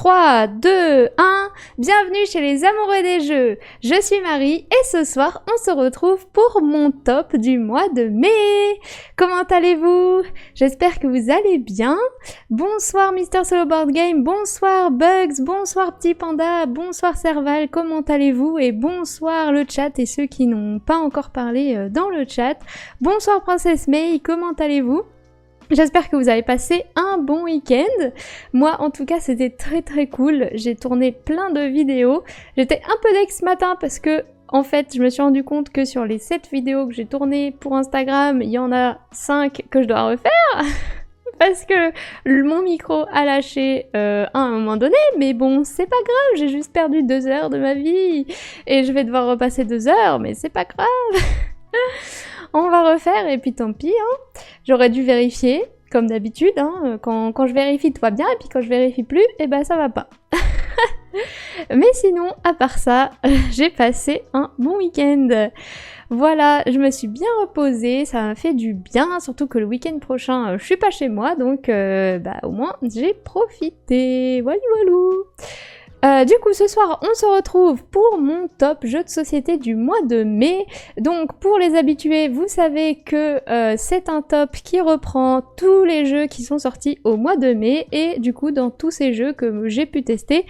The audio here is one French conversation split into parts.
3, 2, 1, bienvenue chez les amoureux des jeux. Je suis Marie et ce soir on se retrouve pour mon top du mois de mai. Comment allez-vous? J'espère que vous allez bien. Bonsoir Mister Solo Board Game, bonsoir Bugs, bonsoir Petit Panda, bonsoir Serval, comment allez-vous? Et bonsoir le chat et ceux qui n'ont pas encore parlé dans le chat. Bonsoir Princesse May, comment allez-vous? J'espère que vous avez passé un bon week-end. Moi, en tout cas, c'était très cool. J'ai tourné plein de vidéos. J'étais un peu deck ce matin parce que, en fait, je me suis rendu compte que sur les 7 vidéos que j'ai tournées pour Instagram, il y en a 5 que je dois refaire. Parce que mon micro a lâché à un moment donné. Mais bon, c'est pas grave. J'ai juste perdu 2 heures de ma vie. Et je vais devoir repasser 2 heures, mais c'est pas grave. On va refaire et puis tant pis, hein. J'aurais dû vérifier, comme d'habitude, hein. Quand je vérifie tout va bien et puis quand je vérifie plus, eh ben ça va pas. Mais sinon, à part ça, j'ai passé un bon week-end. Voilà, je me suis bien reposée, ça m'a fait du bien, surtout que le week-end prochain, je suis pas chez moi, donc au moins j'ai profité. Voilà. Du coup, ce soir, on se retrouve pour mon top jeu de société du mois de mai. Donc, pour les habitués, vous savez que c'est un top qui reprend tous les jeux qui sont sortis au mois de mai. Et du coup, dans tous ces jeux que j'ai pu tester,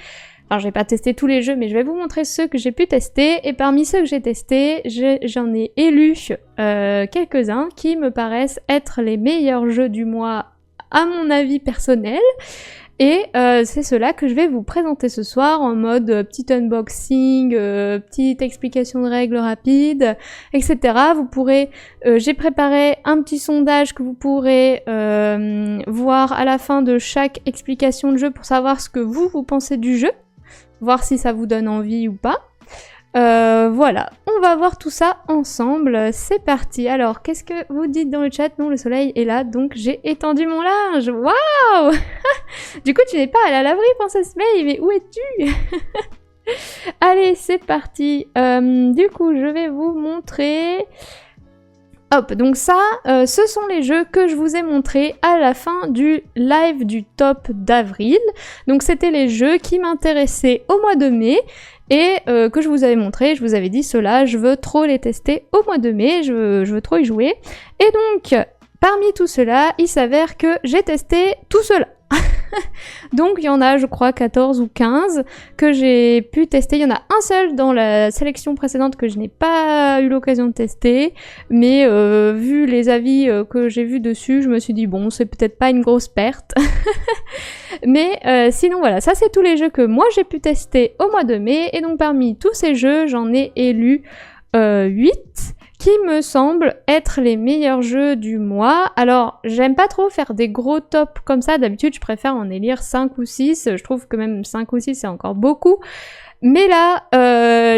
alors j'ai pas testé tous les jeux, mais je vais vous montrer ceux que j'ai pu tester. Et parmi ceux que j'ai testés, j'en ai élu quelques-uns qui me paraissent être les meilleurs jeux du mois, à mon avis personnel. Et c'est cela que je vais vous présenter ce soir en mode petit unboxing, petite explication de règles rapides, etc. Vous pourrez, j'ai préparé un petit sondage que vous pourrez voir à la fin de chaque explication de jeu pour savoir ce que vous pensez du jeu, voir si ça vous donne envie ou pas. Voilà, on va voir tout ça ensemble, c'est parti. Alors, qu'est-ce que vous dites dans le chat? Non, le soleil est là, donc j'ai étendu mon linge. Waouh. Du coup, tu n'es pas à la laverie, Princesse May, mais où es-tu? Allez, c'est parti. Du coup, je vais vous montrer... Hop, donc ça, ce sont les jeux que je vous ai montrés à la fin du live du top d'avril. Donc c'était les jeux qui m'intéressaient au mois de mai et que je vous avais montré. Je vous avais dit ceux-là, je veux trop les tester au mois de mai, je veux trop y jouer. Et donc, parmi tout cela, il s'avère que j'ai testé tout cela. Donc il y en a je crois 14 ou 15 que j'ai pu tester. Il y en a un seul dans la sélection précédente que je n'ai pas eu l'occasion de tester, mais vu les avis que j'ai vus dessus, je me suis dit bon, c'est peut-être pas une grosse perte. Mais sinon voilà, ça c'est tous les jeux que moi j'ai pu tester au mois de mai, et donc parmi tous ces jeux j'en ai élu 8 qui me semblent être les meilleurs jeux du mois. Alors, j'aime pas trop faire des gros tops comme ça, d'habitude je préfère en élire 5 ou 6, je trouve que même 5 ou 6 c'est encore beaucoup. Mais là,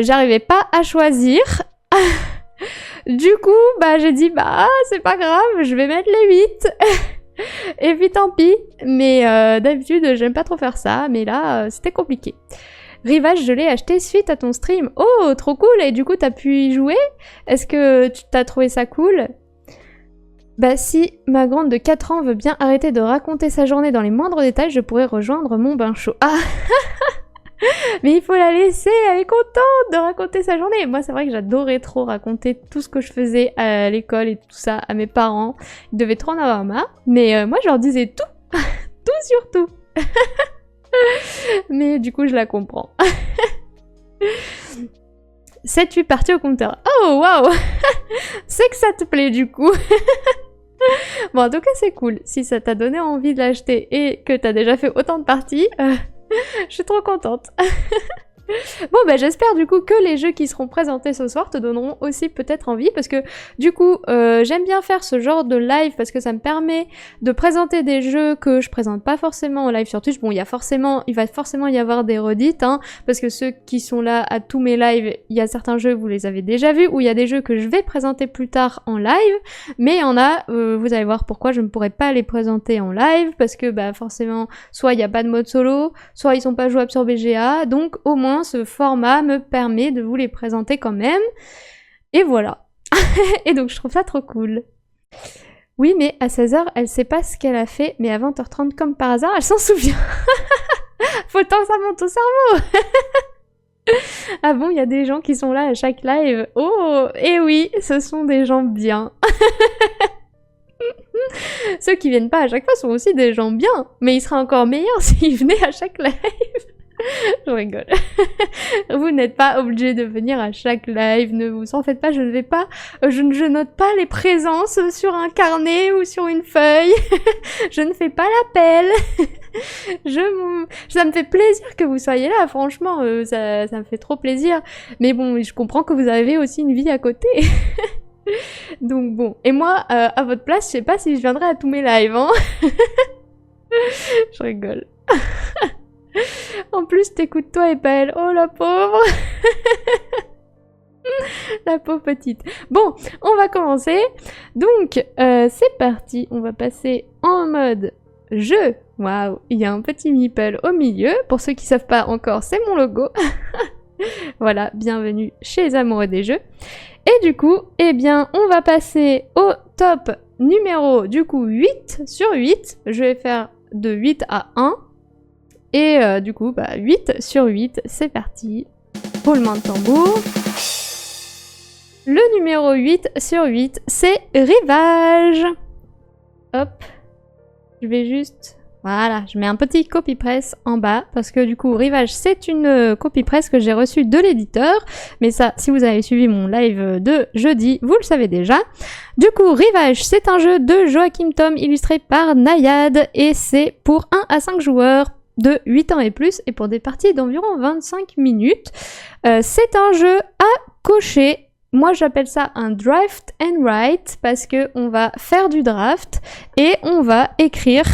j'arrivais pas à choisir. Du coup, j'ai dit, c'est pas grave, je vais mettre les 8. Et puis tant pis, mais d'habitude j'aime pas trop faire ça, mais là, c'était compliqué. Rivage, je l'ai acheté suite à ton stream. Oh, trop cool! Et du coup, t'as pu y jouer? Est-ce que tu t'as trouvé ça cool? Si ma grande de 4 ans veut bien arrêter de raconter sa journée dans les moindres détails, je pourrais rejoindre mon bain chaud. Ah. Mais il faut la laisser, elle est contente de raconter sa journée. Moi, c'est vrai que j'adorais trop raconter tout ce que je faisais à l'école et tout ça à mes parents. Ils devaient trop en avoir marre. Mais moi, je leur disais tout. Tout sur tout. Mais du coup, je la comprends. 7-8 parties au compteur. Oh, waouh. C'est que ça te plaît, du coup. Bon, en tout cas, c'est cool. Si ça t'a donné envie de l'acheter et que t'as déjà fait autant de parties, je suis trop contente. Bon, j'espère du coup que les jeux qui seront présentés ce soir te donneront aussi peut-être envie, parce que du coup j'aime bien faire ce genre de live parce que ça me permet de présenter des jeux que je présente pas forcément en live sur Twitch. Bon, il va forcément y avoir des redites, hein, parce que ceux qui sont là à tous mes lives, il y a certains jeux vous les avez déjà vus, ou il y a des jeux que je vais présenter plus tard en live, mais il y en a, vous allez voir pourquoi je ne pourrais pas les présenter en live, parce que forcément soit il n'y a pas de mode solo, soit ils sont pas jouables sur BGA, donc au moins ce format me permet de vous les présenter quand même. Et voilà. Et donc je trouve ça trop cool. Oui, mais à 16h, elle sait pas ce qu'elle a fait, mais à 20h30, comme par hasard, elle s'en souvient. Faut le temps que ça monte au cerveau. Ah bon, il y a des gens qui sont là à chaque live. Oh, et oui, ce sont des gens bien. Ceux qui viennent pas à chaque fois sont aussi des gens bien, mais ils seraient encore meilleurs s'ils venaient à chaque live. Je rigole. Vous n'êtes pas obligé de venir à chaque live, ne vous en faites pas, je je note pas les présences sur un carnet ou sur une feuille. Je ne fais pas l'appel. Ça me fait plaisir que vous soyez là, franchement, ça me fait trop plaisir. Mais bon, je comprends que vous avez aussi une vie à côté. Donc bon, et moi, à votre place, je sais pas si je viendrai à tous mes lives, hein. Je rigole. En plus, t'écoutes toi et pas elle. Oh la pauvre. La pauvre petite. Bon, on va commencer. Donc, c'est parti. On va passer en mode jeu. Waouh, il y a un petit meeple au milieu. Pour ceux qui savent pas encore, c'est mon logo. Voilà, bienvenue chez les amoureux des jeux. Et du coup, eh bien, on va passer au top numéro, du coup, 8 sur 8. Je vais faire de 8 à 1. Et du coup, 8 sur 8, c'est parti. Roulement de tambour. Le numéro 8 sur 8, c'est Rivage. Hop. Je vais juste... Voilà, je mets un petit copy-press en bas, parce que du coup, Rivage, c'est une copy-press que j'ai reçue de l'éditeur. Mais ça, si vous avez suivi mon live de jeudi, vous le savez déjà. Du coup, Rivage, c'est un jeu de Joachim Tom illustré par Nayad, et c'est pour 1 à 5 joueurs de 8 ans et plus, et pour des parties d'environ 25 minutes. C'est un jeu à cocher. Moi, j'appelle ça un draft and write, parce que on va faire du draft, et on va écrire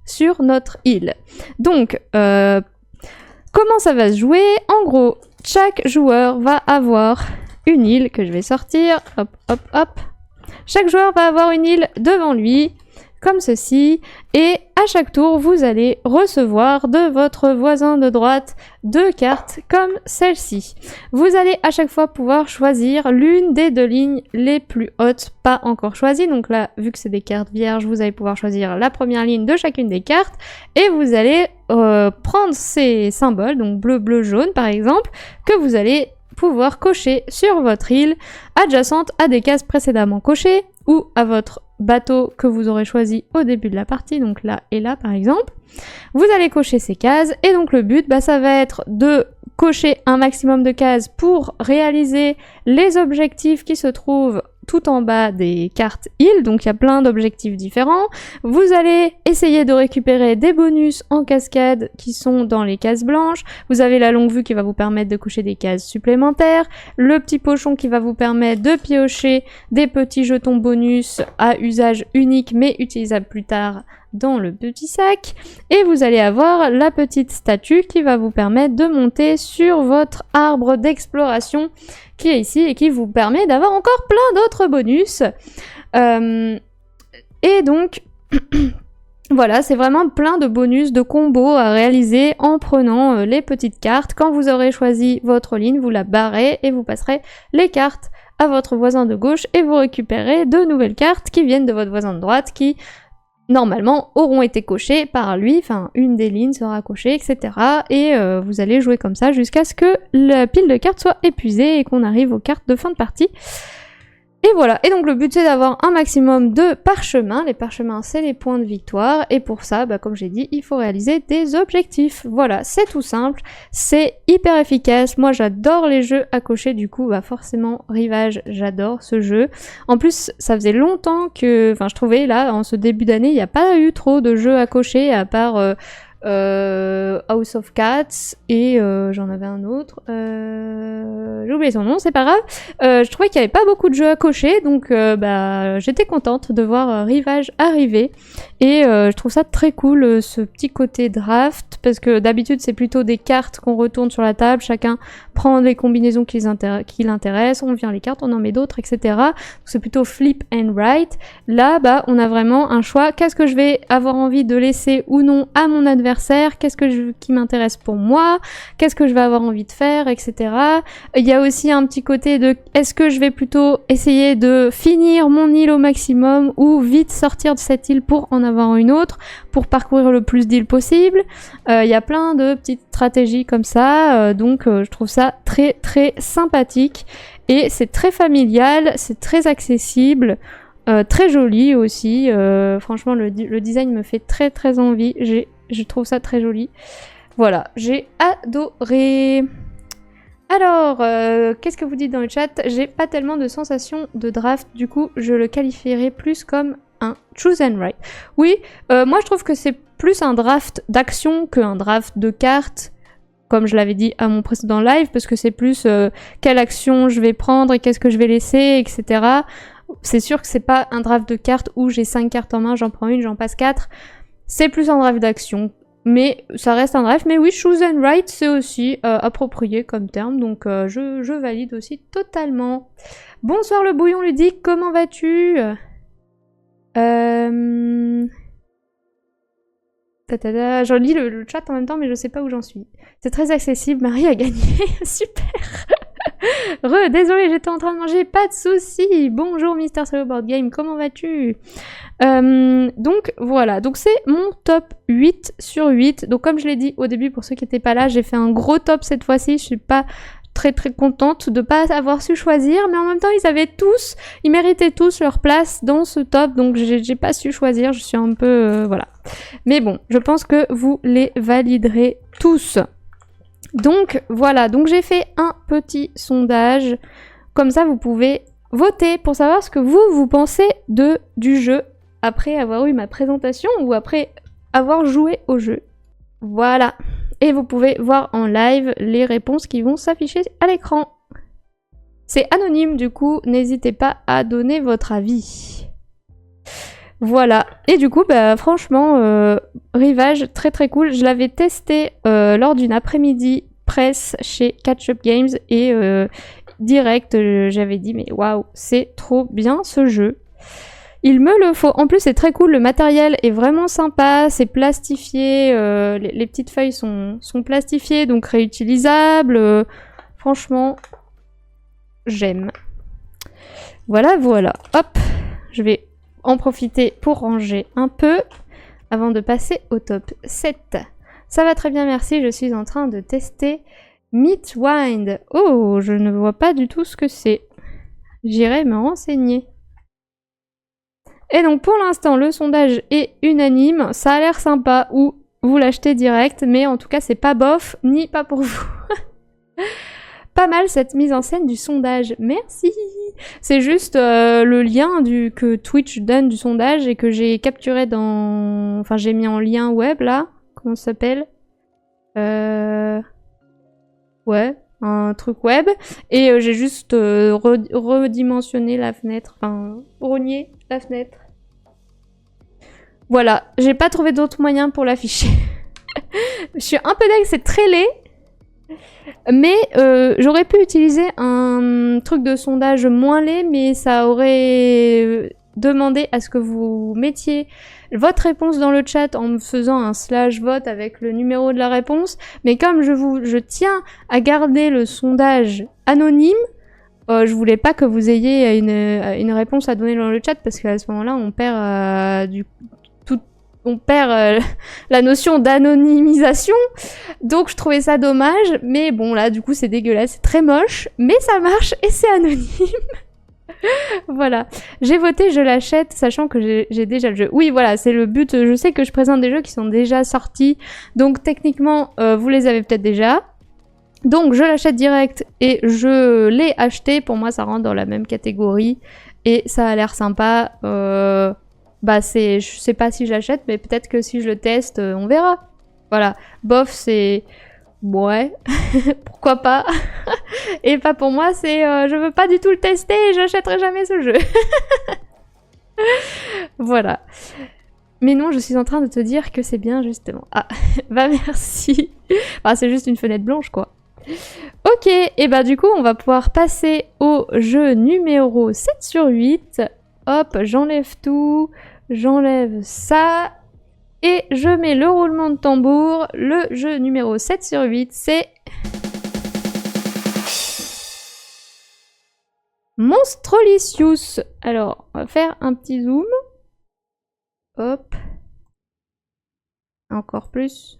sur notre île. Donc, comment ça va se jouer? En gros, chaque joueur va avoir une île que je vais sortir. Hop, hop, hop. Chaque joueur va avoir une île devant lui, comme ceci, et à chaque tour, vous allez recevoir de votre voisin de droite 2 cartes comme celle-ci. Vous allez à chaque fois pouvoir choisir l'une des 2 lignes les plus hautes, pas encore choisies. Donc là, vu que c'est des cartes vierges, vous allez pouvoir choisir la première ligne de chacune des cartes, et vous allez prendre ces symboles, donc bleu, bleu, jaune par exemple, que vous allez pouvoir cocher sur votre île, adjacente à des cases précédemment cochées, ou à votre bateau que vous aurez choisi au début de la partie, donc là et là par exemple. Vous allez cocher ces cases, et donc le but, ça va être de cocher un maximum de cases pour réaliser les objectifs qui se trouvent tout en bas des cartes îles, donc il y a plein d'objectifs différents. Vous allez essayer de récupérer des bonus en cascade qui sont dans les cases blanches. Vous avez la longue vue qui va vous permettre de cocher des cases supplémentaires, le petit pochon qui va vous permettre de piocher des petits jetons bonus à usage unique mais utilisable plus tard dans le petit sac, et vous allez avoir la petite statue qui va vous permettre de monter sur votre arbre d'exploration qui est ici et qui vous permet d'avoir encore plein d'autres bonus. Et donc voilà, c'est vraiment plein de bonus, de combos à réaliser en prenant les petites cartes. Quand vous aurez choisi votre ligne, vous la barrez et vous passerez les cartes à votre voisin de gauche, et vous récupérez de nouvelles cartes qui viennent de votre voisin de droite qui normalement auront été cochées par lui, enfin une des lignes sera cochée, etc. Et vous allez jouer comme ça jusqu'à ce que la pile de cartes soit épuisée et qu'on arrive aux cartes de fin de partie. Et voilà, et donc le but c'est d'avoir un maximum de parchemins. Les parchemins c'est les points de victoire, et pour ça, comme j'ai dit, il faut réaliser des objectifs. Voilà, c'est tout simple, c'est hyper efficace. Moi j'adore les jeux à cocher, du coup forcément Rivage, j'adore ce jeu. En plus ça faisait longtemps que, je trouvais là en ce début d'année, il n'y a pas eu trop de jeux à cocher à part House of Cats, et j'en avais un autre, j'ai oublié son nom, c'est pas grave. Je trouvais qu'il y avait pas beaucoup de jeux à cocher, donc j'étais contente de voir Rivage arriver, et je trouve ça très cool, ce petit côté draft, parce que d'habitude c'est plutôt des cartes qu'on retourne sur la table, chacun prend des combinaisons qui l'intéressent, on vient les cartes, on en met d'autres, etc. Donc c'est plutôt flip and write. Là, on a vraiment un choix, qu'est-ce que je vais avoir envie de laisser ou non à mon adversaire anniversaire, qui m'intéresse pour moi, qu'est-ce que je vais avoir envie de faire, etc. Il y a aussi un petit côté de est-ce que je vais plutôt essayer de finir mon île au maximum ou vite sortir de cette île pour en avoir une autre, pour parcourir le plus d'îles possible. Il y a plein de petites stratégies comme ça, donc je trouve ça très très sympathique et c'est très familial, c'est très accessible. Très joli aussi, franchement le design me fait très très envie, je trouve ça très joli. Voilà, j'ai adoré. Alors, qu'est-ce que vous dites dans le chat? J'ai pas tellement de sensation de draft, du coup je le qualifierais plus comme un choose and write. Oui, moi je trouve que c'est plus un draft d'action qu'un draft de cartes, comme je l'avais dit à mon précédent live, parce que c'est plus quelle action je vais prendre et qu'est-ce que je vais laisser, etc. C'est sûr que c'est pas un draft de cartes où j'ai 5 cartes en main, j'en prends une, j'en passe 4. C'est plus un draft d'action. Mais ça reste un draft. Mais oui, choose and write, c'est aussi approprié comme terme. Donc je valide aussi totalement. Bonsoir le bouillon ludique, comment vas-tu? Je lis le chat en même temps, mais je sais pas où j'en suis. C'est très accessible, Marie a gagné. Super. Désolée, j'étais en train de manger, pas de soucis. Bonjour Mister Solo Board Game, comment vas-tu? Donc voilà, donc c'est mon top 8 sur 8. Donc comme je l'ai dit au début, pour ceux qui n'étaient pas là, j'ai fait un gros top cette fois-ci. Je suis pas très très contente de pas avoir su choisir, mais en même temps ils méritaient tous leur place dans ce top, donc j'ai pas su choisir, je suis un peu... voilà. Mais bon, je pense que vous les validerez tous. Donc voilà, donc j'ai fait un petit sondage, comme ça vous pouvez voter pour savoir ce que vous pensez du jeu après avoir eu ma présentation ou après avoir joué au jeu. Voilà, et vous pouvez voir en live les réponses qui vont s'afficher à l'écran. C'est anonyme du coup, n'hésitez pas à donner votre avis. Voilà, et du coup, bah, franchement, Rivage, très très cool. Je l'avais testé lors d'une après-midi presse chez Catch Up Games et direct, j'avais dit, mais waouh, c'est trop bien ce jeu. Il me le faut. En plus, c'est très cool, le matériel est vraiment sympa, c'est plastifié, les petites feuilles sont plastifiées, donc réutilisables. Franchement, j'aime. Voilà, voilà. Hop, je vais en profiter pour ranger un peu avant de passer au top 7. Ça va très bien, merci. Je suis en train de tester Meatwind. Oh, je ne vois pas du tout ce que c'est. J'irai me renseigner. Et donc pour l'instant, le sondage est unanime. Ça a l'air sympa ou vous l'achetez direct, mais en tout cas, c'est pas bof ni pas pour vous. Pas mal cette mise en scène du sondage, merci. C'est juste le lien que Twitch donne du sondage et que j'ai capturé dans... Enfin, j'ai mis en lien web, là. Comment ça s'appelle? Ouais, un truc web. Et j'ai juste redimensionné la fenêtre, enfin, rogné la fenêtre. Voilà, j'ai pas trouvé d'autre moyen pour l'afficher. Je suis un peu dingue, c'est très laid. Mais j'aurais pu utiliser un truc de sondage moins laid, mais ça aurait demandé à ce que vous mettiez votre réponse dans le chat en me faisant un /vote avec le numéro de la réponse. Mais comme je tiens à garder le sondage anonyme, je voulais pas que vous ayez une réponse à donner dans le chat parce qu'à ce moment-là, on perd on perd la notion d'anonymisation, donc je trouvais ça dommage, mais bon là du coup c'est dégueulasse, c'est très moche, mais ça marche et c'est anonyme. Voilà, j'ai voté, je l'achète, sachant que j'ai déjà le jeu. Oui voilà, c'est le but, je sais que je présente des jeux qui sont déjà sortis, donc techniquement vous les avez peut-être déjà. Donc je l'achète direct et je l'ai acheté, pour moi ça rentre dans la même catégorie, et ça a l'air sympa. Bah je sais pas si je l'achète, mais peut-être que si je le teste, on verra. Voilà, bof, c'est... Ouais, pourquoi pas. Et pas pour moi, c'est... je veux pas du tout le tester et j'achèterai jamais ce jeu. Voilà. Mais non, je suis en train de te dire que c'est bien, justement. Ah, bah merci. Enfin, c'est juste une fenêtre blanche, quoi. Ok, et bah du coup, on va pouvoir passer au jeu numéro 7 sur 8. Hop, j'enlève tout. J'enlève ça. Et je mets le roulement de tambour. Le jeu numéro 7 sur 8, c'est... Monstrolicious. Alors, on va faire un petit zoom. Hop. Encore plus.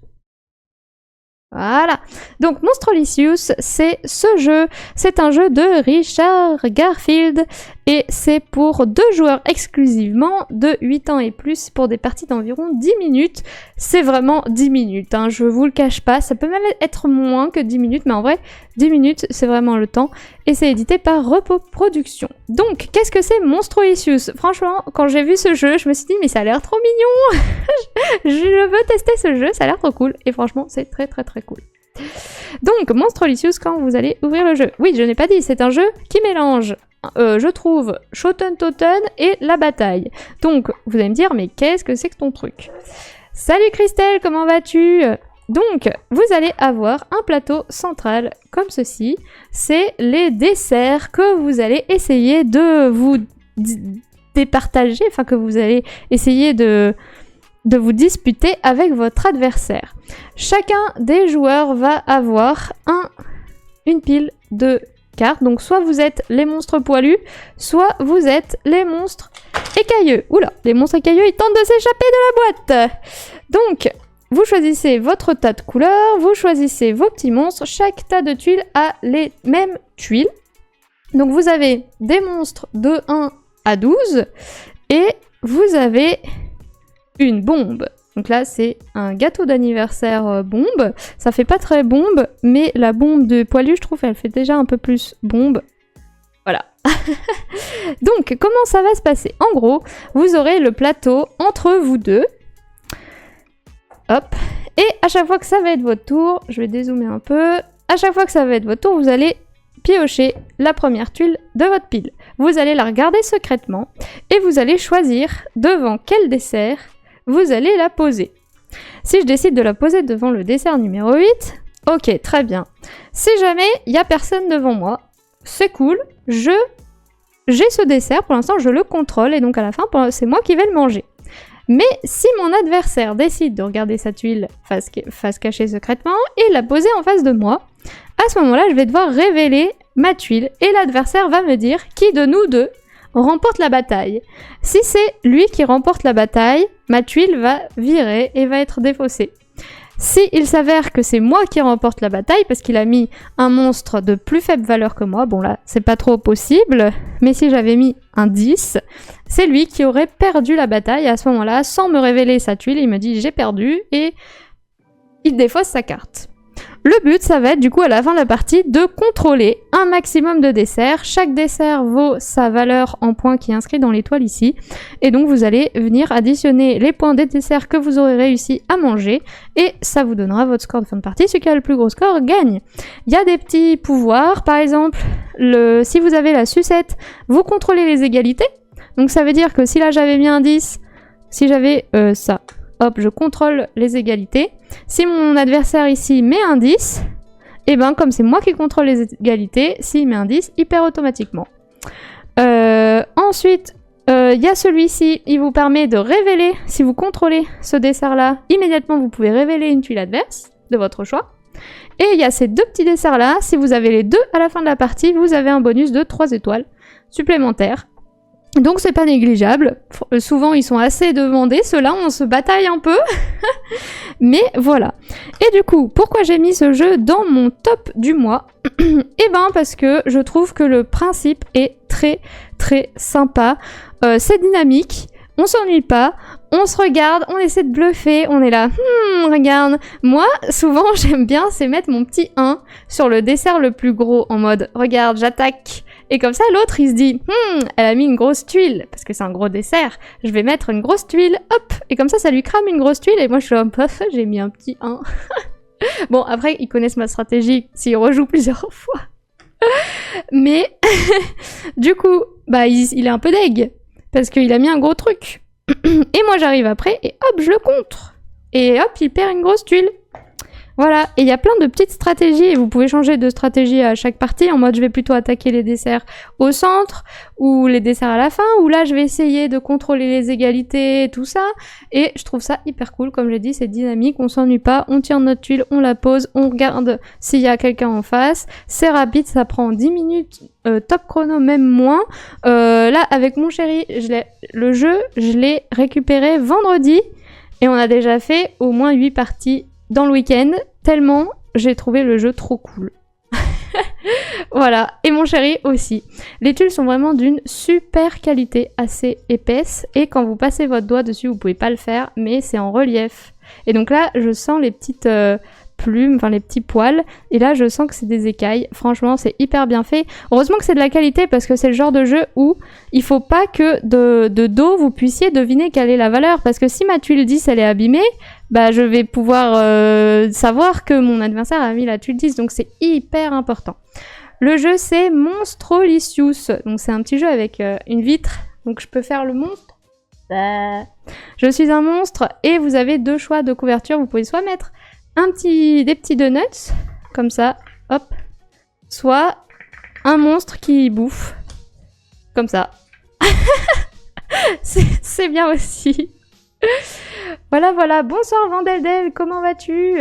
Voilà. Donc Monstrolicious, c'est ce jeu. C'est un jeu de Richard Garfield et c'est pour 2 joueurs exclusivement de 8 ans et plus pour des parties d'environ 10 minutes. C'est vraiment 10 minutes, hein, je vous le cache pas. Ça peut même être moins que 10 minutes, mais en vrai, 10 minutes, c'est vraiment le temps. Et c'est édité par Repos Productions. Donc, qu'est-ce que c'est Monstrolicious? Franchement, quand j'ai vu ce jeu, je me suis dit, mais ça a l'air trop mignon. Je veux tester ce jeu, ça a l'air trop cool. Et franchement, c'est très très très cool. Donc, Monstrolicious, quand vous allez ouvrir le jeu. Oui, je n'ai pas dit, c'est un jeu qui mélange, je trouve, Shoten Toten et la bataille. Donc, vous allez me dire, mais qu'est-ce que c'est que ton truc? Salut Christelle, comment vas-tu? Donc, vous allez avoir un plateau central comme ceci. C'est les desserts que vous allez essayer de vous départager, enfin que vous allez essayer de vous disputer avec votre adversaire. Chacun des joueurs va avoir une pile de cartes. Donc soit vous êtes les monstres poilus, soit vous êtes les monstres écailleux. Oula, les monstres écailleux, ils tentent de s'échapper de la boîte. Donc, vous choisissez votre tas de couleurs, vous choisissez vos petits monstres. Chaque tas de tuiles a les mêmes tuiles. Donc vous avez des monstres de 1 à 12 et vous avez une bombe. Donc là, c'est un gâteau d'anniversaire bombe. Ça fait pas très bombe, mais la bombe de poilu, je trouve, elle fait déjà un peu plus bombe. Voilà. Donc, comment ça va se passer? En gros, vous aurez le plateau entre vous deux. Hop. Et à chaque fois que ça va être votre tour, je vais dézoomer un peu. À chaque fois que ça va être votre tour, vous allez piocher la première tuile de votre pile. Vous allez la regarder secrètement et vous allez choisir devant quel dessert vous allez la poser. Si je décide de la poser devant le dessert numéro 8, ok, très bien. Si jamais il n'y a personne devant moi, c'est cool, j'ai ce dessert, pour l'instant je le contrôle et donc à la fin, c'est moi qui vais le manger. Mais si mon adversaire décide de regarder sa tuile face cachée secrètement et la poser en face de moi, à ce moment-là, je vais devoir révéler ma tuile et l'adversaire va me dire qui de nous deux remporte la bataille. Si c'est lui qui remporte la bataille, ma tuile va virer et va être défaussée. Si il s'avère que c'est moi qui remporte la bataille parce qu'il a mis un monstre de plus faible valeur que moi, bon là c'est pas trop possible, mais si j'avais mis un 10, c'est lui qui aurait perdu la bataille à ce moment-là, sans me révéler sa tuile, il me dit j'ai perdu et il défausse sa carte. Le but, ça va être du coup à la fin de la partie de contrôler un maximum de desserts. Chaque dessert vaut sa valeur en points qui est inscrit dans l'étoile ici. Et donc vous allez venir additionner les points des desserts que vous aurez réussi à manger. Et ça vous donnera votre score de fin de partie. Celui qui a le plus gros score gagne. Il y a des petits pouvoirs. Par exemple, si vous avez la sucette, vous contrôlez les égalités. Donc ça veut dire que si là j'avais mis un 10, si j'avais ça... Hop, je contrôle les égalités. Si mon adversaire ici met un 10, et ben comme c'est moi qui contrôle les égalités, s'il met un 10, il perd automatiquement. Ensuite, il y a celui-ci, il vous permet de révéler, si vous contrôlez ce dessert-là, immédiatement vous pouvez révéler une tuile adverse de votre choix. Et il y a ces deux petits desserts-là, si vous avez les deux à la fin de la partie, vous avez un bonus de 3 étoiles supplémentaires. Donc c'est pas négligeable, souvent ils sont assez demandés, ceux-là on se bataille un peu, mais voilà. Et du coup, pourquoi j'ai mis ce jeu dans mon top du mois? Eh ben parce que je trouve que le principe est très très sympa, c'est dynamique, on s'ennuie pas, on se regarde, on essaie de bluffer, on est là, regarde. Moi, souvent j'aime bien c'est mettre mon petit 1 sur le dessert le plus gros en mode, regarde j'attaque. Et comme ça, l'autre, il se dit « elle a mis une grosse tuile, parce que c'est un gros dessert, je vais mettre une grosse tuile, hop !» Et comme ça lui crame une grosse tuile, et moi je suis là « j'ai mis un petit 1. » Bon, après, ils connaissent ma stratégie, s'ils rejouent plusieurs fois. Mais, du coup, bah, il est un peu deg, parce qu'il a mis un gros truc. Et moi, j'arrive après, et hop, je le contre. Et hop, il perd une grosse tuile. Voilà, et il y a plein de petites stratégies, et vous pouvez changer de stratégie à chaque partie, en mode je vais plutôt attaquer les desserts au centre, ou les desserts à la fin, ou là je vais essayer de contrôler les égalités, et tout ça, et je trouve ça hyper cool, comme j'ai dit, c'est dynamique, on s'ennuie pas, on tire notre tuile, on la pose, on regarde s'il y a quelqu'un en face, c'est rapide, ça prend 10 minutes, top chrono, même moins. Là, avec mon chéri, le jeu, je l'ai récupéré vendredi, et on a déjà fait au moins 8 parties dans le week-end, tellement j'ai trouvé le jeu trop cool. Voilà, et mon chéri aussi. Les tuiles sont vraiment d'une super qualité, assez épaisse, et quand vous passez votre doigt dessus, vous pouvez pas le faire, mais c'est en relief. Et donc là, je sens les petites plumes, enfin les petits poils, et là je sens que c'est des écailles. Franchement, c'est hyper bien fait. Heureusement que c'est de la qualité, parce que c'est le genre de jeu où il faut pas que de dos vous puissiez deviner quelle est la valeur, parce que si ma tuile 10 elle est abîmée, bah je vais pouvoir savoir que mon adversaire a mis la tuile 10, donc c'est hyper important. Le jeu c'est Monstrolicious, donc c'est un petit jeu avec une vitre, donc je peux faire le monstre. Je suis un monstre, et vous avez deux choix de couverture, vous pouvez soit mettre des petits donuts, comme ça, hop, soit un monstre qui bouffe, comme ça. C'est bien aussi. Voilà, bonsoir Vandeldel, comment vas-tu?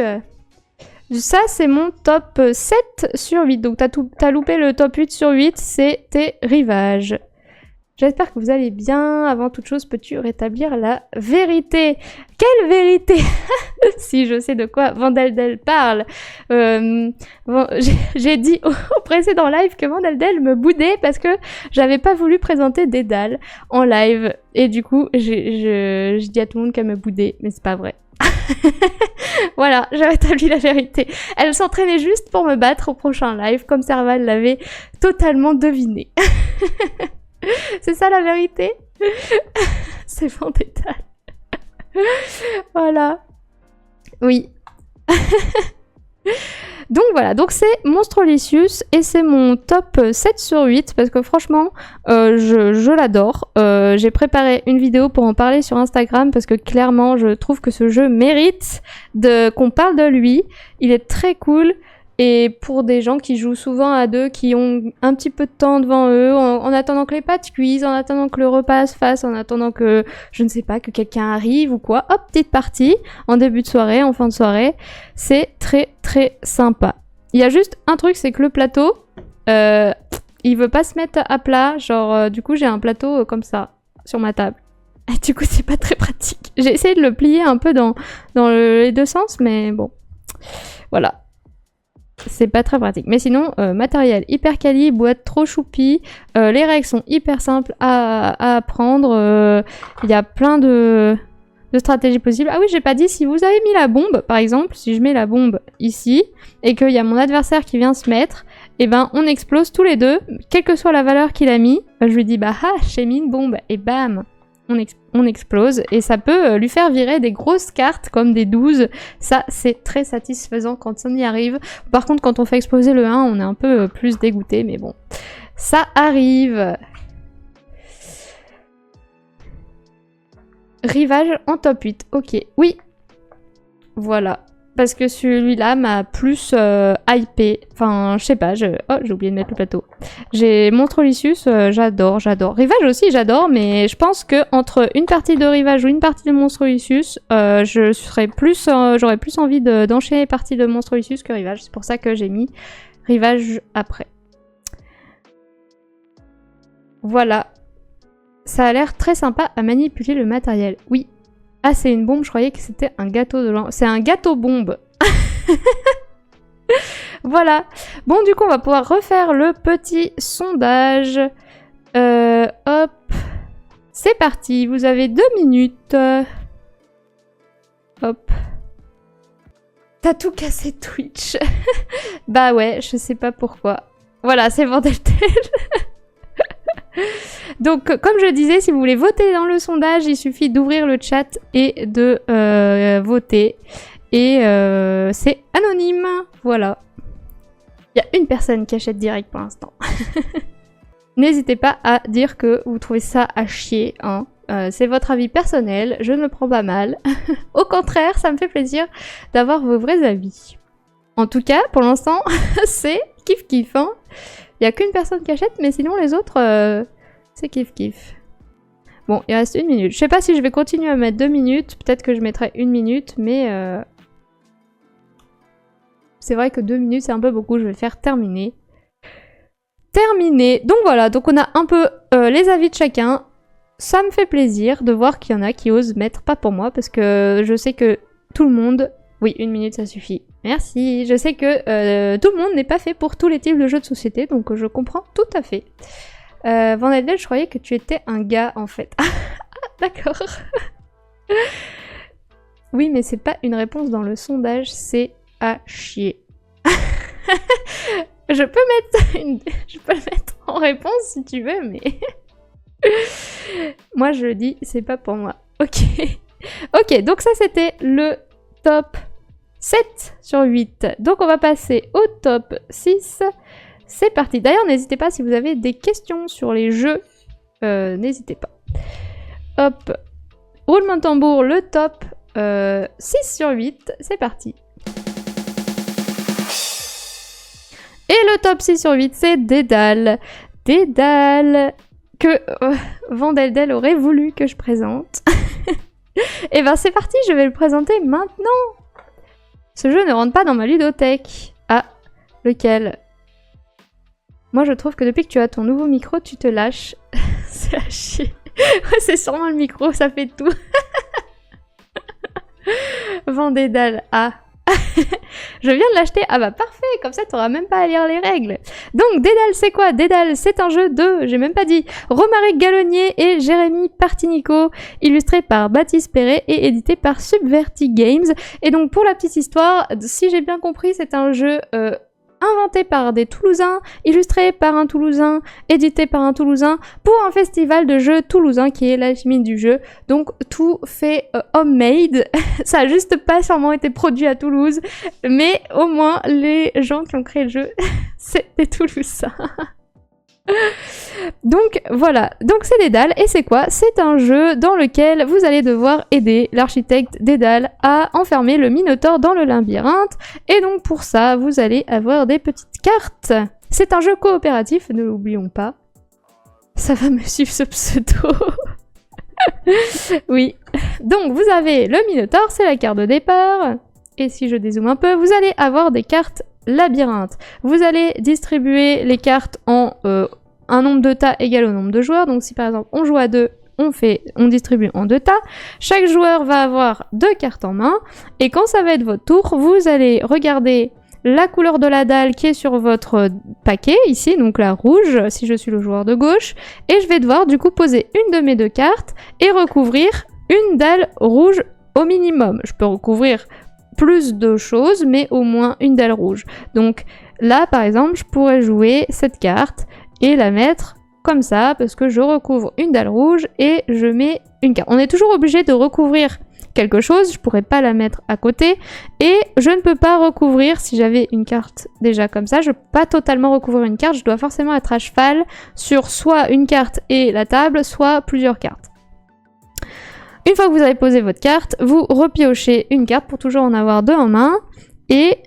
Ça, c'est mon top 7 sur 8, donc t'as loupé le top 8 sur 8, c'est tes rivages. J'espère que vous allez bien. Avant toute chose, peux-tu rétablir la vérité? Quelle vérité? Si je sais de quoi Vandeldel parle. J'ai dit au précédent live que Vandeldel me boudait parce que j'avais pas voulu présenter Dédale en live. Et du coup, j'ai dit à tout le monde qu'elle me boudait, mais c'est pas vrai. Voilà, j'ai rétabli la vérité. Elle s'entraînait juste pour me battre au prochain live, comme Serval l'avait totalement deviné. C'est ça la vérité? C'est Vendetta. Voilà. Oui. Donc voilà, donc c'est Monstrolicious et c'est mon top 7 sur 8 parce que franchement, je l'adore. J'ai préparé une vidéo pour en parler sur Instagram parce que clairement, je trouve que ce jeu mérite qu'on parle de lui. Il est très cool. Et pour des gens qui jouent souvent à deux, qui ont un petit peu de temps devant eux, en attendant que les pâtes cuisent, en attendant que le repas se fasse, en attendant que, je ne sais pas, que quelqu'un arrive ou quoi, hop, petite partie, en début de soirée, en fin de soirée, c'est très très sympa. Il y a juste un truc, c'est que le plateau, il veut pas se mettre à plat, genre, du coup j'ai un plateau comme ça, sur ma table. Et du coup c'est pas très pratique. J'ai essayé de le plier un peu dans les deux sens, mais bon, voilà. C'est pas très pratique. Mais sinon, matériel hyper quali, boîte trop choupie. Les règles sont hyper simples à apprendre. Il y a plein de stratégies possibles. Ah oui, j'ai pas dit, si vous avez mis la bombe, par exemple, si je mets la bombe ici, et qu'il y a mon adversaire qui vient se mettre, et ben on explose tous les deux, quelle que soit la valeur qu'il a mis. Je lui dis, bah ah, j'ai mis une bombe, et bam, on explose, et ça peut lui faire virer des grosses cartes comme des 12. Ça, c'est très satisfaisant quand on y arrive. Par contre, quand on fait exploser le 1, on est un peu plus dégoûté, mais bon, ça arrive. Rivage en top 8, ok, oui. Voilà. Parce que celui-là m'a plus hypé. Enfin, je sais pas, oh, j'ai oublié de mettre le plateau. J'ai Monstrolicious, j'adore. Rivage aussi, j'adore, mais je pense que entre une partie de Rivage ou une partie de Monstrolicious, j'aurais plus envie d'enchaîner les parties de Monstrolicious que Rivage. C'est pour ça que j'ai mis Rivage après. Voilà. Ça a l'air très sympa à manipuler le matériel. Oui. Ah, c'est une bombe, je croyais que c'était un gâteau de l'an. C'est un gâteau bombe. Voilà. Bon, du coup, on va pouvoir refaire le petit sondage. Hop. C'est parti. Vous avez 2 minutes. Hop. T'as tout cassé Twitch. Bah ouais, je sais pas pourquoi. Voilà, c'est Vandeldel. Donc, comme je disais, si vous voulez voter dans le sondage, il suffit d'ouvrir le chat et de voter. Et c'est anonyme. Voilà. Il y a une personne qui achète direct pour l'instant. N'hésitez pas à dire que vous trouvez ça à chier. Hein. C'est votre avis personnel, je ne le prends pas mal. Au contraire, ça me fait plaisir d'avoir vos vrais avis. En tout cas, pour l'instant, c'est kiff-kiff. Hein. Il n'y a qu'une personne qui achète, mais sinon les autres, c'est kiff-kiff. Bon, il reste 1 minute. Je sais pas si je vais continuer à mettre 2 minutes. Peut-être que je mettrai 1 minute, mais... c'est vrai que 2 minutes, c'est un peu beaucoup. Je vais faire terminer. Terminé. Donc voilà, donc on a un peu les avis de chacun. Ça me fait plaisir de voir qu'il y en a qui osent mettre pas pour moi, parce que je sais que tout le monde... Oui, 1 minute, ça suffit. Merci. Je sais que tout le monde n'est pas fait pour tous les types de jeux de société, donc je comprends tout à fait. Vandel, je croyais que tu étais un gars, en fait. D'accord. Oui, mais c'est pas une réponse dans le sondage, c'est à chier. Je peux le mettre en réponse si tu veux, mais... Moi, je le dis, c'est pas pour moi. Ok. Ok, donc ça, c'était le top 7 sur 8. Donc, on va passer au top 6. C'est parti. D'ailleurs, n'hésitez pas si vous avez des questions sur les jeux. N'hésitez pas. Hop. Roulement de tambour, le top 6 sur 8. C'est parti. Et le top 6 sur 8, c'est Dédale. Dédale que Vandeldel aurait voulu que je présente. Et ben c'est parti, je vais le présenter maintenant. Ce jeu ne rentre pas dans ma ludothèque. Ah, lequel? Moi je trouve que depuis que tu as ton nouveau micro, tu te lâches. C'est à chier. C'est sûrement le micro, ça fait tout. Vandédale, ah. Je viens de l'acheter, ah bah parfait, comme ça t'auras même pas à lire les règles. Donc Dédale c'est quoi? Dédale c'est un jeu de, j'ai même pas dit, Romaric Gallonnier et Jérémy Partinico, illustré par Baptiste Perret et édité par Subverti Games. Et donc pour la petite histoire, si j'ai bien compris, c'est un jeu inventé par des Toulousains, illustré par un Toulousain, édité par un Toulousain, pour un festival de jeux toulousain qui est l'Alchimie du jeu. Donc tout fait homemade. Ça a juste pas sûrement été produit à Toulouse, mais au moins les gens qui ont créé le jeu, c'est des Toulousains. Donc voilà, donc c'est Dédale, et c'est quoi? C'est un jeu dans lequel vous allez devoir aider l'architecte Dédale à enfermer le Minotaure dans le labyrinthe, et donc pour ça, vous allez avoir des petites cartes. C'est un jeu coopératif, ne l'oublions pas. Ça va me suivre ce pseudo. Oui. Donc vous avez le Minotaure, c'est la carte de départ, et si je dézoome un peu, vous allez avoir des cartes labyrinthe. Vous allez distribuer les cartes en un nombre de tas égal au nombre de joueurs. Donc si par exemple on joue à 2, on distribue en 2 tas. Chaque joueur va avoir 2 cartes en main. Et quand ça va être votre tour, vous allez regarder la couleur de la dalle qui est sur votre paquet, ici, donc la rouge, si je suis le joueur de gauche. Et je vais devoir du coup poser une de mes 2 cartes et recouvrir une dalle rouge au minimum. Je peux recouvrir plus de choses, mais au moins une dalle rouge. Donc là, par exemple, je pourrais jouer cette carte et la mettre comme ça, parce que je recouvre une dalle rouge et je mets une carte. On est toujours obligé de recouvrir quelque chose, je pourrais pas la mettre à côté, et je ne peux pas recouvrir, si j'avais une carte déjà comme ça, je peux pas totalement recouvrir une carte, je dois forcément être à cheval sur soit une carte et la table, soit plusieurs cartes. Une fois que vous avez posé votre carte, vous repiochez une carte pour toujours en avoir 2 en main, et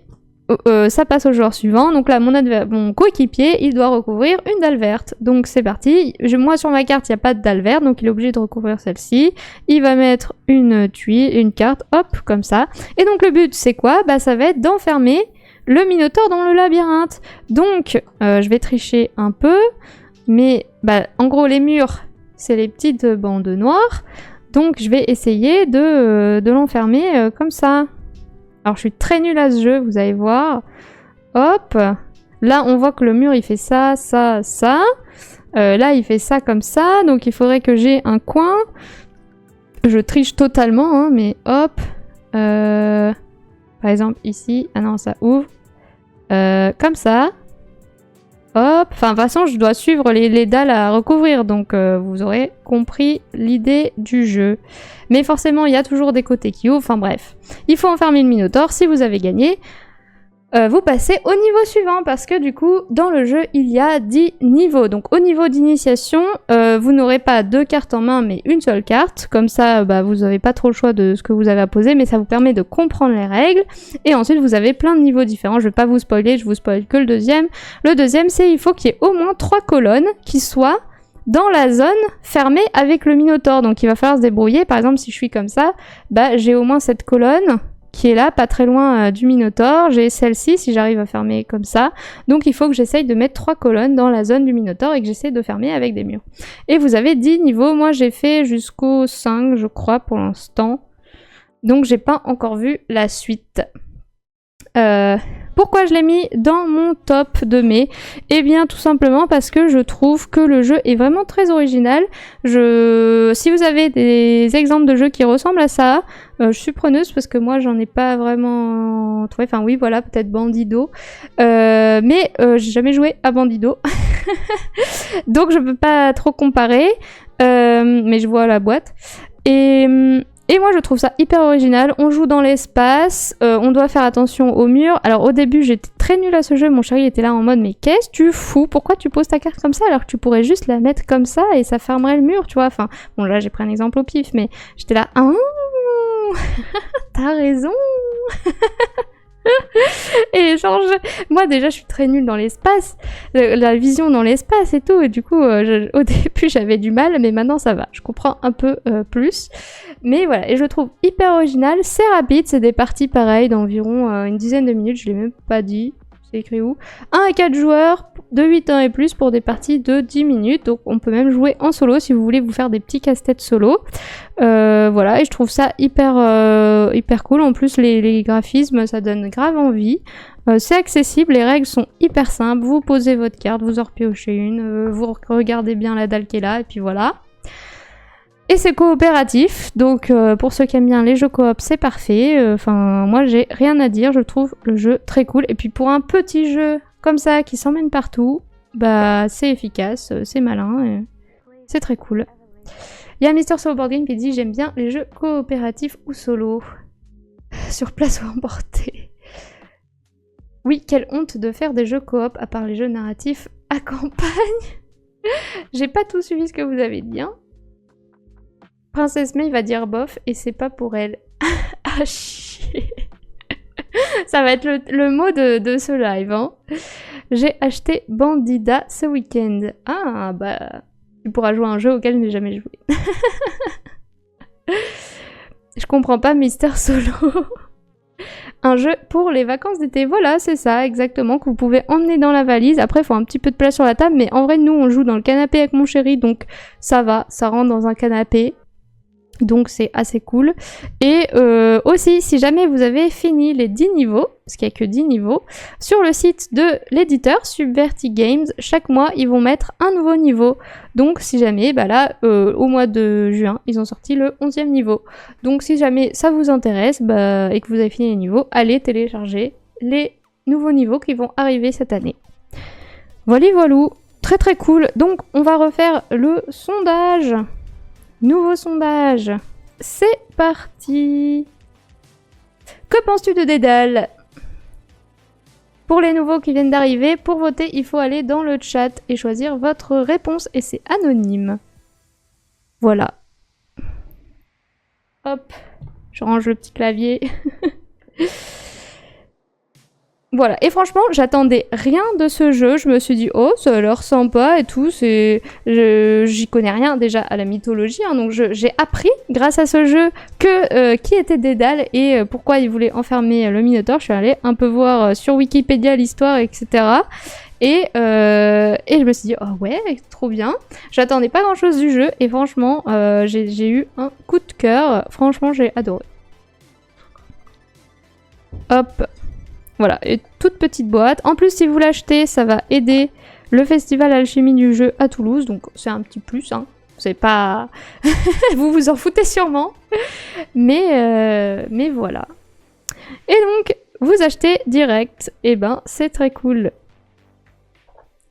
ça passe au joueur suivant. Donc là, mon coéquipier, il doit recouvrir une dalle verte. Donc c'est parti. Moi, sur ma carte, il n'y a pas de dalle verte, donc il est obligé de recouvrir celle-ci. Il va mettre une tuile, une carte, hop, comme ça. Et donc le but, c'est quoi? Bah, ça va être d'enfermer le Minotaure dans le labyrinthe. Donc, je vais tricher un peu, mais bah, en gros, les murs, c'est les petites bandes noires. Donc je vais essayer de l'enfermer comme ça. Alors je suis très nulle à ce jeu, vous allez voir. Hop. Là on voit que le mur il fait ça, ça, ça. Là il fait ça comme ça. Donc il faudrait que j'ai un coin. Je triche totalement, hein, mais hop. Par exemple ici. Ah non, ça ouvre. Comme ça. Hop, enfin de toute façon je dois suivre les dalles à recouvrir, donc vous aurez compris l'idée du jeu. Mais forcément il y a toujours des côtés qui ouvrent, enfin bref. Il faut enfermer le Minotaure si vous avez gagné. vous passez au niveau suivant parce que du coup dans le jeu il y a 10 niveaux. Donc au niveau d'initiation vous n'aurez pas 2 cartes en main mais une seule carte, comme ça vous n'avez pas trop le choix de ce que vous avez à poser, mais ça vous permet de comprendre les règles. Et ensuite vous avez plein de niveaux différents, je vais pas vous spoiler, je vous spoil que le deuxième. Le deuxième c'est il faut qu'il y ait au moins 3 colonnes qui soient dans la zone fermée avec le Minotaure, donc il va falloir se débrouiller. Par exemple si je suis comme ça, j'ai au moins cette colonne qui est là, pas très loin du Minotaure. J'ai celle-ci, si j'arrive à fermer comme ça. Donc il faut que j'essaye de mettre 3 colonnes dans la zone du Minotaure et que j'essaie de fermer avec des murs. Et vous avez 10 niveaux. Moi j'ai fait jusqu'au 5, je crois, pour l'instant. Donc j'ai pas encore vu la suite. Pourquoi je l'ai mis dans mon top de mai? Eh bien tout simplement parce que je trouve que le jeu est vraiment très original. Si vous avez des exemples de jeux qui ressemblent à ça, je suis preneuse parce que moi j'en ai pas vraiment trouvé. Enfin oui, voilà, peut-être Bandido. Mais j'ai jamais joué à Bandido. Donc je peux pas trop comparer. Mais je vois la boîte. Et moi je trouve ça hyper original, on joue dans l'espace, on doit faire attention aux murs. Alors au début j'étais très nulle à ce jeu, mon chéri était là en mode mais qu'est-ce que tu fous? Pourquoi tu poses ta carte comme ça alors que tu pourrais juste la mettre comme ça et ça fermerait le mur, tu vois? Enfin bon là j'ai pris un exemple au pif mais j'étais là t'as raison. Et genre, moi déjà je suis très nulle dans l'espace, la vision dans l'espace et tout, et du coup au début j'avais du mal, mais maintenant ça va, je comprends un peu plus. Mais voilà, et je le trouve hyper original, c'est rapide, c'est des parties pareilles d'environ une dizaine de minutes, je l'ai même pas dit, c'est écrit où? 1 à 4 joueurs de 8 ans et plus pour des parties de 10 minutes, donc on peut même jouer en solo si vous voulez vous faire des petits casse-têtes solo. Voilà, et je trouve ça hyper cool. En plus les graphismes ça donne grave envie. C'est accessible, les règles sont hyper simples, vous posez votre carte, vous en repiochez une, vous regardez bien la dalle qui est là et puis voilà. Et c'est coopératif, donc pour ceux qui aiment bien les jeux coop c'est parfait. Enfin moi j'ai rien à dire, je trouve le jeu très cool. Et puis pour un petit jeu comme ça qui s'emmène partout, c'est efficace, c'est malin, c'est très cool. Il y a Mister Solo Board Game qui dit j'aime bien les jeux coopératifs ou solo. Sur place ou emporté. Oui, quelle honte de faire des jeux coop à part les jeux narratifs à campagne. J'ai pas tout suivi ce que vous avez dit, hein. Princesse May va dire bof et c'est pas pour elle. Ah chier. Ça va être le mot de ce live, hein. J'ai acheté Bandida ce week-end. Ah tu pourras jouer à un jeu auquel je n'ai jamais joué. Je comprends pas Mister Solo. Un jeu pour les vacances d'été. Voilà, c'est ça, exactement, que vous pouvez emmener dans la valise. Après, il faut un petit peu de place sur la table, mais en vrai, nous, on joue dans le canapé avec mon chéri, donc ça va, ça rentre dans un canapé. Donc c'est assez cool. Et aussi, si jamais vous avez fini les 10 niveaux, parce qu'il n'y a que 10 niveaux, sur le site de l'éditeur Subverti Games, chaque mois, ils vont mettre un nouveau niveau. Donc si jamais, là, au mois de juin, ils ont sorti le 11e niveau. Donc si jamais ça vous intéresse et que vous avez fini les niveaux, allez télécharger les nouveaux niveaux qui vont arriver cette année. Voilà, voilou. Très très cool. Donc on va refaire le sondage. Nouveau sondage. C'est parti. Que penses-tu de Dédale? Pour les nouveaux qui viennent d'arriver, pour voter, il faut aller dans le chat et choisir votre réponse et c'est anonyme. Voilà. Hop, je range le petit clavier. Voilà, et franchement, j'attendais rien de ce jeu. Je me suis dit, oh, ça a l'air sympa et tout. J'y connais rien déjà à la mythologie, hein, donc j'ai appris grâce à ce jeu qui était Dédale et pourquoi il voulait enfermer le Minotaure. Je suis allée un peu voir sur Wikipédia l'histoire, etc. Et je me suis dit, oh ouais, trop bien. J'attendais pas grand chose du jeu et franchement, j'ai eu un coup de cœur. Franchement, j'ai adoré. Hop. Voilà, et toute petite boîte. En plus, si vous l'achetez, ça va aider le festival Alchimie du jeu à Toulouse. Donc, c'est un petit plus, hein. C'est pas... vous vous en foutez sûrement. Mais voilà. Et donc, vous achetez direct. Et c'est très cool.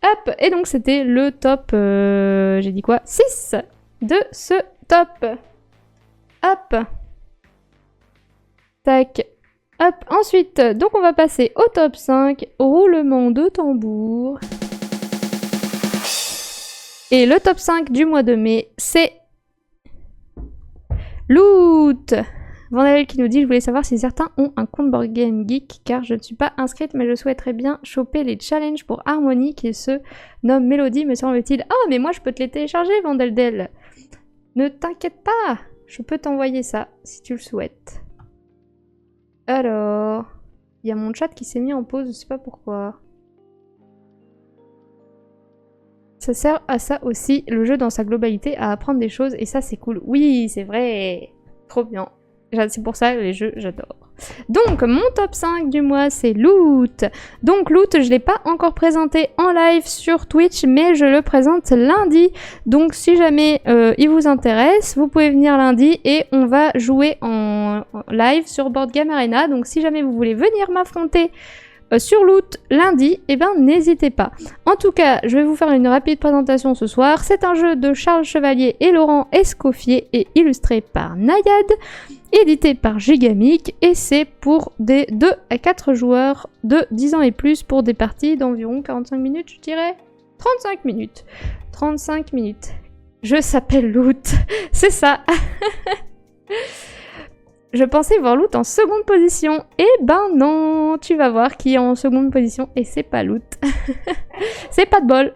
Hop, et donc, c'était le top... j'ai dit quoi? 6 de ce top. Hop. Tac. Hop, ensuite, donc on va passer au top 5, roulement de tambour. Et le top 5 du mois de mai, c'est Loot. Vandal qui nous dit, je voulais savoir si certains ont un compte Board Game Geek, car je ne suis pas inscrite, mais je souhaiterais bien choper les challenges pour Harmony, qui se nomme Mélodie, me semble-t-il. Ah, mais moi je peux te les télécharger, Vandaldel. Ne t'inquiète pas, je peux t'envoyer ça, si tu le souhaites. Alors, il y a mon chat qui s'est mis en pause, je sais pas pourquoi. Ça sert à ça aussi, le jeu dans sa globalité, à apprendre des choses, et ça c'est cool. Oui, c'est vrai, trop bien. C'est pour ça, les jeux, j'adore. Donc, mon top 5 du mois, c'est Loot. Donc, Loot, je ne l'ai pas encore présenté en live sur Twitch, mais je le présente lundi. Donc, si jamais il vous intéresse, vous pouvez venir lundi et on va jouer en live sur Board Game Arena. Donc, si jamais vous voulez venir m'affronter sur Loot lundi, eh ben n'hésitez pas. En tout cas, je vais vous faire une rapide présentation ce soir. C'est un jeu de Charles Chevalier et Laurent Escoffier et illustré par Nayad, édité par Gigamic, et c'est pour des 2 à 4 joueurs de 10 ans et plus pour des parties d'environ 45 minutes, je dirais. 35 minutes. 35 minutes. Je s'appelle Loot. C'est ça. Je pensais voir Loot en seconde position. Eh ben non, tu vas voir qui est en seconde position et c'est pas Loot. C'est pas de bol.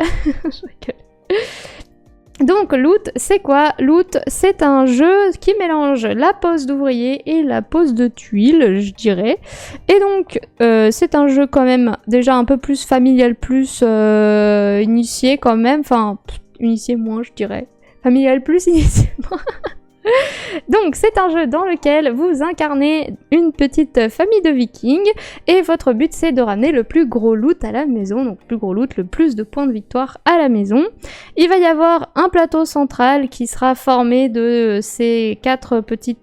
Donc Loot, c'est quoi? Loot, c'est un jeu qui mélange la pose d'ouvrier et la pose de tuiles, je dirais. Et donc, c'est un jeu quand même déjà un peu plus familial, plus initié quand même. Enfin, initié moins, je dirais. Familial plus, initié moins. Donc c'est un jeu dans lequel vous incarnez une petite famille de vikings et votre but c'est de ramener le plus gros loot à la maison, donc le plus gros loot, le plus de points de victoire à la maison. Il va y avoir un plateau central qui sera formé de ces quatre petits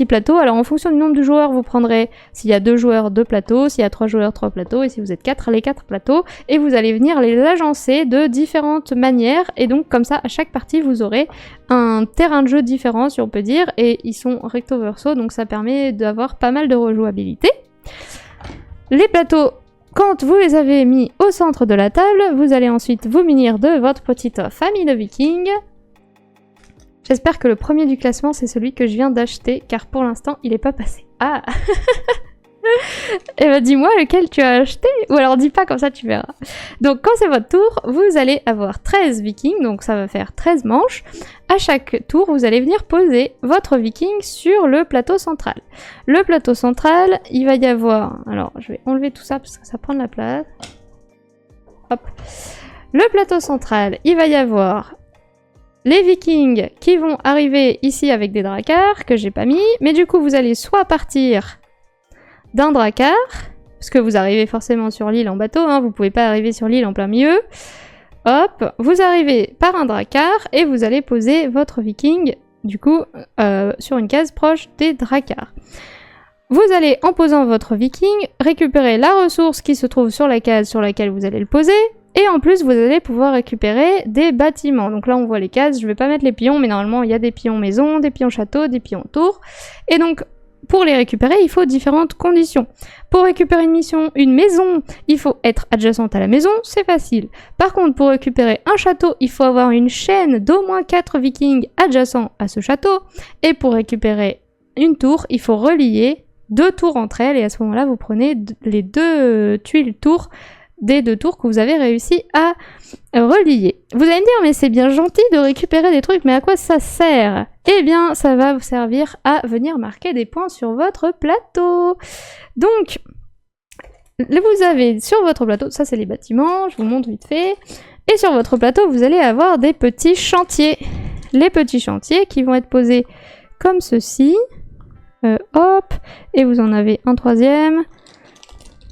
plateaux. Alors en fonction du nombre de joueurs, vous prendrez, s'il y a 2 joueurs, 2 plateaux, s'il y a 3 joueurs, 3 plateaux, et si vous êtes 4, les 4 plateaux, et vous allez venir les agencer de différentes manières, et donc comme ça à chaque partie vous aurez un terrain de jeu différent, si on peut dire, et ils sont recto verso, donc ça permet d'avoir pas mal de rejouabilité. Les plateaux, quand vous les avez mis au centre de la table, vous allez ensuite vous munir de votre petite famille de vikings. J'espère que le premier du classement, c'est celui que je viens d'acheter, car pour l'instant, il n'est pas passé. Ah. Et ben dis-moi lequel tu as acheté, ou alors dis pas, comme ça tu verras. Donc quand c'est votre tour, vous allez avoir 13 vikings, donc ça va faire 13 manches. À chaque tour, vous allez venir poser votre viking sur le plateau central. Le plateau central, il va y avoir... Alors, je vais enlever tout ça parce que ça prend de la place. Hop. Le plateau central, il va y avoir les vikings qui vont arriver ici avec des dracars, que j'ai pas mis. Mais du coup, vous allez soit partir d'un dracar, parce que vous arrivez forcément sur l'île en bateau, hein, vous pouvez pas arriver sur l'île en plein milieu. Hop, vous arrivez par un dracar et vous allez poser votre viking, du coup, sur une case proche des dracars. Vous allez, en posant votre viking, récupérer la ressource qui se trouve sur la case sur laquelle vous allez le poser, et en plus, vous allez pouvoir récupérer des bâtiments. Donc là, on voit les cases, je vais pas mettre les pions, mais normalement, il y a des pions maison, des pions château, des pions tour, et donc... Pour les récupérer, il faut différentes conditions. Pour récupérer une maison, il faut être adjacente à la maison, c'est facile. Par contre, pour récupérer un château, il faut avoir une chaîne d'au moins 4 vikings adjacents à ce château. Et pour récupérer une tour, il faut relier 2 tours entre elles. Et à ce moment-là, vous prenez les 2 tuiles tours des 2 tours que vous avez réussi à relier. Vous allez me dire, mais c'est bien gentil de récupérer des trucs, mais à quoi ça sert? Eh bien, ça va vous servir à venir marquer des points sur votre plateau. Donc, vous avez sur votre plateau, ça c'est les bâtiments, je vous montre vite fait. Et sur votre plateau, vous allez avoir des petits chantiers. Les petits chantiers qui vont être posés comme ceci. Hop, et vous en avez un troisième.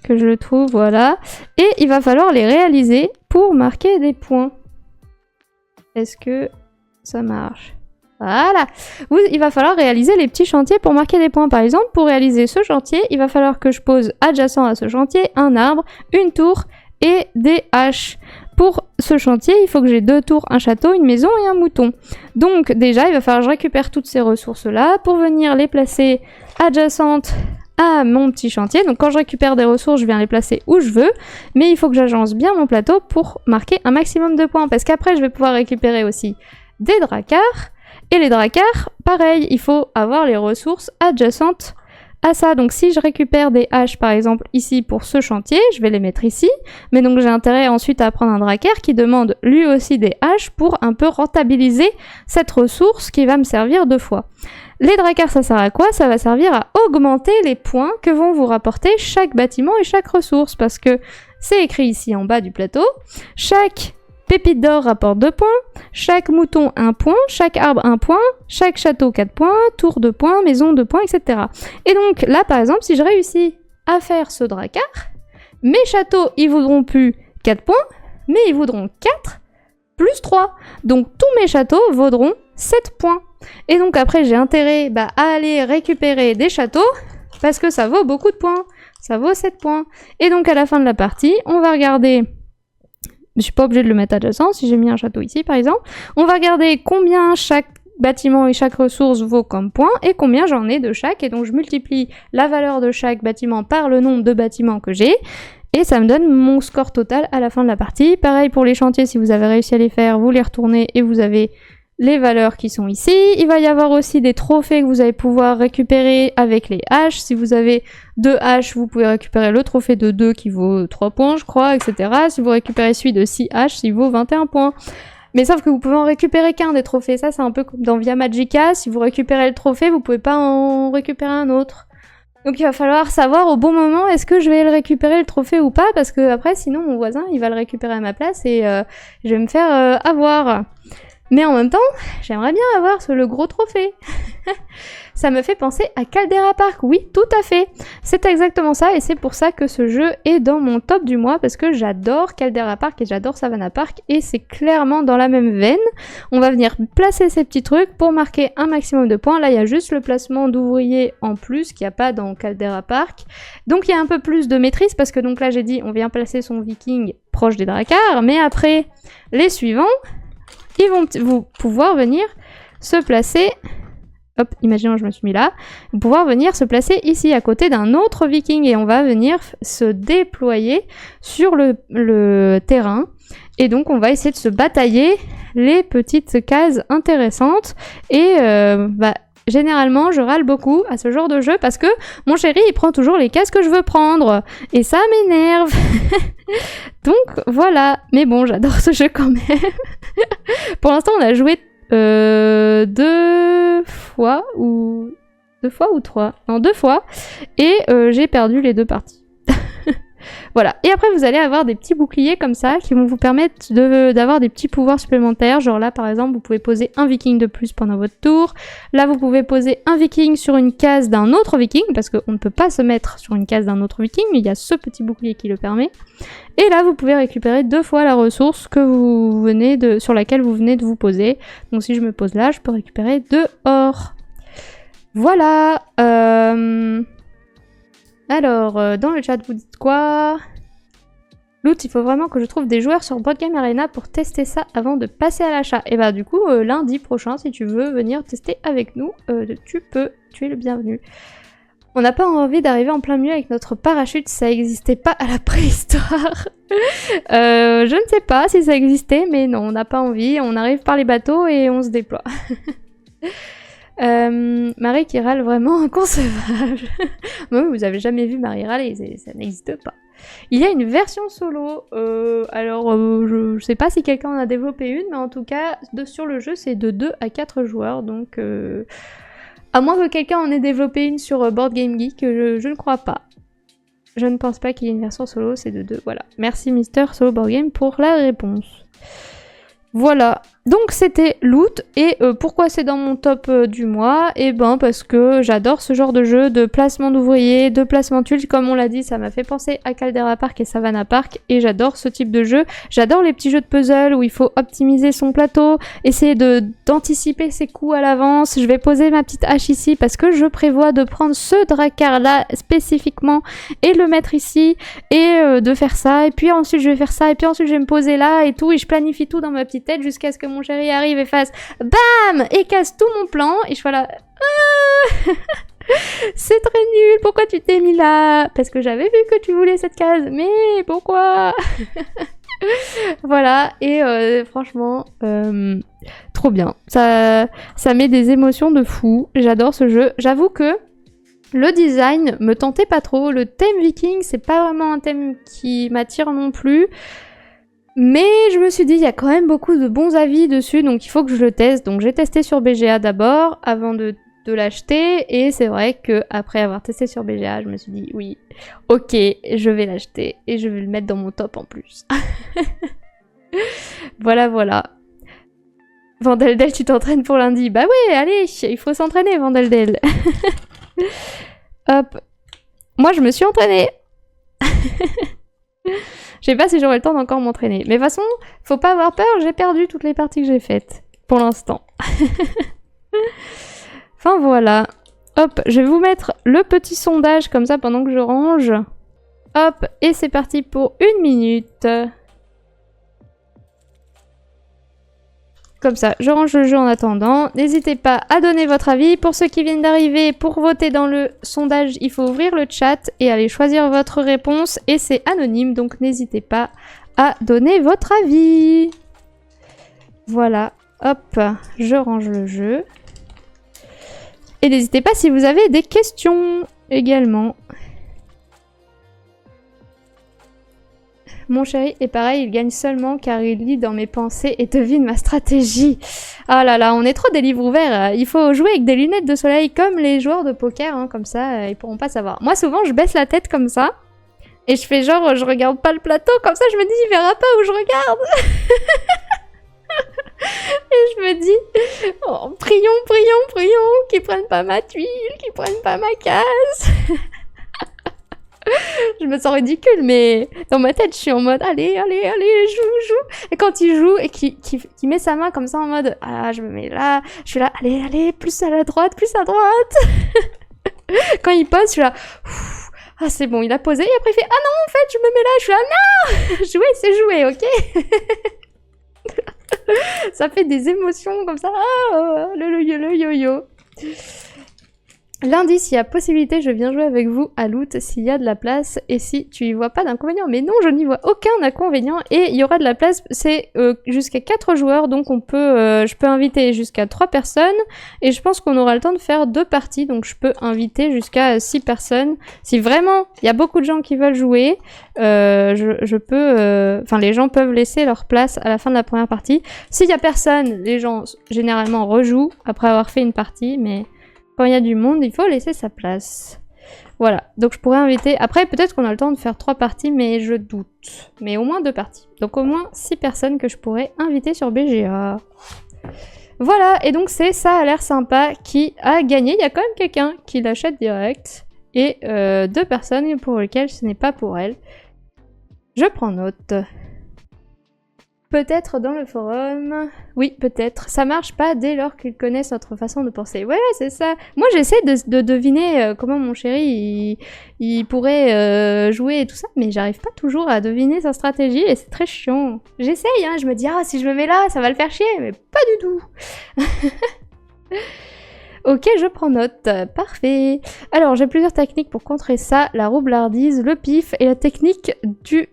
Que je le trouve, voilà. Et il va falloir les réaliser pour marquer des points. Est-ce que ça marche? Voilà. Il va falloir réaliser les petits chantiers pour marquer des points. Par exemple, pour réaliser ce chantier, il va falloir que je pose adjacent à ce chantier un arbre, une tour et des haches. Pour ce chantier, il faut que j'ai 2 tours, un château, une maison et un mouton. Donc déjà, il va falloir que je récupère toutes ces ressources-là pour venir les placer adjacentes à mon petit chantier. Donc quand je récupère des ressources, je viens les placer où je veux, mais il faut que j'agence bien mon plateau pour marquer un maximum de points, parce qu'après, je vais pouvoir récupérer aussi des dracars, et les dracars, pareil, il faut avoir les ressources adjacentes à ça. Donc si je récupère des haches par exemple ici pour ce chantier, je vais les mettre ici, mais donc j'ai intérêt ensuite à prendre un drakkar qui demande lui aussi des haches pour un peu rentabiliser cette ressource qui va me servir 2 fois. Les drakkars, ça sert à quoi? Ça va servir à augmenter les points que vont vous rapporter chaque bâtiment et chaque ressource, parce que c'est écrit ici en bas du plateau, chaque pépite d'or rapporte 2 points, chaque mouton 1 point, chaque arbre 1 point, chaque château 4 points, tour 2 points, maison 2 points, etc. Et donc là, par exemple, si je réussis à faire ce drakkar, mes châteaux, ils vaudront plus 4 points, mais ils vaudront 4 plus 3. Donc tous mes châteaux vaudront 7 points. Et donc après, j'ai intérêt à aller récupérer des châteaux, parce que ça vaut beaucoup de points. Ça vaut 7 points. Et donc à la fin de la partie, on va regarder... Je suis pas obligée de le mettre adjacent, si j'ai mis un château ici par exemple. On va regarder combien chaque bâtiment et chaque ressource vaut comme point et combien j'en ai de chaque. Et donc je multiplie la valeur de chaque bâtiment par le nombre de bâtiments que j'ai. Et ça me donne mon score total à la fin de la partie. Pareil pour les chantiers, si vous avez réussi à les faire, vous les retournez et vous avez les valeurs qui sont ici. Il va y avoir aussi des trophées que vous allez pouvoir récupérer avec les haches. Si vous avez 2 haches, vous pouvez récupérer le trophée de 2 qui vaut 3 points, je crois, etc. Si vous récupérez celui de 6 haches, il vaut 21 points. Mais sauf que vous pouvez en récupérer qu'un des trophées. Ça, c'est un peu comme dans Via Magica. Si vous récupérez le trophée, vous pouvez pas en récupérer un autre. Donc il va falloir savoir au bon moment est-ce que je vais le récupérer le trophée ou pas, parce que après, sinon, mon voisin, il va le récupérer à ma place et je vais me faire avoir. Mais en même temps, j'aimerais bien avoir le gros trophée. Ça me fait penser à Caldera Park, oui, tout à fait. C'est exactement ça, et c'est pour ça que ce jeu est dans mon top du mois, parce que j'adore Caldera Park et j'adore Savannah Park, et c'est clairement dans la même veine. On va venir placer ces petits trucs pour marquer un maximum de points. Là, il y a juste le placement d'ouvriers en plus, qu'il n'y a pas dans Caldera Park. Donc il y a un peu plus de maîtrise, parce que donc là, j'ai dit, on vient placer son viking proche des dracars, mais après, les suivants... ils vont vous pouvoir venir se placer, hop, imaginons que je me suis mis là, pouvoir venir se placer ici à côté d'un autre viking et on va venir se déployer sur le terrain et donc on va essayer de se batailler les petites cases intéressantes et généralement, je râle beaucoup à ce genre de jeu parce que mon chéri, il prend toujours les cases que je veux prendre. Et ça m'énerve. Donc, voilà. Mais bon, j'adore ce jeu quand même. Pour l'instant, on a joué 2 fois ou 3. Non, 2 fois. Et j'ai perdu les 2 parties. Voilà, et après vous allez avoir des petits boucliers comme ça qui vont vous permettre d'avoir des petits pouvoirs supplémentaires. Genre là par exemple vous pouvez poser un viking de plus pendant votre tour. Là vous pouvez poser un viking sur une case d'un autre viking, parce qu'on ne peut pas se mettre sur une case d'un autre viking, mais il y a ce petit bouclier qui le permet. Et là vous pouvez récupérer 2 fois la ressource que sur laquelle vous venez de vous poser. Donc si je me pose là, je peux récupérer 2 or. Voilà. Alors, dans le chat, vous dites quoi? Loot, il faut vraiment que je trouve des joueurs sur Board Game Arena pour tester ça avant de passer à l'achat. Et bah du coup, lundi prochain, si tu veux venir tester avec nous, tu peux, tu es le bienvenu. On n'a pas envie d'arriver en plein milieu avec notre parachute, ça existait pas à la préhistoire. Je ne sais pas si ça existait, mais non, on n'a pas envie. On arrive par les bateaux et on se déploie. Marie qui râle vraiment inconcevable. Moi, vous avez jamais vu Marie râler, ça n'existe pas. Il y a une version solo, je sais pas si quelqu'un en a développé une, mais en tout cas, sur le jeu, c'est de 2 à 4 joueurs, donc à moins que quelqu'un en ait développé une sur Board Game Geek, je ne crois pas. Je ne pense pas qu'il y ait une version solo, c'est de 2, voilà. Merci Mister Solo Board Game pour la réponse. Voilà. Donc c'était Loot, et pourquoi c'est dans mon top du mois? Eh ben parce que j'adore ce genre de jeu de placement d'ouvriers, de placement de tuiles, comme on l'a dit, ça m'a fait penser à Caldera Park et Savannah Park, et j'adore ce type de jeu. J'adore les petits jeux de puzzle où il faut optimiser son plateau, essayer d'anticiper ses coups à l'avance. Je vais poser ma petite hache ici parce que je prévois de prendre ce dracar là spécifiquement et le mettre ici, et de faire ça, et puis ensuite je vais faire ça, et puis ensuite je vais me poser là et tout, et je planifie tout dans ma petite tête jusqu'à ce que mon chéri arrive et fasse BAM et casse tout mon plan, et je suis là c'est très nul, pourquoi tu t'es mis là? Parce que j'avais vu que tu voulais cette case, mais pourquoi? Voilà, et franchement trop bien, ça met des émotions de fou, j'adore ce jeu. J'avoue que le design me tentait pas trop, le thème viking c'est pas vraiment un thème qui m'attire non plus. Mais je me suis dit, il y a quand même beaucoup de bons avis dessus, donc il faut que je le teste. Donc j'ai testé sur BGA d'abord, avant de l'acheter, et c'est vrai que après avoir testé sur BGA, je me suis dit, oui, ok, je vais l'acheter, et je vais le mettre dans mon top en plus. Voilà, voilà. Vandeldel, tu t'entraînes pour lundi? Bah ouais, allez, il faut s'entraîner, Vandeldel. Hop. Moi, je me suis entraînée. Je sais pas si j'aurai le temps d'encore m'entraîner. Mais de toute façon, faut pas avoir peur, j'ai perdu toutes les parties que j'ai faites. Pour l'instant. Enfin voilà. Hop, je vais vous mettre le petit sondage comme ça pendant que je range. Hop, et c'est parti pour 1 minute. Comme ça, je range le jeu en attendant. N'hésitez pas à donner votre avis. Pour ceux qui viennent d'arriver, pour voter dans le sondage, il faut ouvrir le chat et aller choisir votre réponse. Et c'est anonyme, donc n'hésitez pas à donner votre avis. Voilà, hop, je range le jeu. Et n'hésitez pas si vous avez des questions également. Mon chéri est pareil, il gagne seulement car il lit dans mes pensées et devine ma stratégie. Ah là là, on est trop des livres ouverts. Il faut jouer avec des lunettes de soleil comme les joueurs de poker, hein, comme ça, ils pourront pas savoir. Moi, souvent, je baisse la tête comme ça et je fais genre, je regarde pas le plateau, comme ça, je me dis, il verra pas où je regarde. Et je me dis, oh, prions, prions, prions, qu'ils prennent pas ma tuile, qu'ils prennent pas ma case. Je me sens ridicule, mais dans ma tête, je suis en mode allez, allez, allez, joue, joue. Et quand il joue et qu'il met sa main comme ça en mode ah, je me mets là, je suis là, allez, allez, plus à la droite, plus à droite. Quand il pose, je suis là, ah, c'est bon, il a posé. Et après, il fait ah non, en fait, je me mets là, je suis là, non. Jouer, c'est jouer, ok. Ça fait des émotions comme ça. Ah, le yo-yo. Lundi, s'il y a possibilité, je viens jouer avec vous à Loot s'il y a de la place et si tu y vois pas d'inconvénient. Mais non, je n'y vois aucun inconvénient et il y aura de la place. C'est jusqu'à 4 joueurs, donc on peut, je peux inviter jusqu'à 3 personnes et je pense qu'on aura le temps de faire 2 parties, donc je peux inviter jusqu'à 6 personnes. Si vraiment il y a beaucoup de gens qui veulent jouer, je peux, enfin les gens peuvent laisser leur place à la fin de la première partie. S'il y a personne, les gens généralement rejouent après avoir fait une partie, mais quand il y a du monde, il faut laisser sa place. Voilà, donc je pourrais inviter... Après, peut-être qu'on a le temps de faire 3 parties, mais je doute. Mais au moins 2 parties. Donc au moins 6 personnes que je pourrais inviter sur BGA. Voilà, et donc c'est Ça a l'air sympa qui a gagné. Il y a quand même quelqu'un qui l'achète direct. Et 2 personnes pour lesquelles ce n'est pas pour elle. Je prends note. Peut-être dans le forum. Oui, peut-être. Ça marche pas dès lors qu'ils connaissent notre façon de penser. Ouais, c'est ça. Moi, j'essaie de deviner comment mon chéri, il pourrait jouer et tout ça, mais j'arrive pas toujours à deviner sa stratégie et c'est très chiant. J'essaye, hein. Je me dis, ah, si je me mets là, ça va le faire chier, mais pas du tout. Ok, je prends note. Parfait. Alors, j'ai plusieurs techniques pour contrer ça. La roublardise, le pif et la technique du...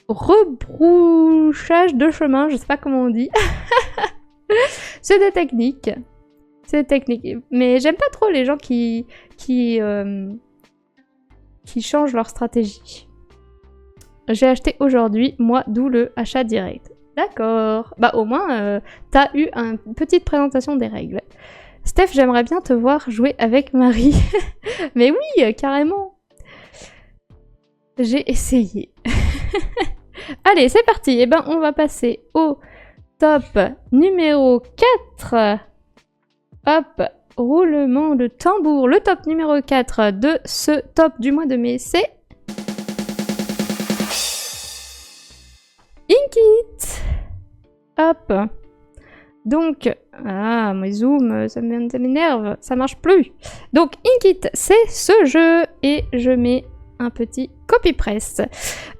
rebrouchage de chemin, je sais pas comment on dit. C'est des techniques. C'est des techniques. Mais j'aime pas trop les gens qui changent leur stratégie. J'ai acheté aujourd'hui, moi, d'où le achat direct. D'accord. Bah au moins, t'as eu une petite présentation des règles. Steph, j'aimerais bien te voir jouer avec Marie. Mais oui, carrément. J'ai essayé. Allez, c'est parti. Eh ben, on va passer au top numéro 4. Hop, roulement de tambour. Le top numéro 4 de ce top du mois de mai, c'est Inkit. Hop. Donc, mes zooms, ça m'énerve, ça marche plus. Donc, Inkit, c'est ce jeu et je mets un petit copy-press.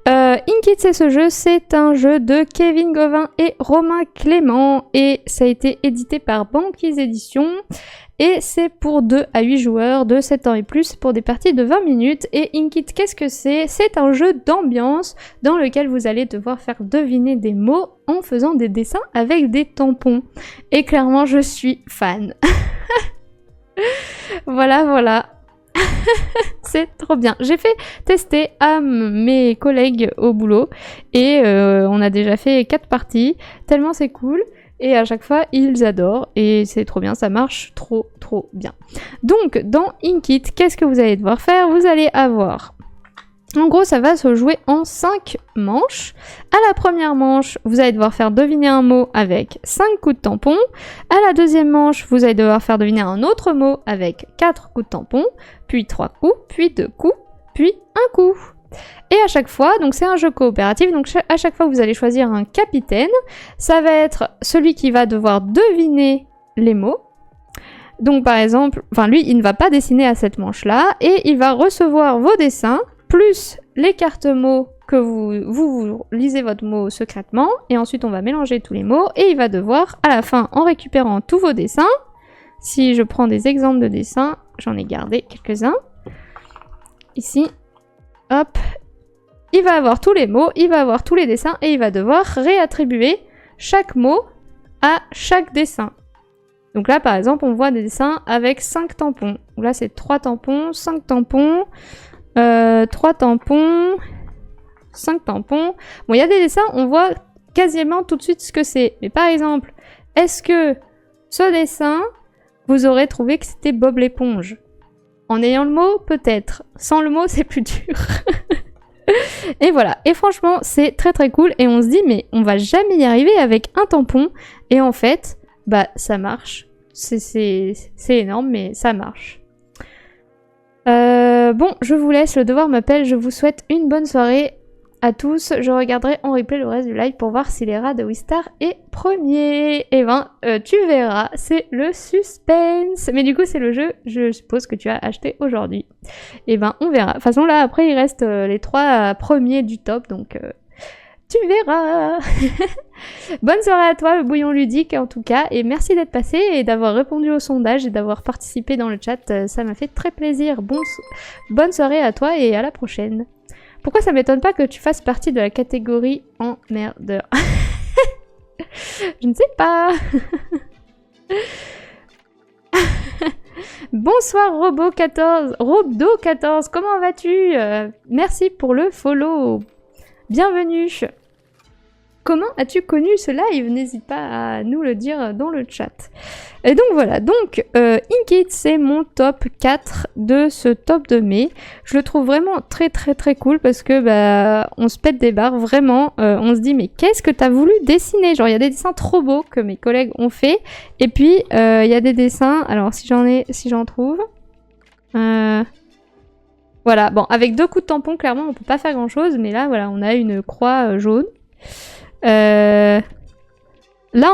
Inkit, c'est ce jeu, c'est un jeu de Kevin Gauvin et Romain Clément et ça a été édité par Banquise Éditions et c'est pour 2 à 8 joueurs de 7 ans et plus pour des parties de 20 minutes. Et Inkit, qu'est-ce que c'est? C'est un jeu d'ambiance dans lequel vous allez devoir faire deviner des mots en faisant des dessins avec des tampons. Et clairement, je suis fan. Voilà. C'est trop bien. J'ai fait tester à mes collègues au boulot et on a déjà fait 4 parties, tellement c'est cool et à chaque fois ils adorent et c'est trop bien, ça marche trop bien. Donc dans Inkit, qu'est-ce que vous allez devoir faire? Vous allez avoir... En gros, ça va se jouer en 5 manches. À la première manche, vous allez devoir faire deviner un mot avec 5 coups de tampon. À la deuxième manche, vous allez devoir faire deviner un autre mot avec 4 coups de tampon, puis 3 coups, puis 2 coups, puis 1 coup. Et à chaque fois, donc c'est un jeu coopératif, donc à chaque fois vous allez choisir un capitaine. Ça va être celui qui va devoir deviner les mots. Donc par exemple, lui il ne va pas dessiner à cette manche-là, et il va recevoir vos dessins, plus les cartes mots que vous lisez votre mot secrètement, et ensuite on va mélanger tous les mots, et il va devoir, à la fin, en récupérant tous vos dessins, si je prends des exemples de dessins, j'en ai gardé quelques-uns, ici, hop, il va avoir tous les mots, il va avoir tous les dessins, et il va devoir réattribuer chaque mot à chaque dessin. Donc là, par exemple, on voit des dessins avec 5 tampons. Donc là, c'est 3 tampons, 5 tampons... 3 tampons, 5 tampons. Bon, il y a des dessins, on voit quasiment tout de suite ce que c'est. Mais par exemple, est-ce que ce dessin, vous aurez trouvé que c'était Bob l'éponge? En ayant le mot, peut-être. Sans le mot, c'est plus dur. Et voilà. Et franchement, c'est très cool. Et on se dit, mais on va jamais y arriver avec un tampon. Et en fait, ça marche. C'est énorme, mais ça marche. Bon, je vous laisse, le devoir m'appelle, je vous souhaite une bonne soirée à tous. Je regarderai en replay le reste du live pour voir si l'ERA de Wistar est premier. Et tu verras, c'est le suspense. Mais du coup, c'est le jeu, je suppose, que tu as acheté aujourd'hui. Et on verra. De toute façon, là, après, il reste les 3 premiers du top, donc... tu verras. Bonne soirée à toi, le bouillon ludique en tout cas, et merci d'être passé et d'avoir répondu au sondage et d'avoir participé dans le chat, ça m'a fait très plaisir. Bonne soirée à toi et à la prochaine. Pourquoi ça m'étonne pas que tu fasses partie de la catégorie emmerdeur? Je ne sais pas. Bonsoir Robdo14, comment vas-tu? Merci pour le follow. Bienvenue. Comment as-tu connu ce live? N'hésite pas à nous le dire dans le chat. Et donc voilà, Inkit, c'est mon top 4 de ce top de mai. Je le trouve vraiment très cool parce que on se pète des barres, vraiment. On se dit, mais qu'est-ce que t'as voulu dessiner? Genre, il y a des dessins trop beaux que mes collègues ont fait. Et puis, il y a des dessins, alors si j'en trouve... Voilà, bon, avec 2 coups de tampon, clairement, on peut pas faire grand-chose, mais là, voilà, on a une croix jaune. Là,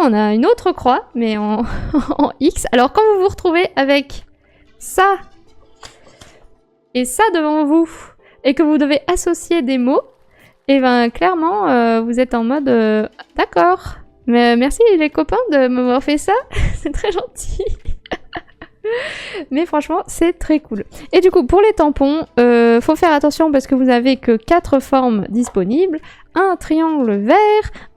on a une autre croix, mais en X. Alors, quand vous vous retrouvez avec ça et ça devant vous, et que vous devez associer des mots, et clairement, vous êtes en mode d'accord. Mais merci les copains de m'avoir fait ça, c'est très gentil. Mais franchement, c'est très cool. Et du coup, pour les tampons, faut faire attention parce que vous n'avez que 4 formes disponibles. Un triangle vert,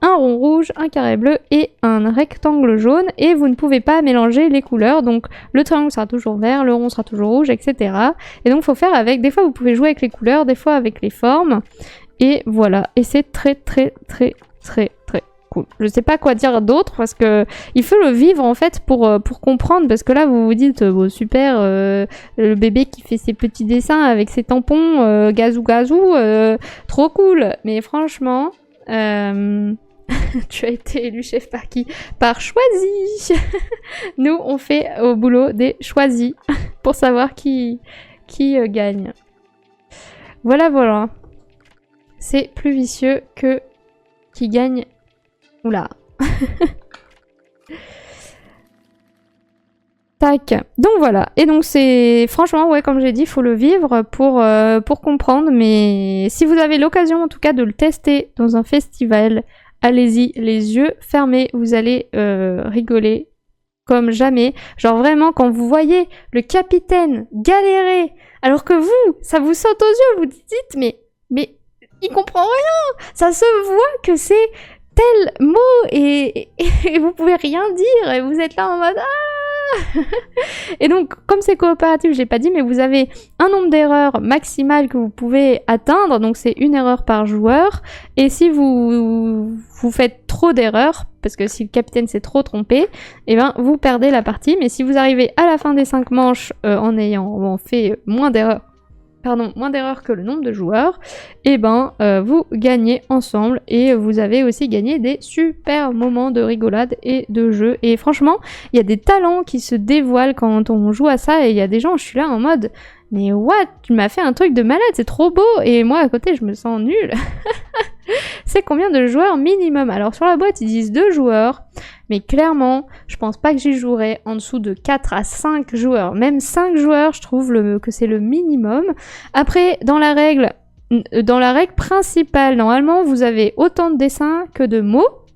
un rond rouge, un carré bleu et un rectangle jaune. Et vous ne pouvez pas mélanger les couleurs. Donc, le triangle sera toujours vert, le rond sera toujours rouge, etc. Et donc, faut faire avec... Des fois, vous pouvez jouer avec les couleurs, des fois avec les formes. Et voilà. Et c'est très cool. Je sais pas quoi dire d'autre parce que il faut le vivre en fait pour comprendre, parce que là vous vous dites bon super, le bébé qui fait ses petits dessins avec ses tampons gazou trop cool, mais franchement Tu as été élu chef par qui? Par Choisi. Nous, on fait au boulot des choisis pour savoir qui gagne. Voilà, voilà. C'est plus vicieux que qui gagne. Oula. Tac. Donc voilà. Et donc c'est... Franchement, ouais, comme j'ai dit, il faut le vivre pour comprendre. Mais si vous avez l'occasion, en tout cas, de le tester dans un festival, allez-y, les yeux fermés. Vous allez rigoler comme jamais. Genre vraiment, quand vous voyez le capitaine galérer, alors que vous, ça vous saute aux yeux, vous dites, mais il comprend rien. Ça se voit que c'est tel mot et vous pouvez rien dire et vous êtes là en mode Et donc, comme c'est coopératif, j'ai pas dit, mais vous avez un nombre d'erreurs maximal que vous pouvez atteindre, donc c'est une erreur par joueur. Et si vous faites trop d'erreurs, parce que si le capitaine s'est trop trompé, eh ben vous perdez la partie. Mais si vous arrivez à la fin des 5 manches en ayant fait moins d'erreurs que le nombre de joueurs, et ben vous gagnez ensemble et vous avez aussi gagné des super moments de rigolade et de jeu. Et franchement, il y a des talents qui se dévoilent quand on joue à ça et il y a des gens, je suis là en mode mais what, tu m'as fait un truc de malade, c'est trop beau, et moi à côté je me sens nulle. C'est combien de joueurs minimum? Alors sur la boîte ils disent 2 joueurs, mais clairement je pense pas que j'y jouerai en dessous de 4 à 5 joueurs. Même 5 joueurs je trouve que c'est le minimum. Après dans la règle principale, normalement vous avez autant de dessins que de mots.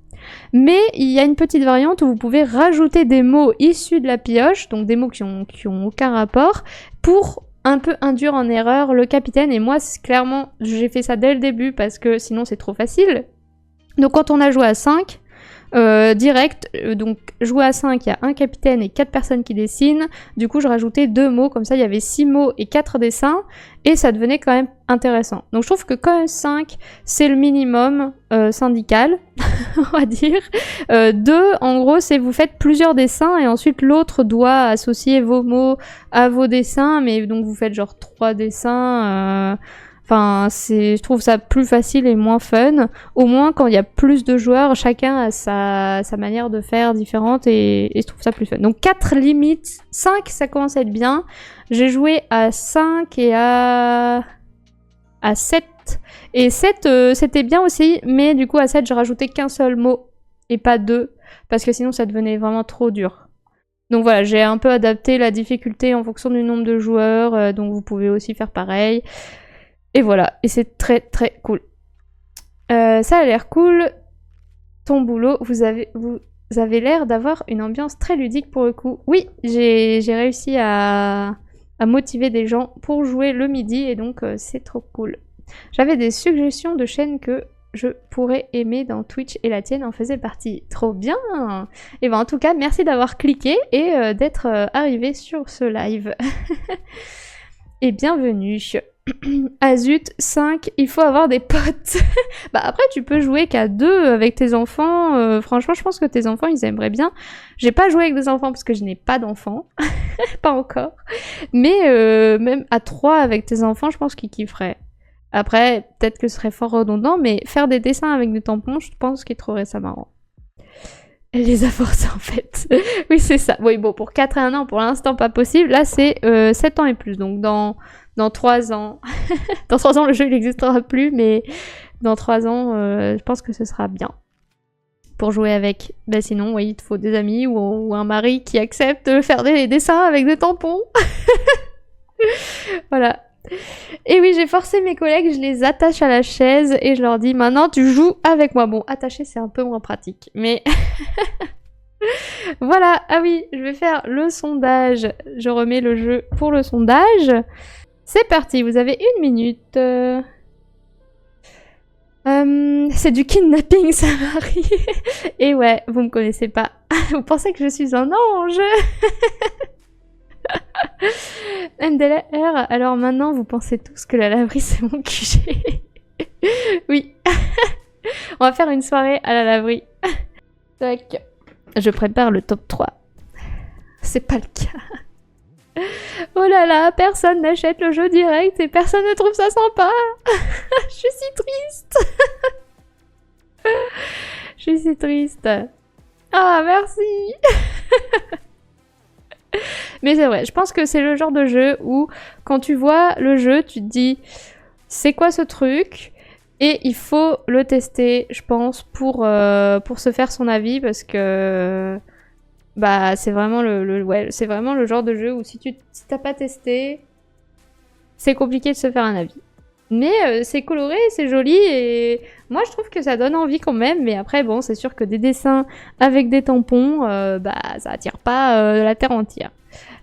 Mais il y a une petite variante où vous pouvez rajouter des mots issus de la pioche, donc des mots qui ont aucun rapport, pour un peu induire en erreur le capitaine. Et moi, clairement, j'ai fait ça dès le début parce que sinon c'est trop facile. Donc quand on a joué à 5, direct, donc jouer à 5, il y a un capitaine et 4 personnes qui dessinent. Du coup, je rajoutais 2 mots, comme ça il y avait 6 mots et 4 dessins, et ça devenait quand même intéressant. Donc je trouve que quand même 5, c'est le minimum syndical, on va dire. 2, en gros, c'est vous faites plusieurs dessins, et ensuite l'autre doit associer vos mots à vos dessins, mais donc vous faites genre 3 dessins... Enfin, je trouve ça plus facile et moins fun. Au moins, quand il y a plus de joueurs, chacun a sa manière de faire différente et je trouve ça plus fun. Donc 4 limites, 5 ça commence à être bien. J'ai joué à 5 et à 7. Et 7 c'était bien aussi, mais du coup à 7 j'ai rajouté qu'un seul mot et pas 2, parce que sinon ça devenait vraiment trop dur. Donc voilà, j'ai un peu adapté la difficulté en fonction du nombre de joueurs, donc vous pouvez aussi faire pareil. Et voilà, et c'est très très cool. Ça a l'air cool. Ton boulot, vous avez l'air d'avoir une ambiance très ludique pour le coup. Oui, j'ai réussi à motiver des gens pour jouer le midi, et donc c'est trop cool. J'avais des suggestions de chaînes que je pourrais aimer dans Twitch et la tienne en faisait partie. Trop bien! Et ben en tout cas, merci d'avoir cliqué et d'être arrivé sur ce live. Et bienvenue. Ah zut, 5, il faut avoir des potes. Bah après tu peux jouer qu'à 2 avec tes enfants, franchement je pense que tes enfants ils aimeraient bien. J'ai pas joué avec des enfants parce que je n'ai pas d'enfants, pas encore. Mais même à 3 avec tes enfants je pense qu'ils kifferaient. Après peut-être que ce serait fort redondant, mais faire des dessins avec des tampons je pense qu'ils trouveraient ça marrant. Elle les a forcés en fait. Oui c'est ça. Oui bon pour 4 et 1 an pour l'instant pas possible, là c'est 7 ans et plus, donc dans 3 ans. Dans 3 ans, le jeu il n'existera plus, mais dans 3 ans, je pense que ce sera bien. Pour jouer avec. Ben sinon, oui, il te faut des amis ou un mari qui accepte de faire des dessins avec des tampons. Voilà. Et oui, j'ai forcé mes collègues, je les attache à la chaise et je leur dis maintenant tu joues avec moi. Bon, attacher c'est un peu moins pratique, mais... Voilà, ah oui, je vais faire le sondage. Je remets le jeu pour le sondage. C'est parti, vous avez 1 minute. C'est du kidnapping, ça Marie. Et ouais, vous me connaissez pas. Vous pensez que je suis un ange. MDLR, alors maintenant vous pensez tous que la laverie c'est mon QG. Oui. On va faire une soirée à la laverie. Tac. Je prépare le top 3. C'est pas le cas. Oh là là, personne n'achète le jeu direct et personne ne trouve ça sympa. Je suis si triste. Je c'est triste. Ah, merci. Mais c'est vrai, je pense que c'est le genre de jeu où quand tu vois le jeu, tu te dis c'est quoi ce truc? Et il faut le tester, je pense, pour se faire son avis parce que bah c'est vraiment c'est vraiment le genre de jeu où si t'as pas testé, c'est compliqué de se faire un avis. Mais c'est coloré, c'est joli et moi je trouve que ça donne envie quand même. Mais après bon, c'est sûr que des dessins avec des tampons, bah ça attire pas la terre entière.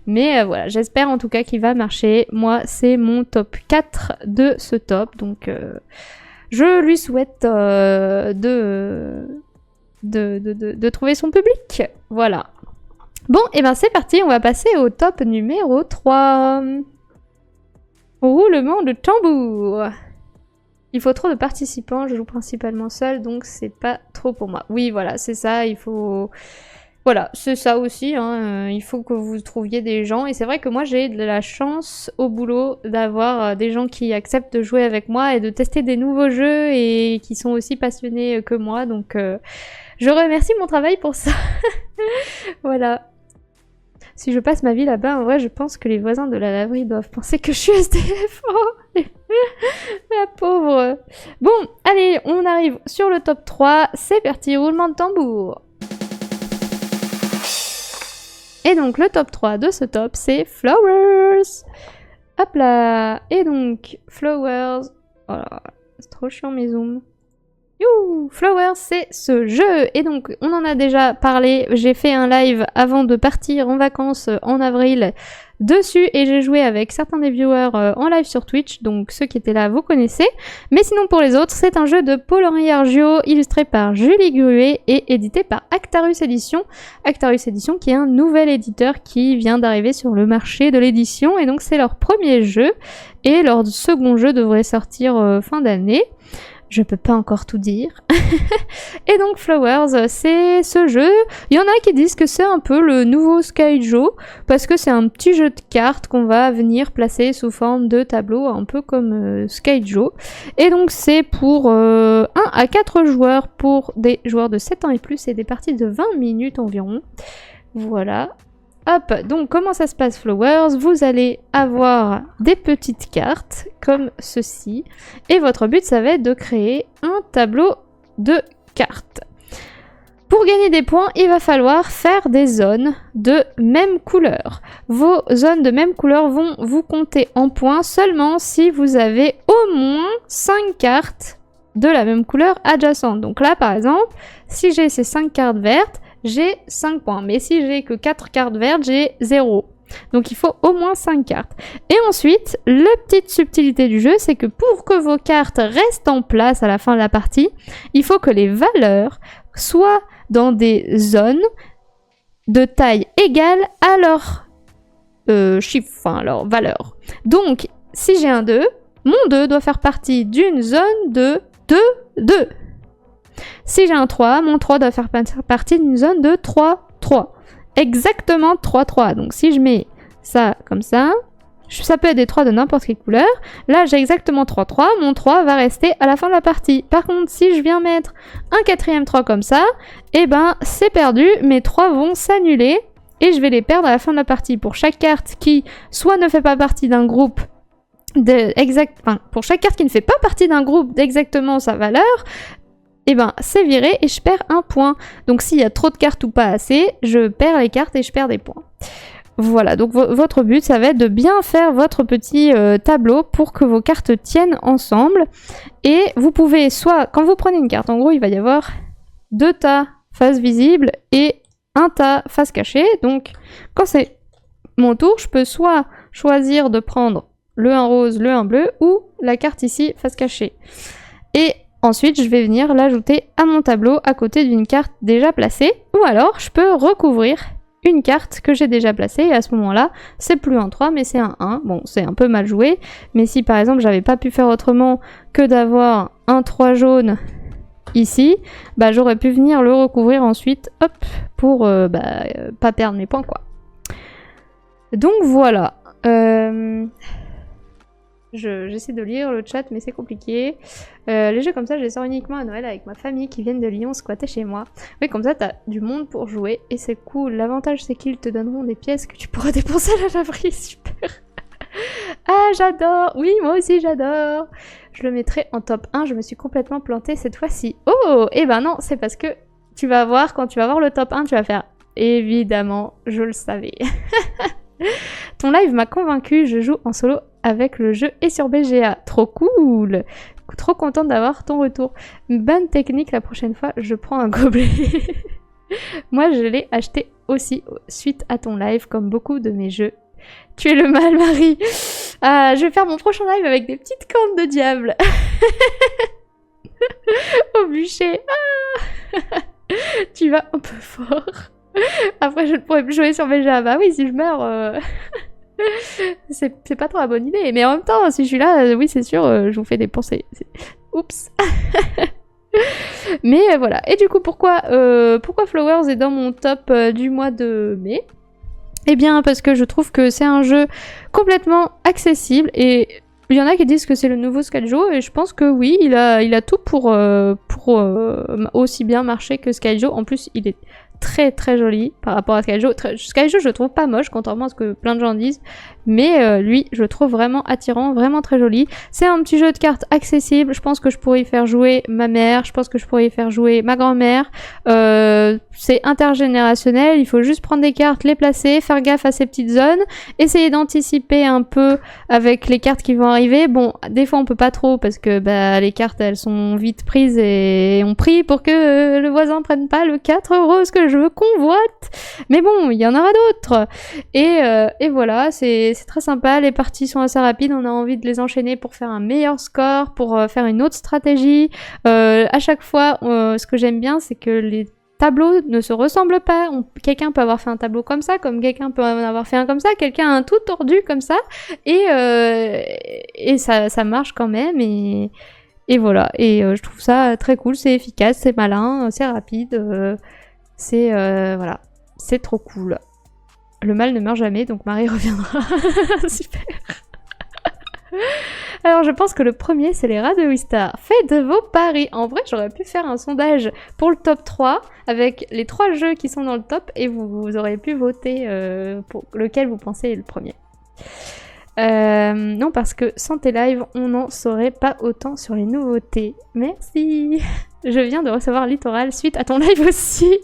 Mais voilà, j'espère en tout cas qu'il va marcher. Moi c'est mon top 4 de ce top, donc je lui souhaite de trouver son public. Voilà. Bon, et ben c'est parti, on va passer au top numéro 3. Roulement de tambour. Il faut trop de participants, je joue principalement seul, donc c'est pas trop pour moi. Oui, voilà, c'est ça, il faut... Voilà, c'est ça aussi, hein, il faut que vous trouviez des gens. Et c'est vrai que moi, j'ai de la chance au boulot d'avoir des gens qui acceptent de jouer avec moi et de tester des nouveaux jeux et qui sont aussi passionnés que moi. Donc, je remercie mon travail pour ça. Voilà. Si je passe ma vie là-bas, en vrai, je pense que les voisins de la laverie doivent penser que je suis SDF. Oh, la pauvre. Bon, allez, on arrive sur le top 3. C'est parti, roulement de tambour. Et donc, le top 3 de ce top, c'est Flowers. Hop là. Et donc, Flowers... Oh là, c'est trop chiant mes zooms. Youhou, Flowers, c'est ce jeu. Et donc, on en a déjà parlé. J'ai fait un live avant de partir en vacances en avril dessus. Et j'ai joué avec certains des viewers en live sur Twitch. Donc, ceux qui étaient là, vous connaissez. Mais sinon, pour les autres, c'est un jeu de Paul-Henri Argio, illustré par Julie Gruet et édité par Actarus Édition. Actarus Édition qui est un nouvel éditeur qui vient d'arriver sur le marché de l'édition. Et donc, c'est leur premier jeu. Et leur second jeu devrait sortir fin d'année. Je peux pas encore tout dire. Et donc Flowers, c'est ce jeu. Il y en a qui disent que c'est un peu le nouveau Skyjo, parce que c'est un petit jeu de cartes qu'on va venir placer sous forme de tableau, un peu comme Skyjo. Et donc c'est pour 1 à 4 joueurs, pour des joueurs de 7 ans et plus, et des parties de 20 minutes environ. Voilà. Hop, donc comment ça se passe Flowers? Vous allez avoir des petites cartes comme ceci et votre but ça va être de créer un tableau de cartes. Pour gagner des points, il va falloir faire des zones de même couleur. Vos zones de même couleur vont vous compter en points seulement si vous avez au moins 5 cartes de la même couleur adjacente. Donc là par exemple, si j'ai ces 5 cartes vertes, j'ai 5 points. Mais si j'ai que 4 cartes vertes, j'ai 0. Donc il faut au moins 5 cartes. Et ensuite, la petite subtilité du jeu, c'est que pour que vos cartes restent en place à la fin de la partie, il faut que les valeurs soient dans des zones de taille égale à leur chiffre, enfin leur valeur. Donc, si j'ai un 2, mon 2 doit faire partie d'une zone de 2, 2. Si j'ai un 3, mon 3 doit faire partie d'une zone de 3, 3. Exactement 3, 3. Donc si je mets ça comme ça peut être des 3 de n'importe quelle couleur. Là, j'ai exactement 3, 3. Mon 3 va rester à la fin de la partie. Par contre, si je viens mettre un 4e 3 comme ça, eh ben, c'est perdu. Mes 3 vont s'annuler et je vais les perdre à la fin de la partie. Pour chaque carte qui soit ne fait pas partie d'un groupe pour chaque carte qui ne fait pas partie d'un groupe d'exactement sa valeur, et ben c'est viré et je perds un point. Donc s'il y a trop de cartes ou pas assez, je perds les cartes et je perds des points. Voilà, donc votre but, ça va être de bien faire votre petit tableau pour que vos cartes tiennent ensemble. Et vous pouvez soit, quand vous prenez une carte, en gros, il va y avoir 2 tas face visible et un tas face cachée. Donc quand c'est mon tour, je peux soit choisir de prendre le 1 rose, le 1 bleu ou la carte ici face cachée. Et ensuite, je vais venir l'ajouter à mon tableau à côté d'une carte déjà placée. Ou alors, je peux recouvrir une carte que j'ai déjà placée. Et à ce moment-là, c'est plus un 3, mais c'est un 1. Bon, c'est un peu mal joué. Mais si, par exemple, j'avais pas pu faire autrement que d'avoir un 3 jaune ici, bah, j'aurais pu venir le recouvrir ensuite, hop, pour pas perdre mes points, quoi. Donc, voilà. J'essaie de lire le chat, mais c'est compliqué. Les jeux comme ça, je les sors uniquement à Noël avec ma famille qui viennent de Lyon squatter chez moi. Oui, comme ça, t'as du monde pour jouer et c'est cool. L'avantage, c'est qu'ils te donneront des pièces que tu pourras dépenser à la laverie. Super. Ah, j'adore. Oui, moi aussi, j'adore. Je le mettrai en top 1. Je me suis complètement plantée cette fois-ci. Oh, eh ben non, c'est parce que tu vas voir, quand tu vas voir le top 1, tu vas faire évidemment, je le savais. Ton live m'a convaincu, je joue en solo avec le jeu et sur BGA. Trop cool! Trop contente d'avoir ton retour. Bonne technique, la prochaine fois, je prends un gobelet. Moi, je l'ai acheté aussi suite à ton live, comme beaucoup de mes jeux. Tu es le mal, Marie. Ah, je vais faire mon prochain live avec des petites cornes de diable. Au bûcher. Ah. Tu vas un peu fort. Après, je ne pourrai plus jouer sur BGA. Bah oui, si je meurs... c'est pas trop la bonne idée. Mais en même temps, si je suis là, oui, c'est sûr, je vous fais des pensées. Oups. Mais voilà. Et du coup, pourquoi Flowers est dans mon top du mois de mai? Eh bien, parce que je trouve que c'est un jeu complètement accessible et il y en a qui disent que c'est le nouveau Skyjo et je pense que oui, il a tout pour aussi bien marcher que Skyjo. En plus, il est très très joli par rapport à Skyjo. Skyjo, je le trouve pas moche, contrairement à ce que plein de gens disent, mais lui, je le trouve vraiment attirant, vraiment très joli. C'est un petit jeu de cartes accessible, je pense que je pourrais y faire jouer ma mère, je pense que je pourrais y faire jouer ma grand-mère. C'est intergénérationnel, il faut juste prendre des cartes, les placer, faire gaffe à ces petites zones, essayer d'anticiper un peu avec les cartes qui vont arriver. Bon, des fois on peut pas trop parce que bah, les cartes elles sont vite prises et on prie pour que le voisin prenne pas le 4 rose que je convoite. Mais bon, il y en aura d'autres. Et voilà, c'est très sympa, les parties sont assez rapides, on a envie de les enchaîner pour faire un meilleur score, pour faire une autre stratégie. À chaque fois, ce que j'aime bien, c'est que les tableaux ne se ressemblent pas. Quelqu'un peut avoir fait un tableau comme ça, comme quelqu'un peut en avoir fait un comme ça, quelqu'un a un tout tordu comme ça, et ça marche quand même, et voilà. Et je trouve ça très cool, c'est efficace, c'est malin, c'est rapide, voilà, c'est trop cool. Le mal ne meurt jamais, donc Marie reviendra. Super. Alors je pense que le premier c'est les rats de Wistar. Faites de vos paris. En vrai j'aurais pu faire un sondage pour le top 3 avec les 3 jeux qui sont dans le top et vous aurez pu voter pour lequel vous pensez est le premier. Non parce que sans tes lives on n'en saurait pas autant sur les nouveautés. Merci. Je viens de recevoir Littoral suite à ton live aussi.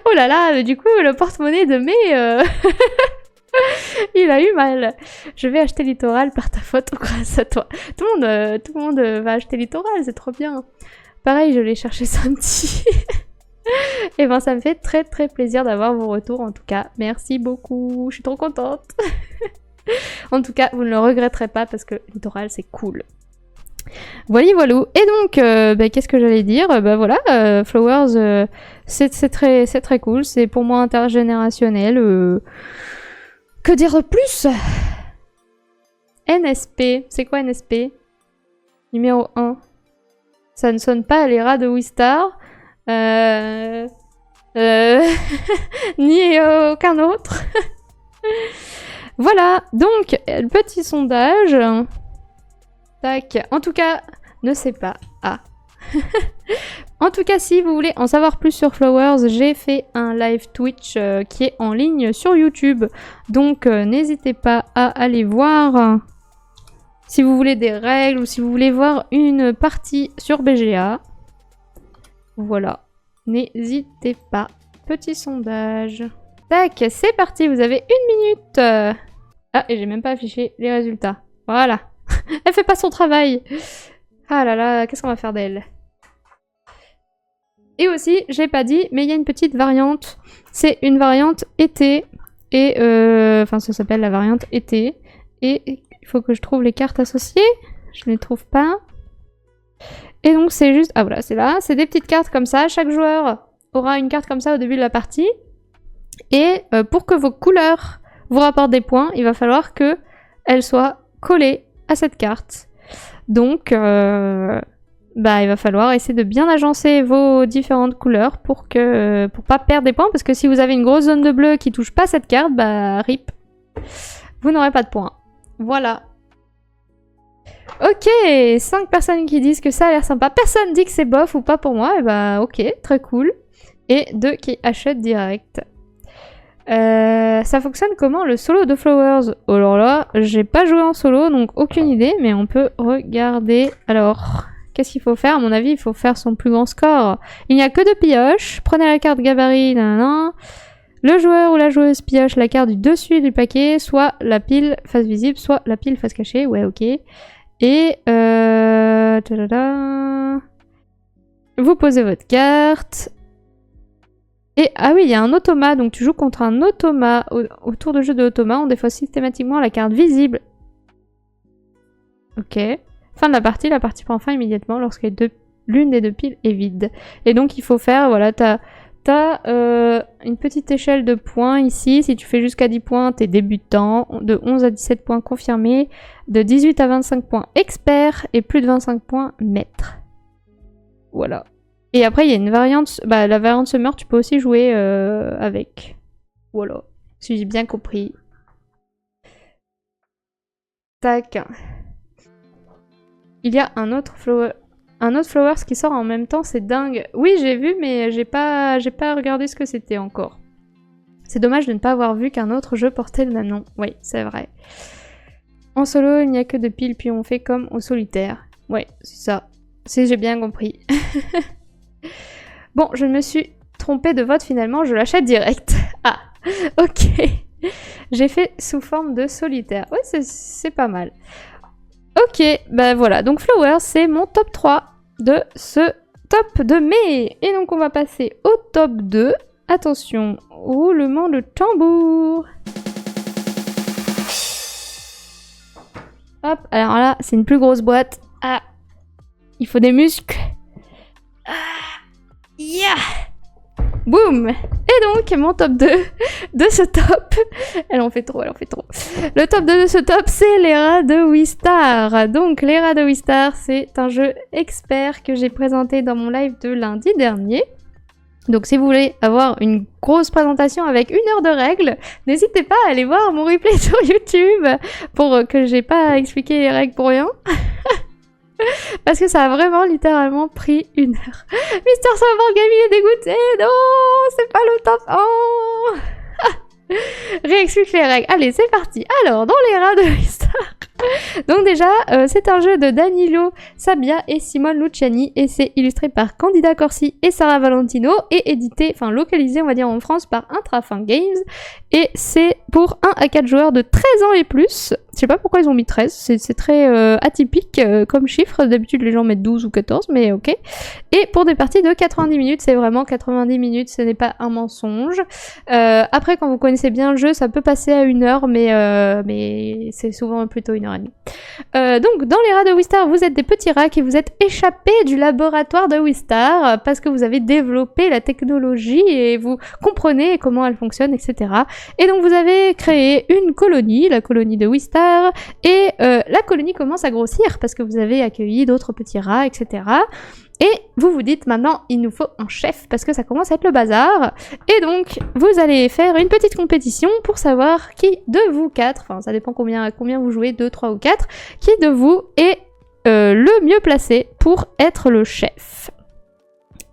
Oh là là, du coup le porte-monnaie de mai... Il a eu mal. Je vais acheter Littoral par ta faute grâce à toi. Tout le monde va acheter Littoral, c'est trop bien. Pareil, je l'ai cherché samedi. Et ben ça me fait très très plaisir d'avoir vos retours en tout cas. Merci beaucoup, je suis trop contente. En tout cas, vous ne le regretterez pas parce que Littoral c'est cool. Voilà, voilou. Et donc, qu'est-ce que j'allais dire? Voilà, Flowers, c'est très cool. C'est pour moi intergénérationnel. Que dire de plus? NSP. C'est quoi NSP? Numéro 1. Ça ne sonne pas les rats de Wistar. Ni aucun autre. Voilà. Donc, petit sondage. Tac. En tout cas, ne sais pas. Ah. En tout cas, si vous voulez en savoir plus sur Flowers, j'ai fait un live Twitch qui est en ligne sur YouTube. Donc, n'hésitez pas à aller voir. Si vous voulez des règles ou si vous voulez voir une partie sur BGA. Voilà. N'hésitez pas. Petit sondage. Tac, c'est parti. Vous avez 1 minute. Ah, et j'ai même pas affiché les résultats. Voilà. Elle fait pas son travail. Ah là là, qu'est-ce qu'on va faire d'elle? Et aussi, j'ai pas dit, mais il y a une petite variante. C'est une variante été. Et enfin, ça s'appelle la variante été. Et il faut que je trouve les cartes associées. Je ne les trouve pas. Et donc, c'est juste... Ah voilà, c'est là. C'est des petites cartes comme ça. Chaque joueur aura une carte comme ça au début de la partie. Et pour que vos couleurs vous rapportent des points, il va falloir qu'elles soient collées à cette carte. Donc... il va falloir essayer de bien agencer vos différentes couleurs pour pas perdre des points, parce que si vous avez une grosse zone de bleu qui touche pas cette carte, rip, vous n'aurez pas de points. Voilà. Ok, 5 personnes qui disent que ça a l'air sympa. Personne dit que c'est bof ou pas pour moi. Et bah ok, très cool. Et 2 qui achètent direct. Ça fonctionne comment le solo de Flowers? Oh alors là, j'ai pas joué en solo, donc aucune idée, mais on peut regarder. Alors, qu'est-ce qu'il faut faire? À mon avis, il faut faire son plus grand score. Il n'y a que 2 pioches. Prenez la carte gabarit, nanana. Le joueur ou la joueuse pioche la carte du dessus du paquet, soit la pile face visible, soit la pile face cachée. Ouais, ok. Et vous posez votre carte. Et ah oui, il y a un automa, donc tu joues contre un automa. Au tour de jeu de automa, on défausse systématiquement la carte visible. Ok. Fin de la partie prend fin immédiatement lorsque l'une des 2 piles est vide. Et donc il faut faire, voilà, t'as une petite échelle de points ici. Si tu fais jusqu'à 10 points, t'es débutant. De 11 à 17 points confirmés. De 18 à 25 points expert. Et plus de 25 points maître. Voilà. Et après, il y a une variante. Bah, la variante Summer, tu peux aussi jouer avec. Voilà. Si j'ai bien compris. Tac. Il y a un autre Flowers qui sort en même temps, c'est dingue. Oui, j'ai vu, mais j'ai pas regardé ce que c'était encore. C'est dommage de ne pas avoir vu qu'un autre jeu portait le même nom. Oui, c'est vrai. En solo, il n'y a que 2 piles, puis on fait comme au solitaire. Ouais, c'est ça. Si j'ai bien compris. Bon, je me suis trompée de vote finalement, je l'achète direct. Ah, ok. J'ai fait sous forme de solitaire. Ouais, c'est pas mal. Ok, bah voilà. Donc Flowers, c'est mon top 3 de ce top de mai. Et donc on va passer au top 2. Attention, roulement de tambour. Hop, alors là, c'est une plus grosse boîte. Ah, il faut des muscles. Ah, yeah. Boum. Et donc, mon top 2 de ce top... Elle en fait trop, elle en fait trop. Le top 2 de ce top, c'est les rats de Wistar. Donc, les rats de Wistar, c'est un jeu expert que j'ai présenté dans mon live de lundi dernier. Donc, si vous voulez avoir une grosse présentation avec 1 heure de règles, n'hésitez pas à aller voir mon replay sur YouTube pour que j'ai pas expliqué les règles pour rien. Parce que ça a vraiment littéralement pris 1 heure. Mister Savant Gaming est dégoûté. Non, c'est pas le top. Oh. Réexplique les règles. Allez, c'est parti. Alors, dans les rats de Wistar. Donc déjà, c'est un jeu de Danilo Sabbia et Simone Luciani et c'est illustré par Candida Corsi et Sarah Valentino et édité, enfin localisé on va dire en France par Intrafin Games et c'est pour 1 à 4 joueurs de 13 ans et plus. Je sais pas pourquoi ils ont mis 13, c'est très atypique comme chiffre, d'habitude les gens mettent 12 ou 14 mais ok. Et pour des parties de 90 minutes, c'est vraiment 90 minutes, ce n'est pas un mensonge. Après quand vous connaissez bien le jeu, ça peut passer à 1 heure mais c'est souvent plutôt 1 heure et demie. Donc dans les rats de Wistar, vous êtes des petits rats qui vous êtes échappés du laboratoire de Wistar parce que vous avez développé la technologie et vous comprenez comment elle fonctionne, etc. Et donc vous avez créé une colonie, la colonie de Wistar, et la colonie commence à grossir parce que vous avez accueilli d'autres petits rats, etc. Et vous vous dites maintenant, il nous faut un chef parce que ça commence à être le bazar. Et donc, vous allez faire une petite compétition pour savoir qui de vous 4, enfin ça dépend combien vous jouez, 2, 3 ou 4, qui de vous est le mieux placé pour être le chef.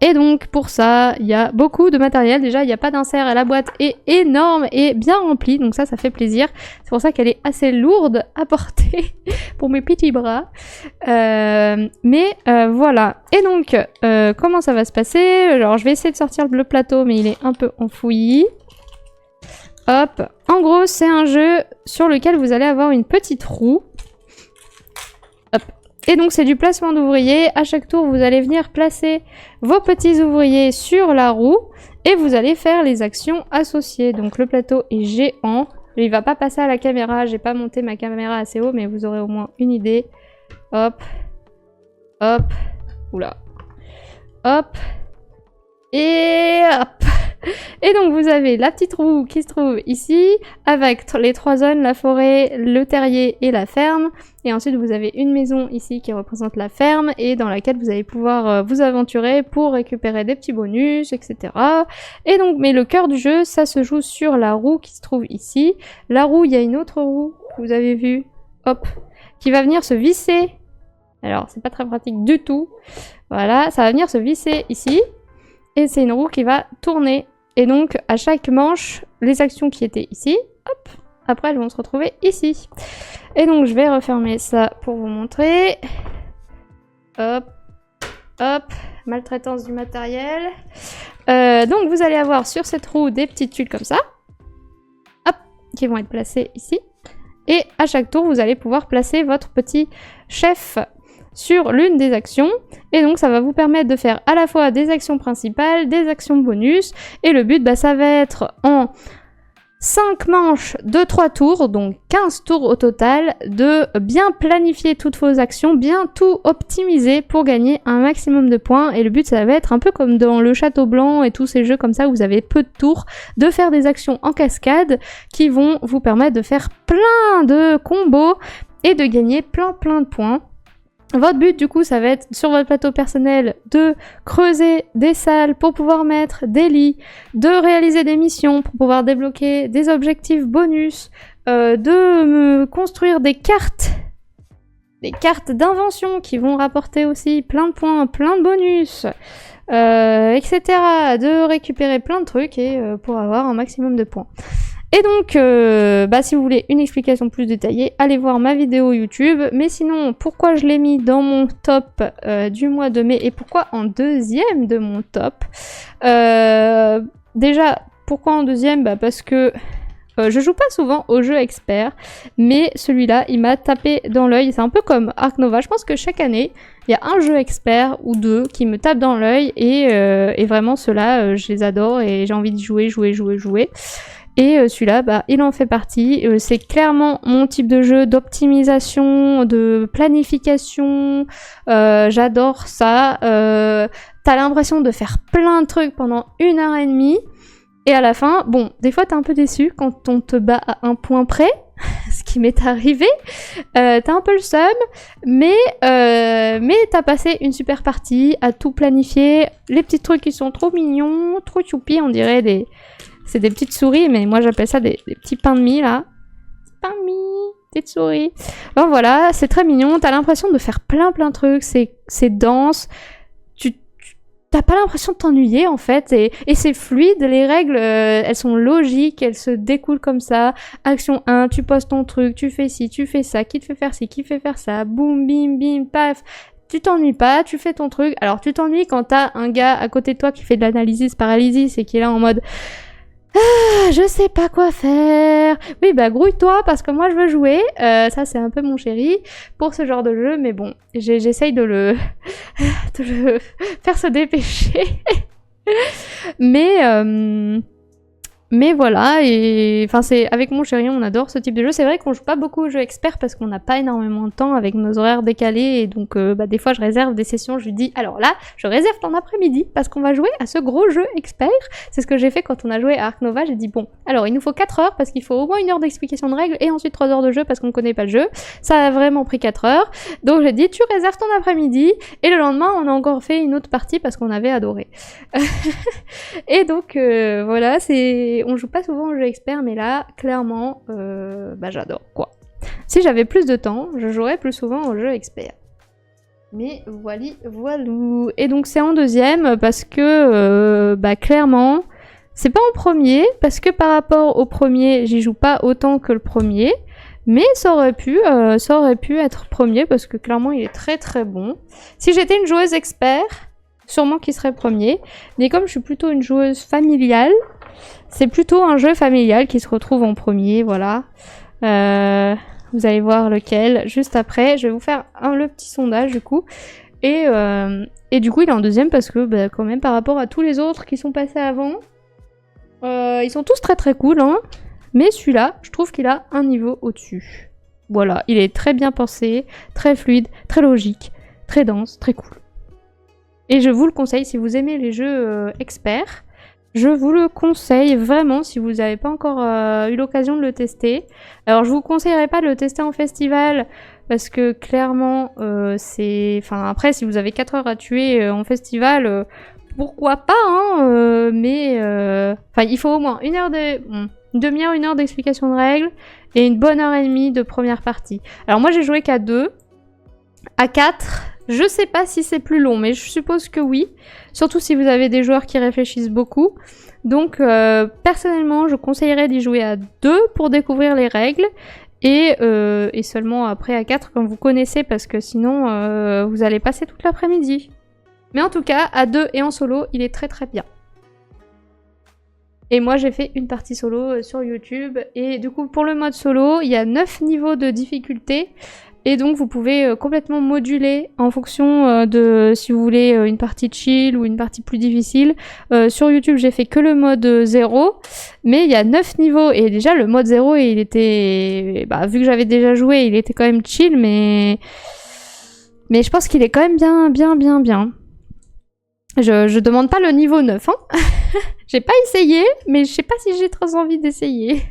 Et donc pour ça, il y a beaucoup de matériel. Déjà, il n'y a pas d'insert, la boîte est énorme et bien remplie, donc ça fait plaisir. C'est pour ça qu'elle est assez lourde à porter pour mes petits bras. Voilà. Et donc, comment ça va se passer? Alors, je vais essayer de sortir le plateau, mais il est un peu enfoui. Hop. En gros, c'est un jeu sur lequel vous allez avoir une petite roue. Hop. Et donc c'est du placement d'ouvriers. À chaque tour, vous allez venir placer vos petits ouvriers sur la roue et vous allez faire les actions associées. Donc le plateau est géant. Il va pas passer à la caméra. J'ai pas monté ma caméra assez haut, mais vous aurez au moins une idée. Hop. Hop. Oula. Hop. Et hop. Et donc vous avez la petite roue qui se trouve ici, avec les 3 zones, la forêt, le terrier et la ferme. Et ensuite vous avez une maison ici qui représente la ferme et dans laquelle vous allez pouvoir vous aventurer pour récupérer des petits bonus, etc. Et donc, mais le cœur du jeu, ça se joue sur la roue qui se trouve ici. La roue, il y a une autre roue, vous avez vu, hop, qui va venir se visser. Alors, c'est pas très pratique du tout. Voilà, ça va venir se visser ici. Et c'est une roue qui va tourner. Et donc, à chaque manche, les actions qui étaient ici, hop, après elles vont se retrouver ici. Et donc, je vais refermer ça pour vous montrer. Hop, hop, maltraitance du matériel. Donc, vous allez avoir sur cette roue des petites tuiles comme ça. Hop, qui vont être placées ici. Et à chaque tour, vous allez pouvoir placer votre petit chef sur l'une des actions. Et donc, ça va vous permettre de faire à la fois des actions principales, des actions bonus. Et le but, ça va être en 5 manches de 3 tours, donc 15 tours au total, de bien planifier toutes vos actions, bien tout optimiser pour gagner un maximum de points. Et le but, ça va être un peu comme dans le Château Blanc et tous ces jeux comme ça où vous avez peu de tours, de faire des actions en cascade qui vont vous permettre de faire plein de combos et de gagner plein de points. Votre but, du coup, ça va être, sur votre plateau personnel, de creuser des salles pour pouvoir mettre des lits, de réaliser des missions pour pouvoir débloquer des objectifs bonus, de construire des cartes d'invention qui vont rapporter aussi plein de points, plein de bonus, etc. De récupérer plein de trucs et pour avoir un maximum de points. Et donc, si vous voulez une explication plus détaillée, allez voir ma vidéo YouTube. Mais sinon, pourquoi je l'ai mis dans mon top du mois de mai et pourquoi en deuxième de mon top déjà, pourquoi en deuxième? Parce que je joue pas souvent aux jeux experts, mais celui-là, il m'a tapé dans l'œil. C'est un peu comme Ark Nova. Je pense que chaque année, il y a un jeu expert ou deux qui me tapent dans l'œil et vraiment, ceux-là, je les adore et j'ai envie de jouer. Et celui-là, il en fait partie. C'est clairement mon type de jeu d'optimisation, de planification. J'adore ça. T'as l'impression de faire plein de trucs pendant 1h30. Et à la fin, bon, des fois t'es un peu déçu quand on te bat à un point près, ce qui m'est arrivé. T'as un peu le seum, mais t'as passé une super partie à tout planifier. Les petits trucs qui sont trop mignons, trop choupi, on dirait des... C'est des petites souris, mais moi j'appelle ça des petits pains de mie, là. Pains de mie, petites souris. Bon voilà, c'est très mignon. T'as l'impression de faire plein de trucs. C'est dense. T'as pas l'impression de t'ennuyer, en fait. Et c'est fluide. Les règles, elles sont logiques. Elles se découlent comme ça. Action 1, tu poses ton truc. Tu fais ci, tu fais ça. Qui te fait faire ci, qui fait faire ça. Boum, bim, bim, paf. Tu t'ennuies pas, tu fais ton truc. Alors, tu t'ennuies quand t'as un gars à côté de toi qui fait de l'analysis paralysis et qui est là en mode... Ah, je sais pas quoi faire. Oui, grouille-toi parce que moi je veux jouer. Ça, c'est un peu mon chéri pour ce genre de jeu, mais bon, j'essaye de le faire se dépêcher. Mais voilà, et enfin c'est avec mon chéri, on adore ce type de jeu. C'est vrai qu'on joue pas beaucoup aux jeux experts parce qu'on n'a pas énormément de temps avec nos horaires décalés et donc des fois je réserve des sessions, je lui dis alors là, je réserve ton après-midi parce qu'on va jouer à ce gros jeu expert. C'est ce que j'ai fait quand on a joué à Ark Nova, j'ai dit bon, alors il nous faut 4 heures parce qu'il faut au moins 1 heure d'explication de règles et ensuite 3 heures de jeu parce qu'on connaît pas le jeu. Ça a vraiment pris 4 heures. Donc j'ai dit tu réserves ton après-midi et le lendemain on a encore fait une autre partie parce qu'on avait adoré. Et donc voilà, on joue pas souvent aux jeux experts, mais là, clairement, j'adore, quoi. Si j'avais plus de temps, je jouerais plus souvent aux jeux experts. Mais voilou. Et donc c'est en deuxième, parce que, clairement, c'est pas en premier, parce que par rapport au premier, j'y joue pas autant que le premier, mais ça aurait pu être premier, parce que clairement, il est très très bon. Si j'étais une joueuse expert, sûrement qu'il serait premier, mais comme je suis plutôt une joueuse familiale, c'est plutôt un jeu familial qui se retrouve en premier, voilà. Vous allez voir lequel juste après. Je vais vous faire le petit sondage du coup. Et du coup il est en deuxième parce que quand même par rapport à tous les autres qui sont passés avant, ils sont tous très très cool, hein. Mais celui-là, je trouve qu'il a un niveau au-dessus. Voilà, il est très bien pensé, très fluide, très logique, très dense, très cool. Et je vous le conseille si vous aimez les jeux experts. Je vous le conseille vraiment si vous n'avez pas encore eu l'occasion de le tester. Alors je vous conseillerais pas de le tester en festival parce que clairement c'est... Enfin après si vous avez 4 heures à tuer en festival, pourquoi pas hein, mais... Enfin il faut au moins 1 heure de... Une demi-heure, 1 heure d'explication de règles et une bonne heure et demie de première partie. Alors moi j'ai joué qu'à 2. À 4, je sais pas si c'est plus long, mais je suppose que oui. Surtout si vous avez des joueurs qui réfléchissent beaucoup. Donc personnellement, je conseillerais d'y jouer à 2 pour découvrir les règles. Et seulement après à 4 quand vous connaissez, parce que sinon vous allez passer toute l'après-midi. Mais en tout cas, à 2 et en solo, il est très très bien. Et moi j'ai fait une partie solo sur YouTube. Et du coup pour le mode solo, il y a 9 niveaux de difficulté. Et donc vous pouvez complètement moduler en fonction de si vous voulez une partie chill ou une partie plus difficile. Sur YouTube j'ai fait que le mode 0, mais il y a 9 niveaux. Et déjà le mode 0 il était... Bah, vu que j'avais déjà joué, il était quand même chill, mais je pense qu'il est quand même bien. Je demande pas le niveau 9, hein. J'ai pas essayé, mais je sais pas si j'ai trop envie d'essayer.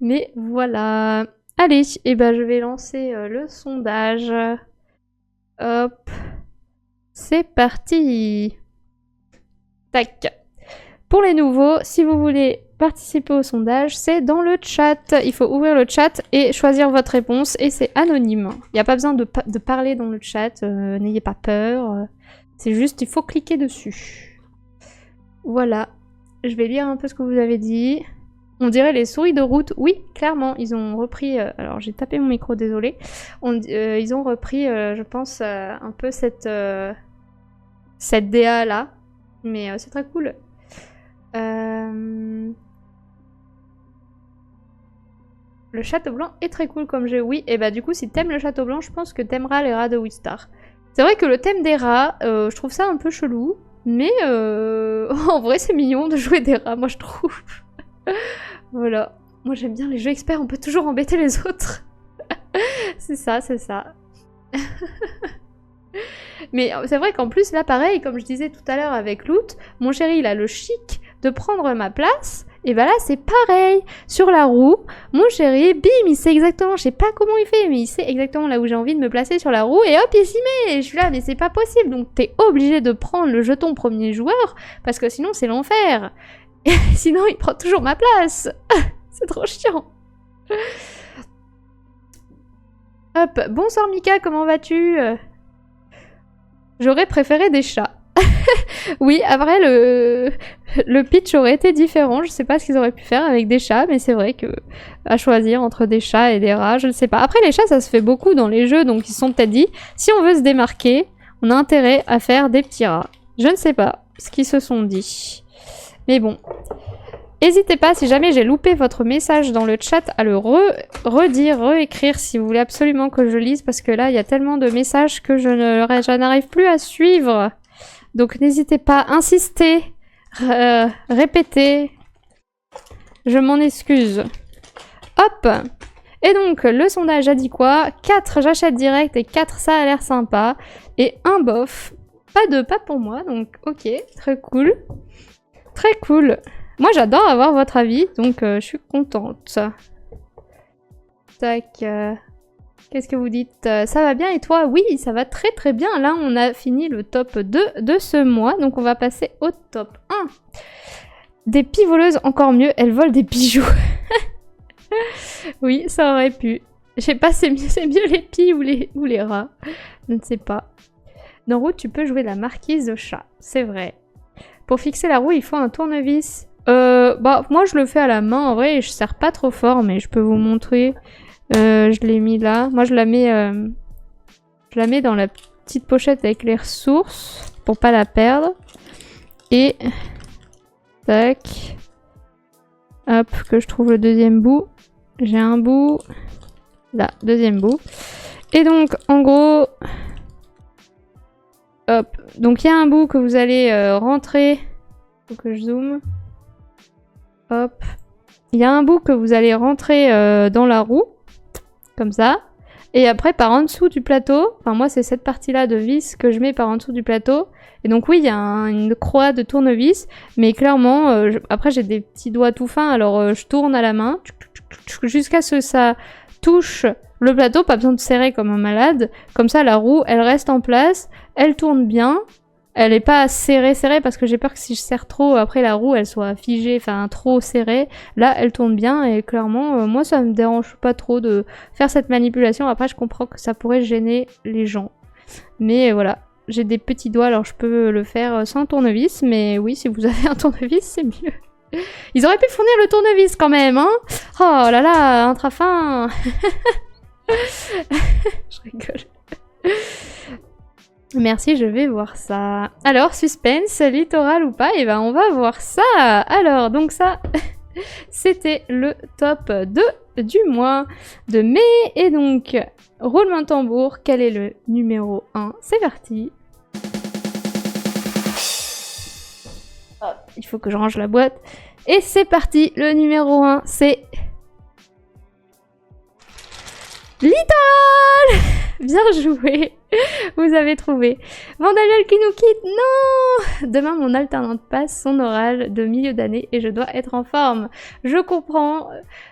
Mais voilà. Allez, et ben je vais lancer le sondage. Hop. C'est parti. Tac. Pour les nouveaux, si vous voulez participer au sondage, c'est dans le chat. Il faut ouvrir le chat et choisir votre réponse. Et c'est anonyme. Il n'y a pas besoin de parler dans le chat. N'ayez pas peur. C'est juste, il faut cliquer dessus. Voilà. Je vais lire un peu ce que vous avez dit. On dirait les souris de route. Oui, clairement, ils ont repris... alors, j'ai tapé mon micro, désolé. Ils ont repris, je pense, un peu cette DA-là. Mais c'est très cool. Le château blanc est très cool comme jeu, oui. Et bah du coup, si t'aimes le château blanc, je pense que t'aimeras les rats de Wistar. C'est vrai que le thème des rats, je trouve ça un peu chelou. Mais en vrai, c'est mignon de jouer des rats, moi je trouve. Voilà. Moi j'aime bien les jeux experts, on peut toujours embêter les autres. C'est ça, c'est ça. Mais c'est vrai qu'en plus, là pareil, comme je disais tout à l'heure avec Loot, mon chéri il a le chic de prendre ma place. Et bah là c'est pareil, sur la roue, mon chéri, bim, il sait exactement, je sais pas comment il fait, mais il sait exactement là où j'ai envie de me placer sur la roue, et hop, il s'y met, et je suis là, mais c'est pas possible, donc t'es obligé de prendre le jeton premier joueur, parce que sinon c'est l'enfer. Et sinon il prend toujours ma place. C'est trop chiant. Hop, bonsoir Mika, comment vas-tu? J'aurais préféré des chats. Oui, après le pitch aurait été différent, je sais pas ce qu'ils auraient pu faire avec des chats, mais c'est vrai que à choisir entre des chats et des rats, je ne sais pas. Après les chats ça se fait beaucoup dans les jeux, donc ils se sont peut-être dit, si on veut se démarquer, on a intérêt à faire des petits rats. Je ne sais pas ce qu'ils se sont dit. Mais bon. N'hésitez pas, si jamais j'ai loupé votre message dans le chat, à le réécrire si vous voulez absolument que je lise, parce que là il y a tellement de messages que je n'arrive plus à suivre. Donc n'hésitez pas, insistez, répétez, je m'en excuse. Hop. Et donc le sondage a dit quoi? 4 j'achète direct et 4 ça a l'air sympa. Et 1 bof. Pas pour moi, donc ok, très cool. Très cool. Moi j'adore avoir votre avis, donc je suis contente. Tac. Qu'est-ce que vous dites? Ça va bien et toi? Oui, ça va très très bien. Là, on a fini le top 2 de ce mois. Donc, on va passer au top 1. Des pivoleuses, encore mieux. Elles volent des bijoux. Oui, ça aurait pu. Je sais pas, c'est mieux les pies ou les rats. Je ne sais pas. Dans Route, tu peux jouer la marquise de chat. C'est vrai. Pour fixer la roue, il faut un tournevis. Bah, moi, je le fais à la main. En vrai, je serre pas trop fort, mais je peux vous montrer... je l'ai mis là. Moi, je la mets dans la petite pochette avec les ressources pour pas la perdre. Et tac. Hop, que je trouve le deuxième bout. J'ai un bout. Là, deuxième bout. Et donc, en gros... Hop. Donc, il y a un bout que vous allez rentrer. Faut que je zoome. Hop. Il y a un bout que vous allez rentrer dans la roue. Comme ça. Et après, par en dessous du plateau, enfin moi c'est cette partie-là de vis que je mets par en dessous du plateau. Et donc oui, il y a une croix de tournevis, mais clairement, après j'ai des petits doigts tout fins, alors je tourne à la main, jusqu'à ce que ça touche le plateau, pas besoin de serrer comme un malade. Comme ça, la roue, elle reste en place, elle tourne bien, Elle est pas serrée parce que j'ai peur que si je serre trop, après la roue elle soit figée, enfin trop serrée. Là elle tourne bien et clairement moi ça me dérange pas trop de faire cette manipulation. Après je comprends que ça pourrait gêner les gens. Mais voilà, j'ai des petits doigts alors je peux le faire sans tournevis. Mais oui, si vous avez un tournevis c'est mieux. Ils auraient pu fournir le tournevis quand même, hein. Oh là là, un trafin. Je rigole. Merci, je vais voir ça. Alors, suspense, littoral ou pas? Eh ben, on va voir ça. Alors, donc ça, c'était le top 2 du mois de mai. Et donc, roulement de tambour, quel est le numéro 1? C'est parti. Oh, il faut que je range la boîte. Et c'est parti, le numéro 1, c'est... Littoral. Bien joué. Vous avez trouvé. Vandaliel qui nous quitte. Non. Demain, mon alternante passe son oral de milieu d'année et je dois être en forme. Je comprends.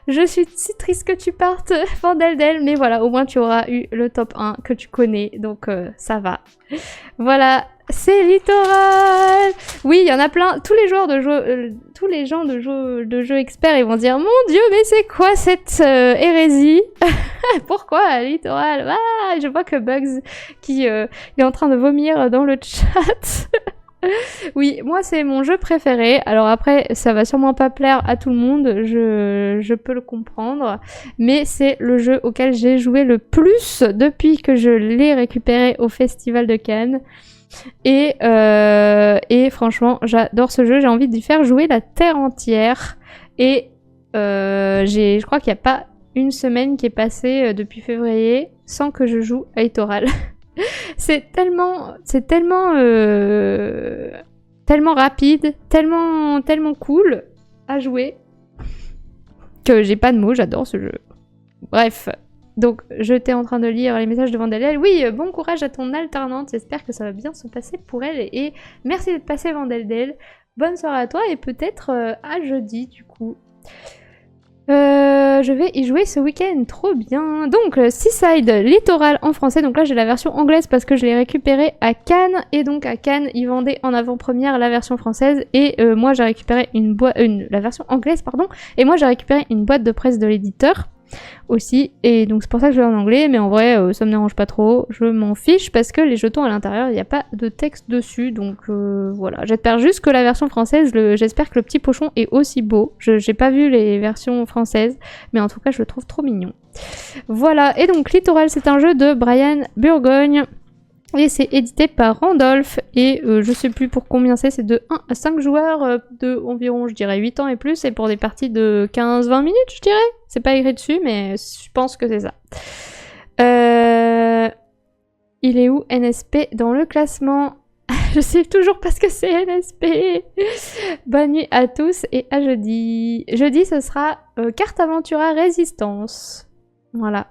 Je suis si triste que tu partes, Vandaldel. Mais voilà, au moins tu auras eu le top 1 que tu connais. Donc ça va. Voilà. C'est littoral. Oui, il y en a plein. Tous les joueurs de jeux, tous les gens de jeux experts, ils vont dire mon Dieu, mais c'est quoi cette hérésie? Pourquoi littoral? Ah, je vois que Bugs qui est en train de vomir dans le chat. Oui, moi c'est mon jeu préféré. Alors après, ça va sûrement pas plaire à tout le monde, je peux le comprendre, mais c'est le jeu auquel j'ai joué le plus depuis que je l'ai récupéré au Festival de Cannes. Et franchement, j'adore ce jeu, j'ai envie d'y faire jouer la terre entière. Et je crois qu'il n'y a pas une semaine qui est passée depuis février sans que je joue à Littoral. c'est tellement rapide, tellement cool à jouer que j'ai pas de mots, j'adore ce jeu. Bref. Donc, j'étais en train de lire les messages de Vandaliel. Oui, bon courage à ton alternante. J'espère que ça va bien se passer pour elle. Et merci d'être passé, Vandaldel. Bonne soirée à toi et peut-être à jeudi, du coup. Je vais y jouer ce week-end. Trop bien. Donc, Seaside Littoral en français. Donc là, j'ai la version anglaise parce que je l'ai récupérée à Cannes. Et donc, à Cannes, ils vendaient en avant-première la version française. Et moi, j'ai récupéré la version anglaise, pardon. Et moi, j'ai récupéré une boîte de presse de l'éditeur aussi, et donc c'est pour ça que je l'ai en anglais, mais en vrai ça me dérange pas trop, je m'en fiche parce que les jetons à l'intérieur il n'y a pas de texte dessus, donc voilà, j'espère juste que la version française, j'espère que le petit pochon est aussi beau, j'ai pas vu les versions françaises, mais en tout cas je le trouve trop mignon. Voilà, et donc Littoral c'est un jeu de Brian Burgogne, et c'est édité par Randolph, et je sais plus pour combien c'est de 1 à 5 joueurs de environ, je dirais, 8 ans et plus, et pour des parties de 15-20 minutes, je dirais. C'est pas écrit dessus, mais je pense que c'est ça. Il est où NSP dans le classement? Je sais toujours pas ce que c'est NSP. Bonne nuit à tous et à jeudi. Jeudi, ce sera Carte Aventura Résistance. Voilà.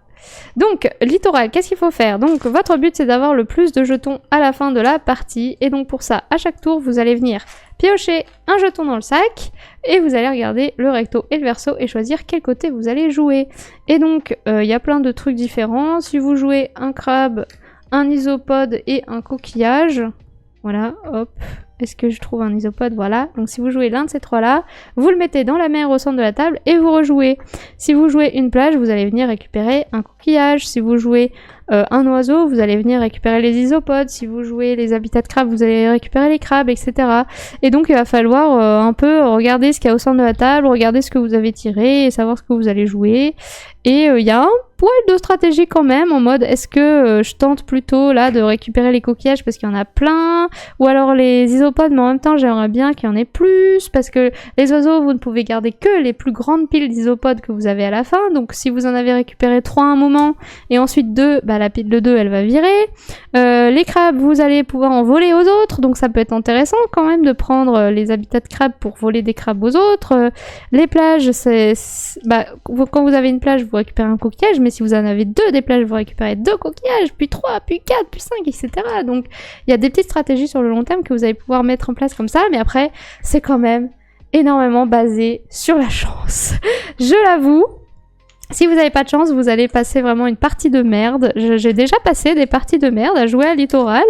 Donc, littoral, qu'est-ce qu'il faut faire? Donc, votre but, c'est d'avoir le plus de jetons à la fin de la partie. Et donc, pour ça, à chaque tour, vous allez venir piocher un jeton dans le sac. Et vous allez regarder le recto et le verso et choisir quel côté vous allez jouer. Et donc, il y a plein de trucs différents. Si vous jouez un crabe, un isopode et un coquillage... Voilà, hop. Est-ce que je trouve un isopode? Voilà. Donc si vous jouez l'un de ces trois-là, vous le mettez dans la mer au centre de la table et vous rejouez. Si vous jouez une plage, vous allez venir récupérer un coquillage. Si vous jouez un oiseau, vous allez venir récupérer les isopodes. Si vous jouez les habitats de crabes, vous allez récupérer les crabes, etc. Et donc il va falloir un peu regarder ce qu'il y a au centre de la table, regarder ce que vous avez tiré et savoir ce que vous allez jouer. Et il y a un poil de stratégie quand même, en mode est-ce que je tente plutôt là de récupérer les coquillages parce qu'il y en a plein, ou alors les isopodes, mais en même temps j'aimerais bien qu'il y en ait plus, parce que les oiseaux vous ne pouvez garder que les plus grandes piles d'isopodes que vous avez à la fin, donc si vous en avez récupéré 3 à un moment et ensuite 2, bah la pile de 2 elle va virer. Les crabes vous allez pouvoir en voler aux autres, donc ça peut être intéressant quand même de prendre les habitats de crabes pour voler des crabes aux autres. Les plages, quand vous avez une plage vous récupérez un coquillage, mais si vous en avez 2 des plages, vous récupérez 2 coquillages, puis 3, puis 4, puis 5, etc. Donc il y a des petites stratégies sur le long terme que vous allez pouvoir mettre en place comme ça, mais après c'est quand même énormément basé sur la chance. Je l'avoue. Si vous n'avez pas de chance, vous allez passer vraiment une partie de merde. J'ai déjà passé des parties de merde à jouer à Littoral,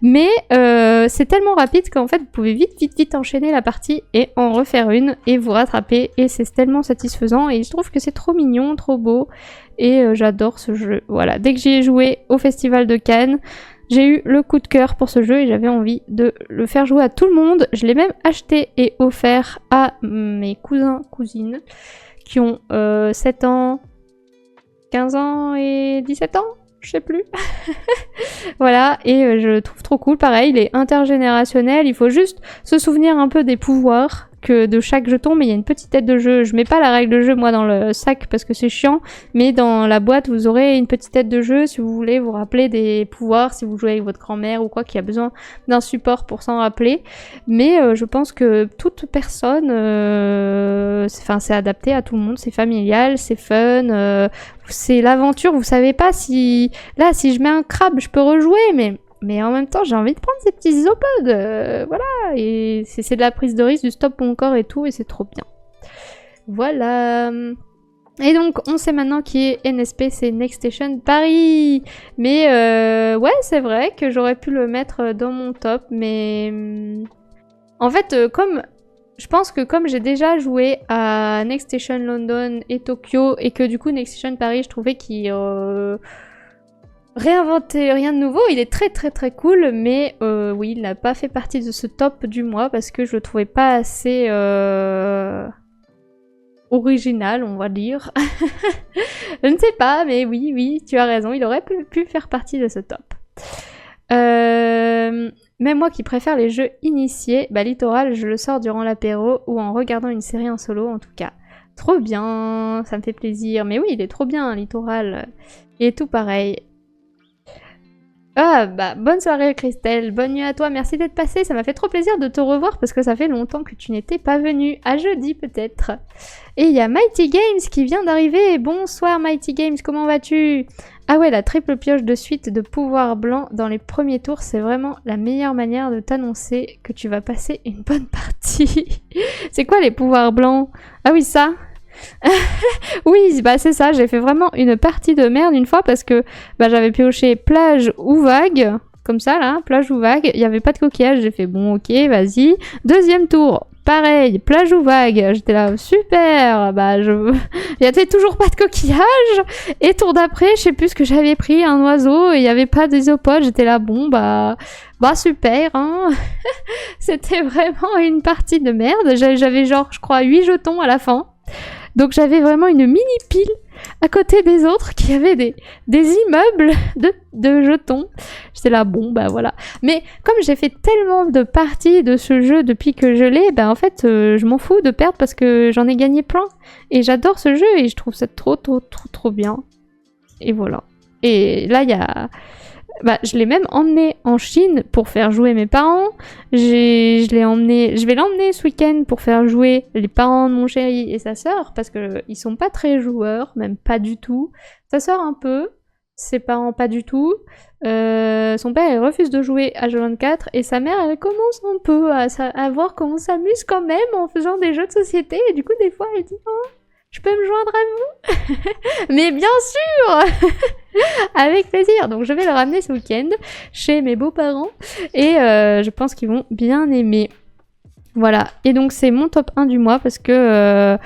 mais c'est tellement rapide qu'en fait, vous pouvez vite enchaîner la partie et en refaire une et vous rattraper. Et c'est tellement satisfaisant et je trouve que c'est trop mignon, trop beau et j'adore ce jeu. Voilà, dès que j'y ai joué au Festival de Cannes, j'ai eu le coup de cœur pour ce jeu et j'avais envie de le faire jouer à tout le monde. Je l'ai même acheté et offert à mes cousins, cousines, qui ont 7 ans, 15 ans et 17 ans, je sais plus. Voilà, et je le trouve trop cool. Pareil, il est intergénérationnel, il faut juste se souvenir un peu des pouvoirs que de chaque jeton, mais il y a une petite tête de jeu. Je mets pas la règle de jeu moi dans le sac parce que c'est chiant, mais dans la boîte vous aurez une petite tête de jeu si vous voulez vous rappeler des pouvoirs, si vous jouez avec votre grand-mère ou quoi qui a besoin d'un support pour s'en rappeler. Mais je pense que toute personne, c'est adapté à tout le monde, c'est familial, c'est fun, c'est l'aventure. Vous savez pas si là si je mets un crabe je peux rejouer, mais en même temps, j'ai envie de prendre ces petits isopods, voilà, et c'est de la prise de risque, du stop mon corps et tout, et c'est trop bien. Voilà. Et donc, on sait maintenant qui est NSP, c'est Next Station Paris. Mais ouais, c'est vrai que j'aurais pu le mettre dans mon top, mais en fait, je pense que comme j'ai déjà joué à Next Station London et Tokyo, et que du coup, Next Station Paris, je trouvais qu'il réinventer rien de nouveau, il est très cool, mais oui, il n'a pas fait partie de ce top du mois parce que je le trouvais pas assez original, on va dire. Je ne sais pas, mais oui, tu as raison, il aurait pu faire partie de ce top. Même moi qui préfère les jeux initiés, bah Littoral, je le sors durant l'apéro ou en regardant une série en solo en tout cas. Trop bien, ça me fait plaisir. Mais oui, il est trop bien, Littoral. Il est tout pareil. Ah bah bonne soirée Christelle, bonne nuit à toi, merci d'être passée, ça m'a fait trop plaisir de te revoir parce que ça fait longtemps que tu n'étais pas venue, à jeudi peut-être. Et il y a Mighty Games qui vient d'arriver, bonsoir Mighty Games, comment vas-tu? Ah ouais, la triple pioche de suite de pouvoir blanc dans les premiers tours, c'est vraiment la meilleure manière de t'annoncer que tu vas passer une bonne partie. C'est quoi les pouvoirs blancs? Ah oui ça. Oui, bah c'est ça, j'ai fait vraiment une partie de merde une fois parce que bah, j'avais pioché plage ou vague, comme ça là, plage ou vague, il n'y avait pas de coquillage, j'ai fait bon ok, vas-y. Deuxième tour, pareil, plage ou vague, j'étais là, super, bah il n'y avait toujours pas de coquillage, et tour d'après, je sais plus ce que j'avais pris, un oiseau, et il n'y avait pas d'isopode, j'étais là, bon bah super, hein. C'était vraiment une partie de merde, j'avais genre, je crois, 8 jetons à la fin. Donc j'avais vraiment une mini pile à côté des autres qui avaient des immeubles de jetons. J'étais là, bon, bah voilà. Mais comme j'ai fait tellement de parties de ce jeu depuis que je l'ai, bah en fait, je m'en fous de perdre parce que j'en ai gagné plein. Et j'adore ce jeu et je trouve ça trop bien. Et voilà. Et là, il y a... Bah, je l'ai même emmené en Chine pour faire jouer mes parents. Je vais l'emmener ce week-end pour faire jouer les parents de mon chéri et sa sœur parce que ils sont pas très joueurs, même pas du tout. Sa sœur un peu, ses parents pas du tout. Son père il refuse de jouer à H24 et sa mère elle commence un peu à voir comment on s'amuse quand même en faisant des jeux de société et du coup des fois elle dit oh, je peux me joindre à vous? Mais bien sûr. Avec plaisir. Donc je vais le ramener ce week-end chez mes beaux-parents et je pense qu'ils vont bien aimer. Voilà. Et donc c'est mon top 1 du mois parce que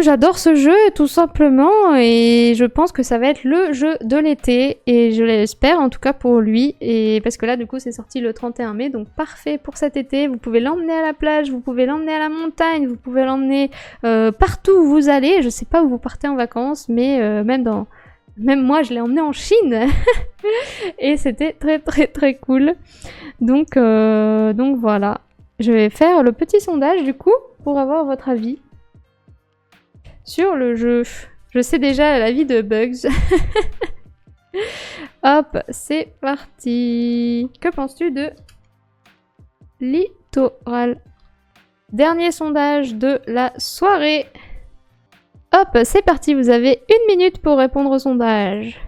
j'adore ce jeu tout simplement et je pense que ça va être le jeu de l'été et je l'espère en tout cas pour lui et parce que là du coup c'est sorti le 31 mai donc parfait pour cet été, vous pouvez l'emmener à la plage, vous pouvez l'emmener à la montagne, vous pouvez l'emmener partout où vous allez, je sais pas où vous partez en vacances mais même moi je l'ai emmené en Chine et c'était très cool donc voilà, je vais faire le petit sondage du coup pour avoir votre avis sur le jeu. Je sais déjà l'avis de Bugs. Hop, c'est parti. Que penses-tu de Littoral? Dernier sondage de la soirée. Hop, c'est parti. Vous avez 1 minute pour répondre au sondage.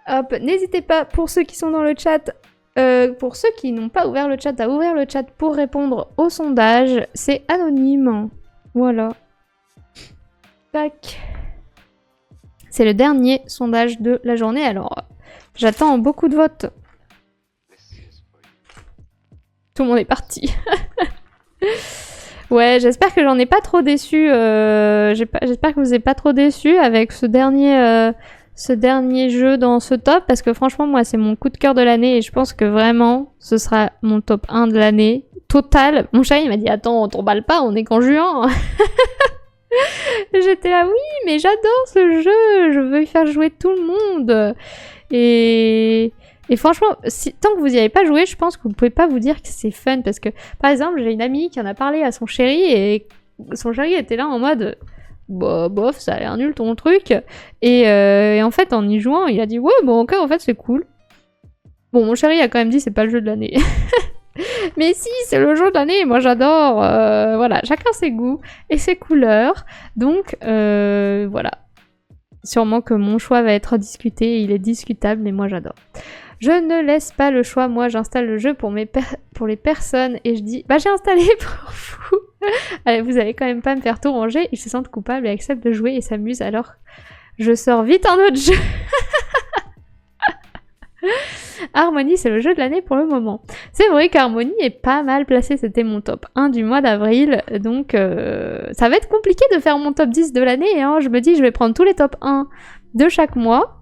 Hop, n'hésitez pas, pour ceux qui sont dans le chat, pour ceux qui n'ont pas ouvert le chat, à ouvrir le chat pour répondre au sondage. C'est anonyme. Voilà. Tac. C'est le dernier sondage de la journée, alors j'attends beaucoup de votes. Tout le monde est parti. Ouais, j'espère que j'en ai pas trop déçu. J'espère que vous n'êtes pas trop déçus avec ce dernier jeu dans ce top, parce que franchement, moi, c'est mon coup de cœur de l'année et je pense que vraiment, ce sera mon top 1 de l'année. Total. Mon chat, il m'a dit, attends, on t'emballe pas, on est qu'en juin. J'étais là, oui, mais j'adore ce jeu, je veux y faire jouer tout le monde. Et franchement, tant que vous n'y avez pas joué, je pense que vous ne pouvez pas vous dire que c'est fun, parce que, par exemple, j'ai une amie qui en a parlé à son chéri, et son chéri était là en mode, bah, bof, ça a l'air nul ton truc. Et en fait, en y jouant, il a dit, ouais, bon, ok, en fait, c'est cool. Bon, mon chéri a quand même dit, c'est pas le jeu de l'année. Mais si, c'est le jeu de l'année, moi j'adore. Voilà, chacun ses goûts et ses couleurs. Donc, voilà. Sûrement que mon choix va être discuté, il est discutable, mais moi j'adore. Je ne laisse pas le choix, moi j'installe le jeu pour les personnes et je dis, bah j'ai installé pour vous. Allez, vous allez quand même pas me faire tout ranger, ils se sentent coupables et acceptent de jouer et s'amusent, alors je sors vite un autre jeu. Harmonie, c'est le jeu de l'année pour le moment. C'est vrai qu'Harmonie est pas mal placé, c'était mon top 1 du mois d'avril, donc ça va être compliqué de faire mon top 10 de l'année, hein. Je me dis, je vais prendre tous les top 1 de chaque mois,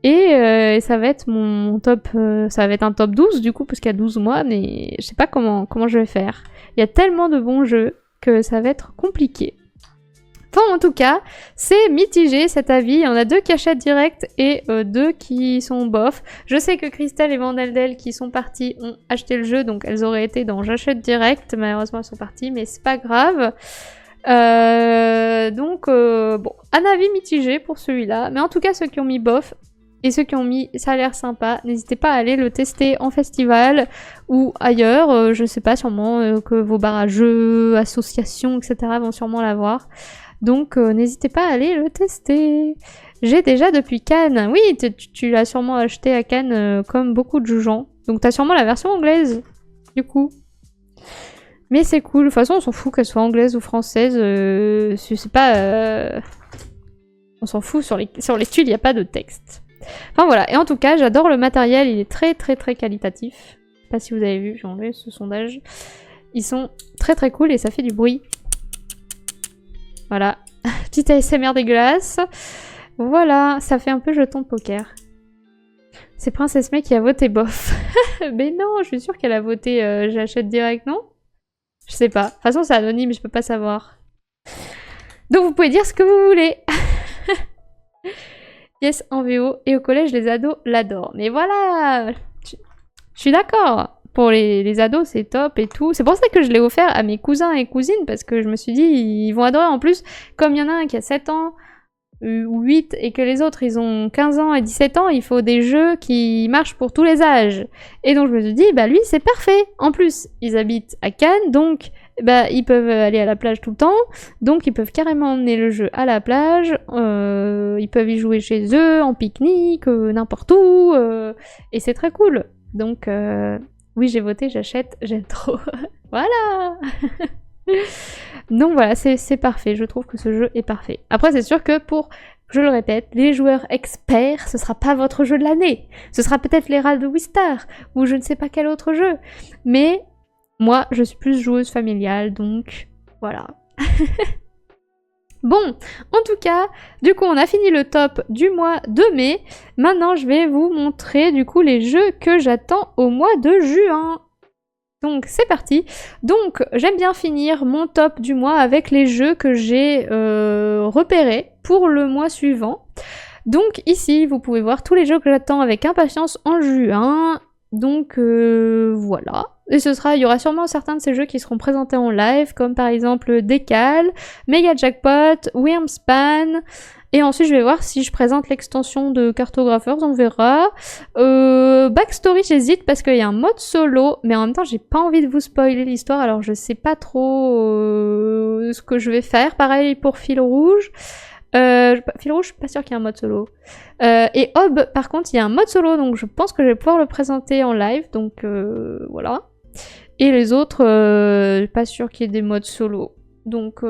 et ça va être mon top, ça va être un top 12 du coup, parce qu'il y a 12 mois, mais je sais pas comment je vais faire. Il y a tellement de bons jeux que ça va être compliqué. Enfin, en tout cas, c'est mitigé cet avis. Il y en a 2 qui achètent direct et 2 qui sont bof. Je sais que Christelle et Vandeldel qui sont parties ont acheté le jeu, donc elles auraient été dans j'achète direct. Malheureusement, elles sont parties, mais c'est pas grave. Donc, bon, un avis mitigé pour celui-là. Mais en tout cas, ceux qui ont mis bof et ceux qui ont mis ça a l'air sympa, n'hésitez pas à aller le tester en festival ou ailleurs. Je sais pas, sûrement que vos bars à jeux, associations, etc. vont sûrement l'avoir. Donc n'hésitez pas à aller le tester. J'ai déjà depuis Cannes. Oui, tu l'as sûrement acheté à Cannes comme beaucoup de gens. Donc t'as sûrement la version anglaise, du coup. Mais c'est cool. De toute façon, on s'en fout qu'elle soit anglaise ou française. C'est pas... On s'en fout. Sur les tuiles, il n'y a pas de texte. Enfin voilà. Et en tout cas, j'adore le matériel. Il est très très très qualitatif. Je sais pas si vous avez vu, j'ai enlevé ce sondage. Ils sont très très cool et ça fait du bruit. Voilà, petite ASMR dégueulasse. Voilà, ça fait un peu jeton de poker. C'est Princesse May qui a voté bof. Mais non, je suis sûre qu'elle a voté j'achète direct, non? Je sais pas. De toute façon, c'est anonyme, je peux pas savoir. Donc vous pouvez dire ce que vous voulez. Yes, en VO. Et au collège, les ados l'adorent. Mais voilà, je suis d'accord. Pour les ados, c'est top et tout. C'est pour ça que je l'ai offert à mes cousins et cousines, parce que je me suis dit, ils vont adorer. En plus, comme il y en a un qui a 7 ans ou 8 et que les autres, ils ont 15 ans et 17 ans, il faut des jeux qui marchent pour tous les âges. Et donc, je me suis dit, bah lui, c'est parfait. En plus, ils habitent à Cannes, donc bah, ils peuvent aller à la plage tout le temps. Donc, ils peuvent carrément emmener le jeu à la plage. Ils peuvent y jouer chez eux, en pique-nique, n'importe où. Et c'est très cool. Donc... oui, j'ai voté, j'achète, j'aime trop. Voilà. Donc voilà, c'est parfait. Je trouve que ce jeu est parfait. Après, c'est sûr que pour, je le répète, les joueurs experts, ce sera pas votre jeu de l'année. Ce sera peut-être l'Herald de Wistar, ou je ne sais pas quel autre jeu. Mais moi, je suis plus joueuse familiale, donc voilà. Bon, en tout cas, du coup, on a fini le top du mois de mai. Maintenant, je vais vous montrer, du coup, les jeux que j'attends au mois de juin. Donc, c'est parti. Donc, j'aime bien finir mon top du mois avec les jeux que j'ai repérés pour le mois suivant. Donc, ici, vous pouvez voir tous les jeux que j'attends avec impatience en juin. Donc, voilà. Et il y aura sûrement certains de ces jeux qui seront présentés en live, comme par exemple Décal, Mega Jackpot, Wyrmspan, et ensuite je vais voir si je présente l'extension de Cartographers, on verra. Backstory, j'hésite parce qu'il y a un mode solo, mais en même temps j'ai pas envie de vous spoiler l'histoire, alors je sais pas trop ce que je vais faire. Pareil pour Fil Rouge. Fil Rouge, je suis pas sûre qu'il y ait un mode solo. Et Hob, par contre, il y a un mode solo, donc je pense que je vais pouvoir le présenter en live, donc voilà. Et les autres, pas sûr qu'il y ait des modes solo. Donc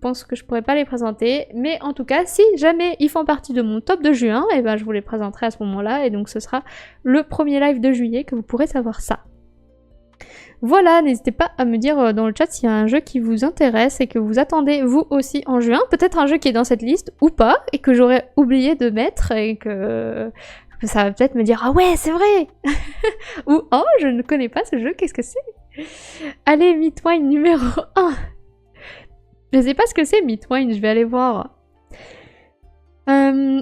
pense que je pourrais pas les présenter. Mais en tout cas, si jamais ils font partie de mon top de juin, et ben je vous les présenterai à ce moment-là. Et donc ce sera le premier live de juillet que vous pourrez savoir ça. Voilà, n'hésitez pas à me dire dans le chat s'il y a un jeu qui vous intéresse et que vous attendez vous aussi en juin. Peut-être un jeu qui est dans cette liste ou pas et que j'aurais oublié de mettre et que ça va peut-être me dire « Ah ouais, c'est vrai !» ou « Oh, je ne connais pas ce jeu, qu'est-ce que c'est ?» Allez, Meatwine numéro 1. Je sais pas ce que c'est Meatwine, je vais aller voir.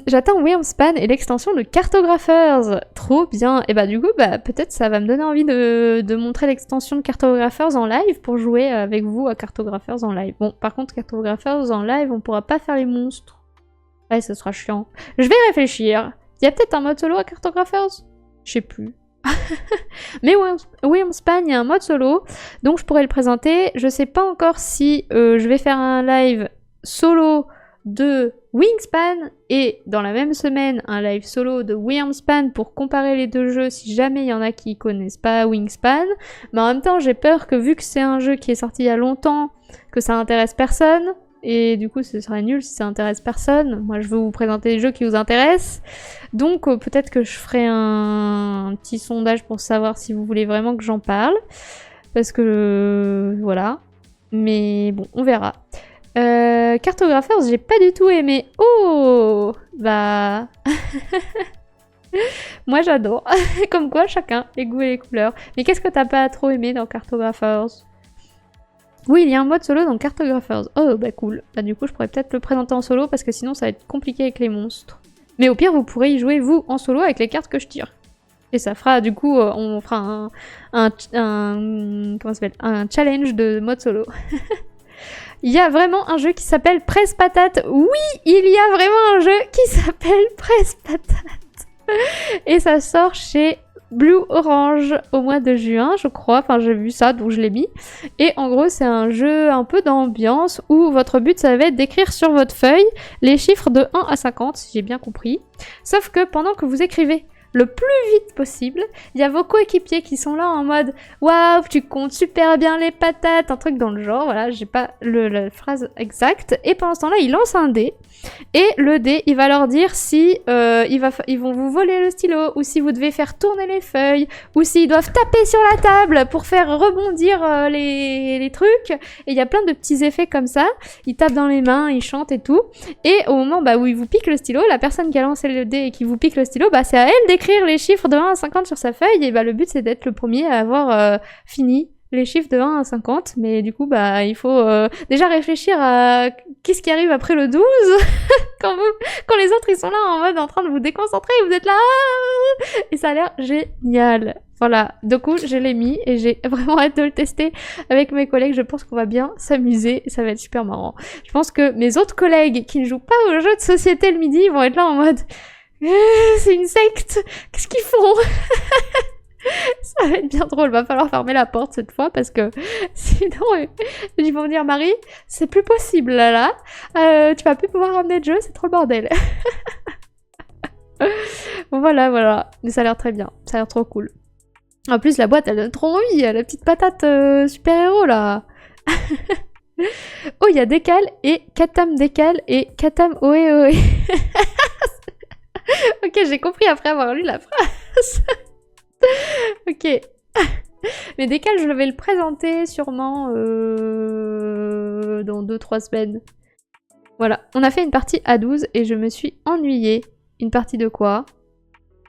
J'attends Wyrmspan et l'extension de Cartographers. Trop bien. Et bah du coup, peut-être ça va me donner envie de montrer l'extension de Cartographers en live pour jouer avec vous à Cartographers en live. Bon, par contre, Cartographers en live, on pourra pas faire les monstres. Ouais, ce sera chiant. Je vais réfléchir. Il y a peut-être un mode solo à Cartographers? Je sais plus. Mais Wyrmspan, il y a un mode solo, donc je pourrais le présenter. Je sais pas encore si je vais faire un live solo de Wingspan et dans la même semaine un live solo de Wyrmspan pour comparer les deux jeux si jamais il y en a qui connaissent pas Wingspan. Mais en même temps j'ai peur que vu que c'est un jeu qui est sorti il y a longtemps, que ça intéresse personne et du coup ce serait nul si ça intéresse personne. Moi je veux vous présenter les jeux qui vous intéressent. Donc peut-être que je ferai un petit sondage pour savoir si vous voulez vraiment que j'en parle. Parce que voilà. Mais bon, on verra. Cartographers, j'ai pas du tout aimé. Oh bah... Moi j'adore. Comme quoi, chacun, les goûts et les couleurs. Mais qu'est-ce que t'as pas trop aimé dans Cartographers? Oui, il y a un mode solo dans Cartographers. Oh bah cool. Bah du coup, je pourrais peut-être le présenter en solo parce que sinon ça va être compliqué avec les monstres. Mais au pire, vous pourrez y jouer vous en solo avec les cartes que je tire. Et ça fera, du coup, on fera comment ça s'appelle, un challenge de mode solo. Il y a vraiment un jeu qui s'appelle Presse Patate. Oui, il y a vraiment un jeu qui s'appelle Presse Patate. Et ça sort chez Blue Orange au mois de juin, je crois. Enfin, j'ai vu ça, donc je l'ai mis. Et en gros, c'est un jeu un peu d'ambiance où votre but, ça va être d'écrire sur votre feuille les chiffres de 1 à 50, si j'ai bien compris. Sauf que pendant que vous écrivez le plus vite possible, il y a vos coéquipiers qui sont là en mode « Waouh, tu comptes super bien les patates !» un truc dans le genre, voilà, j'ai pas la phrase exacte. Et pendant ce temps-là, ils lancent un dé. Et le dé, il va leur dire si ils vont vous voler le stylo, ou si vous devez faire tourner les feuilles, ou s'ils doivent taper sur la table pour faire rebondir les trucs. Et il y a plein de petits effets comme ça. Ils tapent dans les mains, ils chantent et tout. Et au moment où ils vous piquent le stylo, la personne qui a lancé le dé et qui vous pique le stylo, c'est à elle d'écrire les chiffres de 1 à 50 sur sa feuille. Et le but, c'est d'être le premier à avoir fini les chiffres de 1 à 50, mais du coup, il faut déjà réfléchir à qu'est-ce qui arrive après le 12 quand les autres, ils sont là en mode en train de vous déconcentrer et vous êtes là et ça a l'air génial. Voilà, du coup, je l'ai mis et j'ai vraiment hâte de le tester avec mes collègues. Je pense qu'on va bien s'amuser et ça va être super marrant. Je pense que mes autres collègues qui ne jouent pas aux jeux de société le midi vont être là en mode c'est une secte, qu'est-ce qu'ils font? Ça va être bien drôle, va falloir fermer la porte cette fois parce que sinon ils vont me dire Marie, c'est plus possible là, tu vas plus pouvoir ramener de jeu, c'est trop le bordel. Bon voilà, mais ça a l'air très bien, ça a l'air trop cool. En plus la boîte elle donne trop envie, la petite patate super-héros là. Oh il y a Décal et Katam Décal et Katam Oé Oé. Ok, j'ai compris après avoir lu la phrase. Ok. Mais Décal, je vais le présenter sûrement dans 2-3 semaines. Voilà, on a fait une partie à 12 et je me suis ennuyée. Une partie de quoi?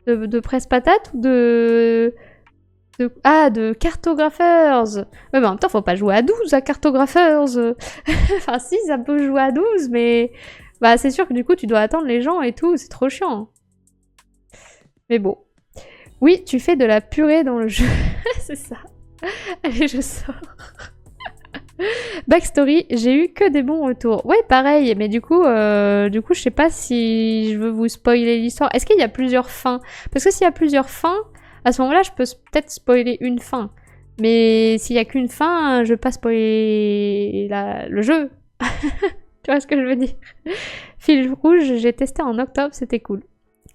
De Presse Patate ou de Cartographers. Mais en même temps, faut pas jouer à 12 à Cartographers. Enfin si, ça peut jouer à 12, mais... c'est sûr que du coup, tu dois attendre les gens et tout, c'est trop chiant. Mais bon. Oui, tu fais de la purée dans le jeu. C'est ça. Allez, je sors. Backstory, j'ai eu que des bons retours. Ouais, pareil, mais du coup, je sais pas si je veux vous spoiler l'histoire. Est-ce qu'il y a plusieurs fins? Parce que s'il y a plusieurs fins, à ce moment-là, je peux peut-être spoiler une fin. Mais s'il y a qu'une fin, je veux pas spoiler le jeu. Tu vois ce que je veux dire? Fil rouge, j'ai testé en octobre, c'était cool.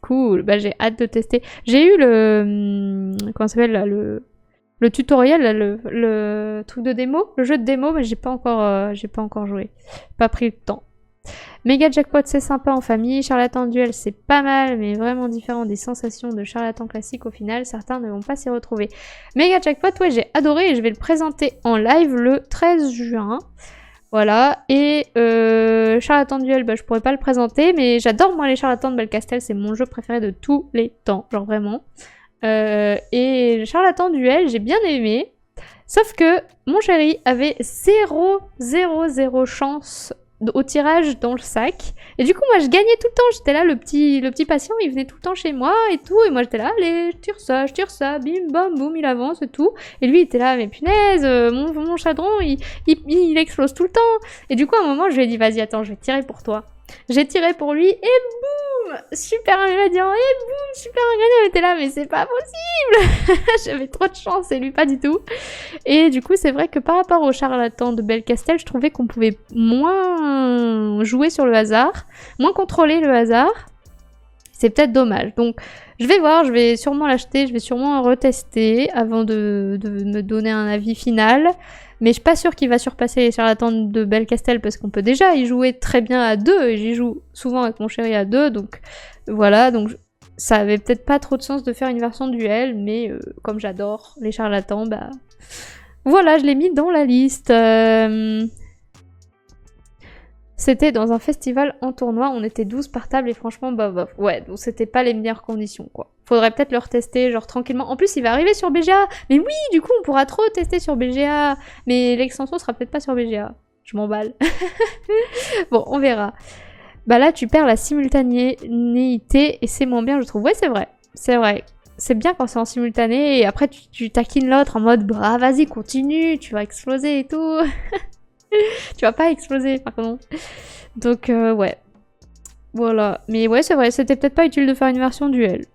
Cool, j'ai hâte de tester. J'ai eu le... comment ça s'appelle là, le le tutoriel, là, le truc de démo, le jeu de démo, mais j'ai pas encore joué. Pas pris le temps. Méga Jackpot, c'est sympa en famille. Charlatan Duel, c'est pas mal, mais vraiment différent des sensations de charlatan classique au final. Certains ne vont pas s'y retrouver. Méga Jackpot, ouais, j'ai adoré et je vais le présenter en live le 13 juin. Voilà. Et Charlatan Duel, bah, je pourrais pas le présenter, mais j'adore moi les charlatans de Belcastel. C'est mon jeu préféré de tous les temps, genre vraiment. Et Charlatan Duel, j'ai bien aimé. Sauf que mon chéri avait 0 chance au tirage dans le sac. Et du coup, moi, je gagnais tout le temps. J'étais là, le petit patient, il venait tout le temps chez moi et tout. Et moi, j'étais là, allez, je tire ça, bim, bam, boum, il avance et tout. Et lui, il était là, mais punaise, mon chadron, il explose tout le temps. Et du coup, à un moment, je lui ai dit, vas-y, attends, je vais tirer pour toi. J'ai tiré pour lui et boum, super ingrédient, et boum, super ingrédient. Elle était là, mais c'est pas possible. J'avais trop de chance et lui pas du tout. Et du coup, c'est vrai que par rapport au charlatan de Belcastel, je trouvais qu'on pouvait moins jouer sur le hasard, moins contrôler le hasard. C'est peut-être dommage. Donc, je vais voir, je vais sûrement l'acheter, je vais sûrement retester avant de me donner un avis final. Mais je suis pas sûre qu'il va surpasser les charlatans de Belcastel parce qu'on peut déjà y jouer très bien à deux et j'y joue souvent avec mon chéri à deux. Donc, voilà. Donc, ça avait peut-être pas trop de sens de faire une version duel, mais comme j'adore les charlatans, bah... Voilà, je l'ai mis dans la liste. C'était dans un festival en tournoi, on était 12 par table et franchement, bah ouais, donc c'était pas les meilleures conditions, quoi. Faudrait peut-être le retester, genre tranquillement. En plus, il va arriver sur BGA. Mais oui, du coup, on pourra trop tester sur BGA. Mais l'extension sera peut-être pas sur BGA. Je m'emballe. Bon, on verra. Bah là, tu perds la simultanéité et c'est moins bien, je trouve. Ouais, c'est vrai. C'est vrai. C'est bien quand c'est en simultané et après, tu taquines l'autre en mode, bah vas-y, continue, tu vas exploser et tout. Tu vas pas exploser, par contre. Donc, ouais. Voilà. Mais ouais, c'est vrai, c'était peut-être pas utile de faire une version duel.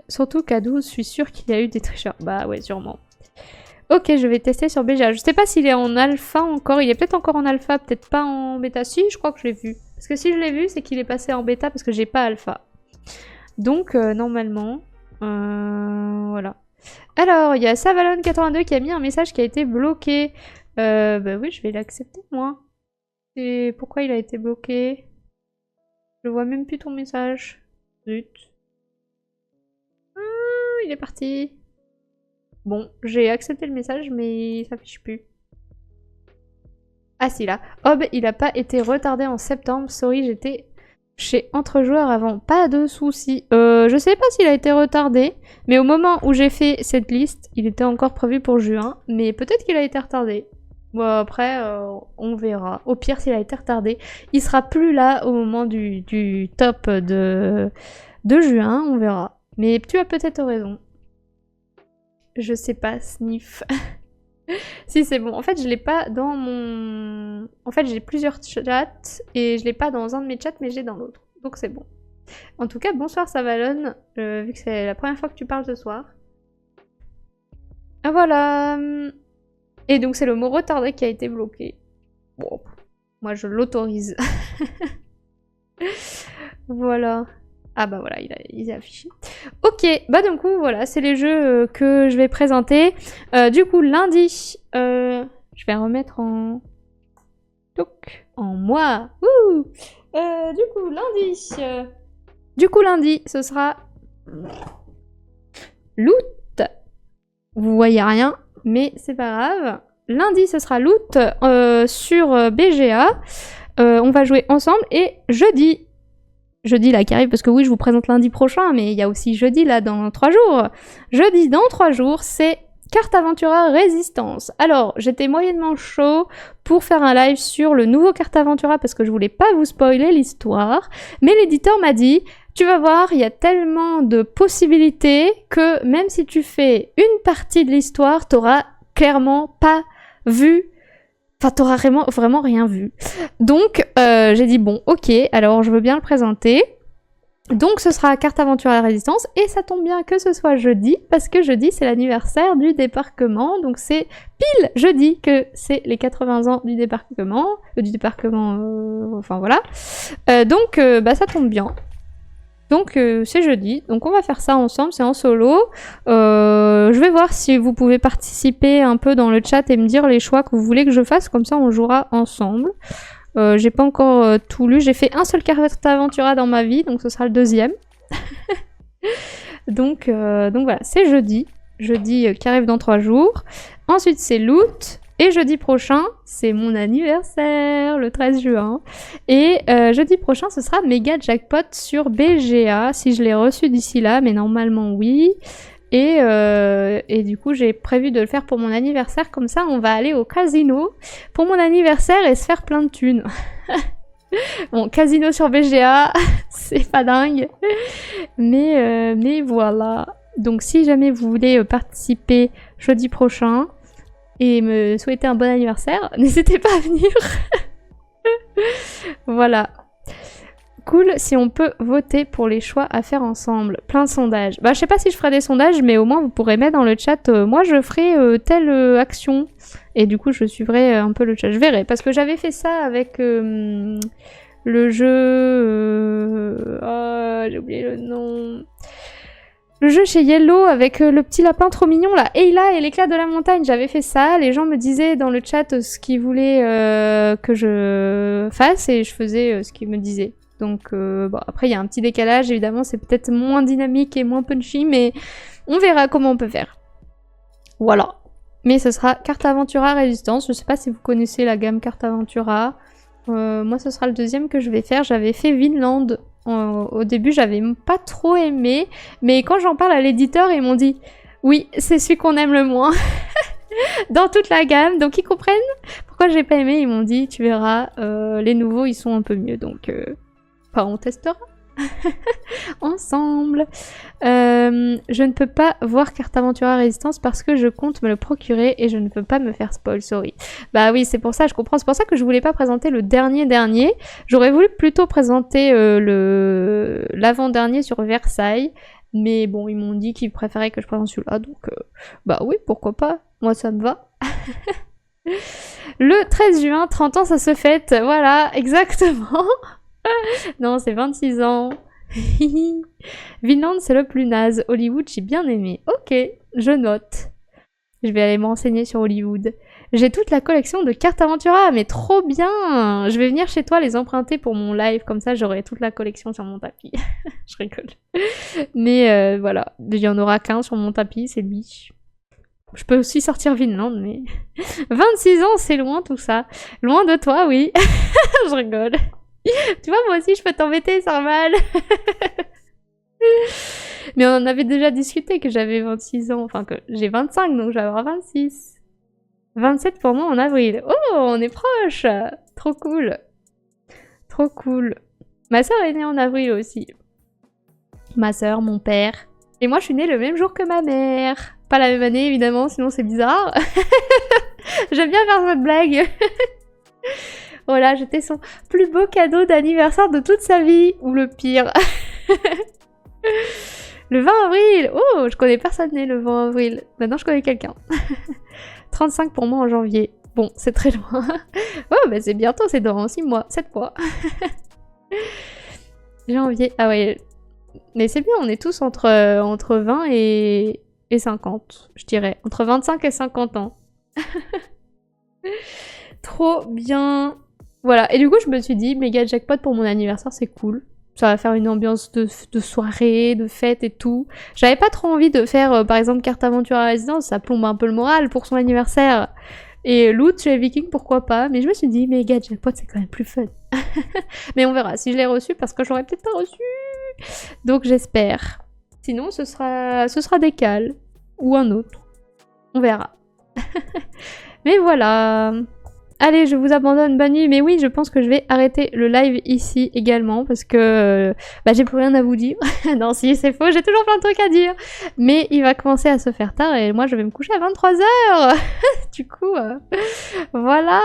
Surtout qu'à 12, je suis sûre qu'il y a eu des tricheurs. Bah ouais, sûrement. Ok, je vais tester sur BGA. Je sais pas s'il est en alpha encore. Il est peut-être encore en alpha, peut-être pas en bêta. Si, je crois que je l'ai vu. Parce que si je l'ai vu, c'est qu'il est passé en bêta parce que j'ai pas alpha. Donc, normalement... voilà. Alors, il y a Savalon82 qui a mis un message qui a été bloqué. Bah oui, je vais l'accepter, moi. Et pourquoi il a été bloqué? Je vois même plus ton message. Zut. Il est parti. Bon, j'ai accepté le message, mais ça s'affiche plus. Ah si, là. Hob, il a pas été retardé en septembre. Sorry, j'étais chez Entrejoueurs avant. Pas de soucis. Je sais pas s'il a été retardé, mais au moment où j'ai fait cette liste, il était encore prévu pour juin. Mais peut-être qu'il a été retardé. Bon, après, on verra. Au pire, s'il a été retardé, il sera plus là au moment du top de juin. On verra. Mais tu as peut-être raison. Je sais pas, Sniff. Si, c'est bon. En fait, je l'ai pas dans mon... En fait, j'ai plusieurs chats et je l'ai pas dans un de mes chats, mais j'ai dans l'autre. Donc c'est bon. En tout cas, bonsoir Savalon, vu que c'est la première fois que tu parles ce soir. Ah, voilà. Et donc c'est le mot retardé qui a été bloqué. Bon, moi je l'autorise. Voilà. Ah bah voilà, il est affiché. Ok, bah du coup, voilà, c'est les jeux que je vais présenter. Du coup, lundi, je vais remettre en... Toc, en moi. Ouh. Du coup, lundi, ce sera... Loot. Vous voyez rien, mais c'est pas grave. Lundi, ce sera Loot sur BGA. On va jouer ensemble. Et jeudi là qui arrive, parce que oui, je vous présente lundi prochain, mais il y a aussi jeudi là dans 3 jours. Jeudi dans 3 jours, c'est Carte Aventura Résistance. Alors, j'étais moyennement chaud pour faire un live sur le nouveau Carte Aventura parce que je voulais pas vous spoiler l'histoire, mais l'éditeur m'a dit, tu vas voir, il y a tellement de possibilités que même si tu fais une partie de l'histoire, t'auras clairement pas vu. Enfin, t'auras vraiment rien vu. Donc, j'ai dit, bon, ok, alors je veux bien le présenter. Donc, ce sera Carte Aventure à la Résistance. Et ça tombe bien que ce soit jeudi, parce que jeudi, c'est l'anniversaire du débarquement. Donc, c'est pile jeudi que c'est les 80 ans du débarquement. Enfin, voilà. Donc, bah, ça tombe bien. Donc c'est jeudi, donc on va faire ça ensemble, c'est en solo. Je vais voir si vous pouvez participer un peu dans le chat et me dire les choix que vous voulez que je fasse, comme ça on jouera ensemble. J'ai pas encore tout lu, j'ai fait un seul Carte Aventura dans ma vie, donc ce sera le deuxième. donc voilà, c'est jeudi qui arrive dans 3 jours. Ensuite c'est Loot. Et jeudi prochain, c'est mon anniversaire, le 13 juin. Et jeudi prochain, ce sera méga jackpot sur BGA, si je l'ai reçu d'ici là, mais normalement oui. Et du coup, j'ai prévu de le faire pour mon anniversaire, comme ça on va aller au casino pour mon anniversaire et se faire plein de thunes. Bon, casino sur BGA, c'est pas dingue. Mais voilà. Donc si jamais vous voulez participer jeudi prochain, et me souhaiter un bon anniversaire, n'hésitez pas à venir. Voilà. Cool, si on peut voter pour les choix à faire ensemble. Plein de sondages. Bah, je sais pas si je ferai des sondages, mais au moins vous pourrez mettre dans le chat, moi je ferai telle action. Et du coup, je suivrai un peu le chat. Je verrai, parce que j'avais fait ça avec le jeu... Oh, j'ai oublié le nom... Le jeu chez Yellow avec le petit lapin trop mignon là, Ayla et l'éclat de la montagne, j'avais fait ça, les gens me disaient dans le chat ce qu'ils voulaient que je fasse et je faisais ce qu'ils me disaient. Donc bon, après il y a un petit décalage, évidemment c'est peut-être moins dynamique et moins punchy, mais on verra comment on peut faire. Voilà. Mais ce sera Carte Aventura Résistance, je sais pas si vous connaissez la gamme Carte Aventura. Moi ce sera le deuxième que je vais faire, j'avais fait Vinland. Au début, j'avais pas trop aimé, mais quand j'en parle à l'éditeur, ils m'ont dit « Oui, c'est celui qu'on aime le moins dans toute la gamme. » Donc ils comprennent pourquoi j'ai pas aimé, ils m'ont dit « Tu verras, les nouveaux, ils sont un peu mieux. » Donc, on testera ensemble. Je ne peux pas voir Carte Aventura Résistance parce que je compte me le procurer et je ne peux pas me faire spoil, sorry. Bah oui, c'est pour ça, je comprends. C'est pour ça que je voulais pas présenter le dernier. J'aurais voulu plutôt présenter l'avant-dernier sur Versailles. Mais bon, ils m'ont dit qu'ils préféraient que je présente celui-là. Donc, bah oui, pourquoi pas. Moi, ça me va. Le 13 juin, 30 ans, ça se fête. Voilà, exactement. Non, c'est 26 ans. Vinland, c'est le plus naze. Hollywood, j'ai bien aimé. Ok, je note. Je vais aller me renseigner sur Hollywood. J'ai toute la collection de Carte Aventura, mais trop bien. Je vais venir chez toi les emprunter pour mon live, comme ça j'aurai toute la collection sur mon tapis. Je rigole. Mais voilà, il y en aura qu'un sur mon tapis, c'est lui. Je peux aussi sortir Vinland, mais... 26 ans, c'est loin tout ça. Loin de toi, oui. Je rigole. Tu vois, moi aussi, je peux t'embêter, ça mal. Mais on en avait déjà discuté que j'avais 26 ans. Enfin, que j'ai 25, donc je vais avoir 26. 27 pour moi en avril. Oh, on est proche. Trop cool. Trop cool. Ma sœur est née en avril aussi. Ma sœur, mon père. Et moi, je suis née le même jour que ma mère. Pas la même année, évidemment, sinon c'est bizarre. J'aime bien faire cette blague. Voilà, j'étais son plus beau cadeau d'anniversaire de toute sa vie. Ou le pire. Le 20 avril. Oh, je connais personne né le 20 avril. Maintenant, je connais quelqu'un. 35 pour moi en janvier. Bon, c'est très loin. Oh, bah c'est bientôt, c'est dans 6 mois. 7 mois. Janvier. Ah ouais. Mais c'est bien, on est tous entre 20 et 50, je dirais. Entre 25 et 50 ans. Trop bien. Voilà, et du coup je me suis dit, méga jackpot pour mon anniversaire, c'est cool. Ça va faire une ambiance de soirée, de fête et tout. J'avais pas trop envie de faire, par exemple, Carte Aventura Résidence, ça plombe un peu le moral pour son anniversaire. Et Loot chez Viking, pourquoi pas. Mais je me suis dit, méga jackpot, c'est quand même plus fun. Mais on verra si je l'ai reçu, parce que je l'aurais peut-être pas reçu. Donc j'espère. Sinon, ce sera Décal. Ou un autre. On verra. Mais voilà. Allez, je vous abandonne, bonne nuit. Mais oui, je pense que je vais arrêter le live ici également parce que j'ai plus rien à vous dire. Non, si, c'est faux, j'ai toujours plein de trucs à dire. Mais il va commencer à se faire tard et moi, je vais me coucher à 23 h. Du coup, voilà.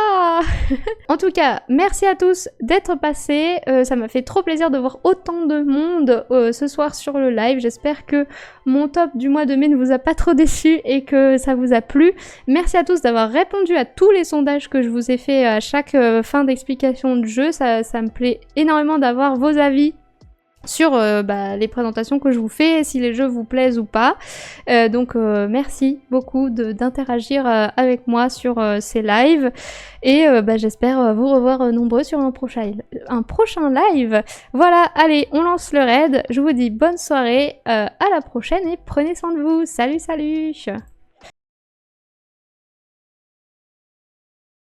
En tout cas, merci à tous d'être passés. Ça m'a fait trop plaisir de voir autant de monde ce soir sur le live. J'espère que mon top du mois de mai ne vous a pas trop déçu et que ça vous a plu. Merci à tous d'avoir répondu à tous les sondages que je vous ai fait à chaque fin d'explication de jeu. Ça me plaît énormément d'avoir vos avis sur les présentations que je vous fais, si les jeux vous plaisent ou pas. Donc merci beaucoup d'interagir avec moi sur ces lives. Et j'espère vous revoir nombreux sur un prochain live. Voilà, allez, on lance le raid. Je vous dis bonne soirée, à la prochaine et prenez soin de vous. Salut, salut!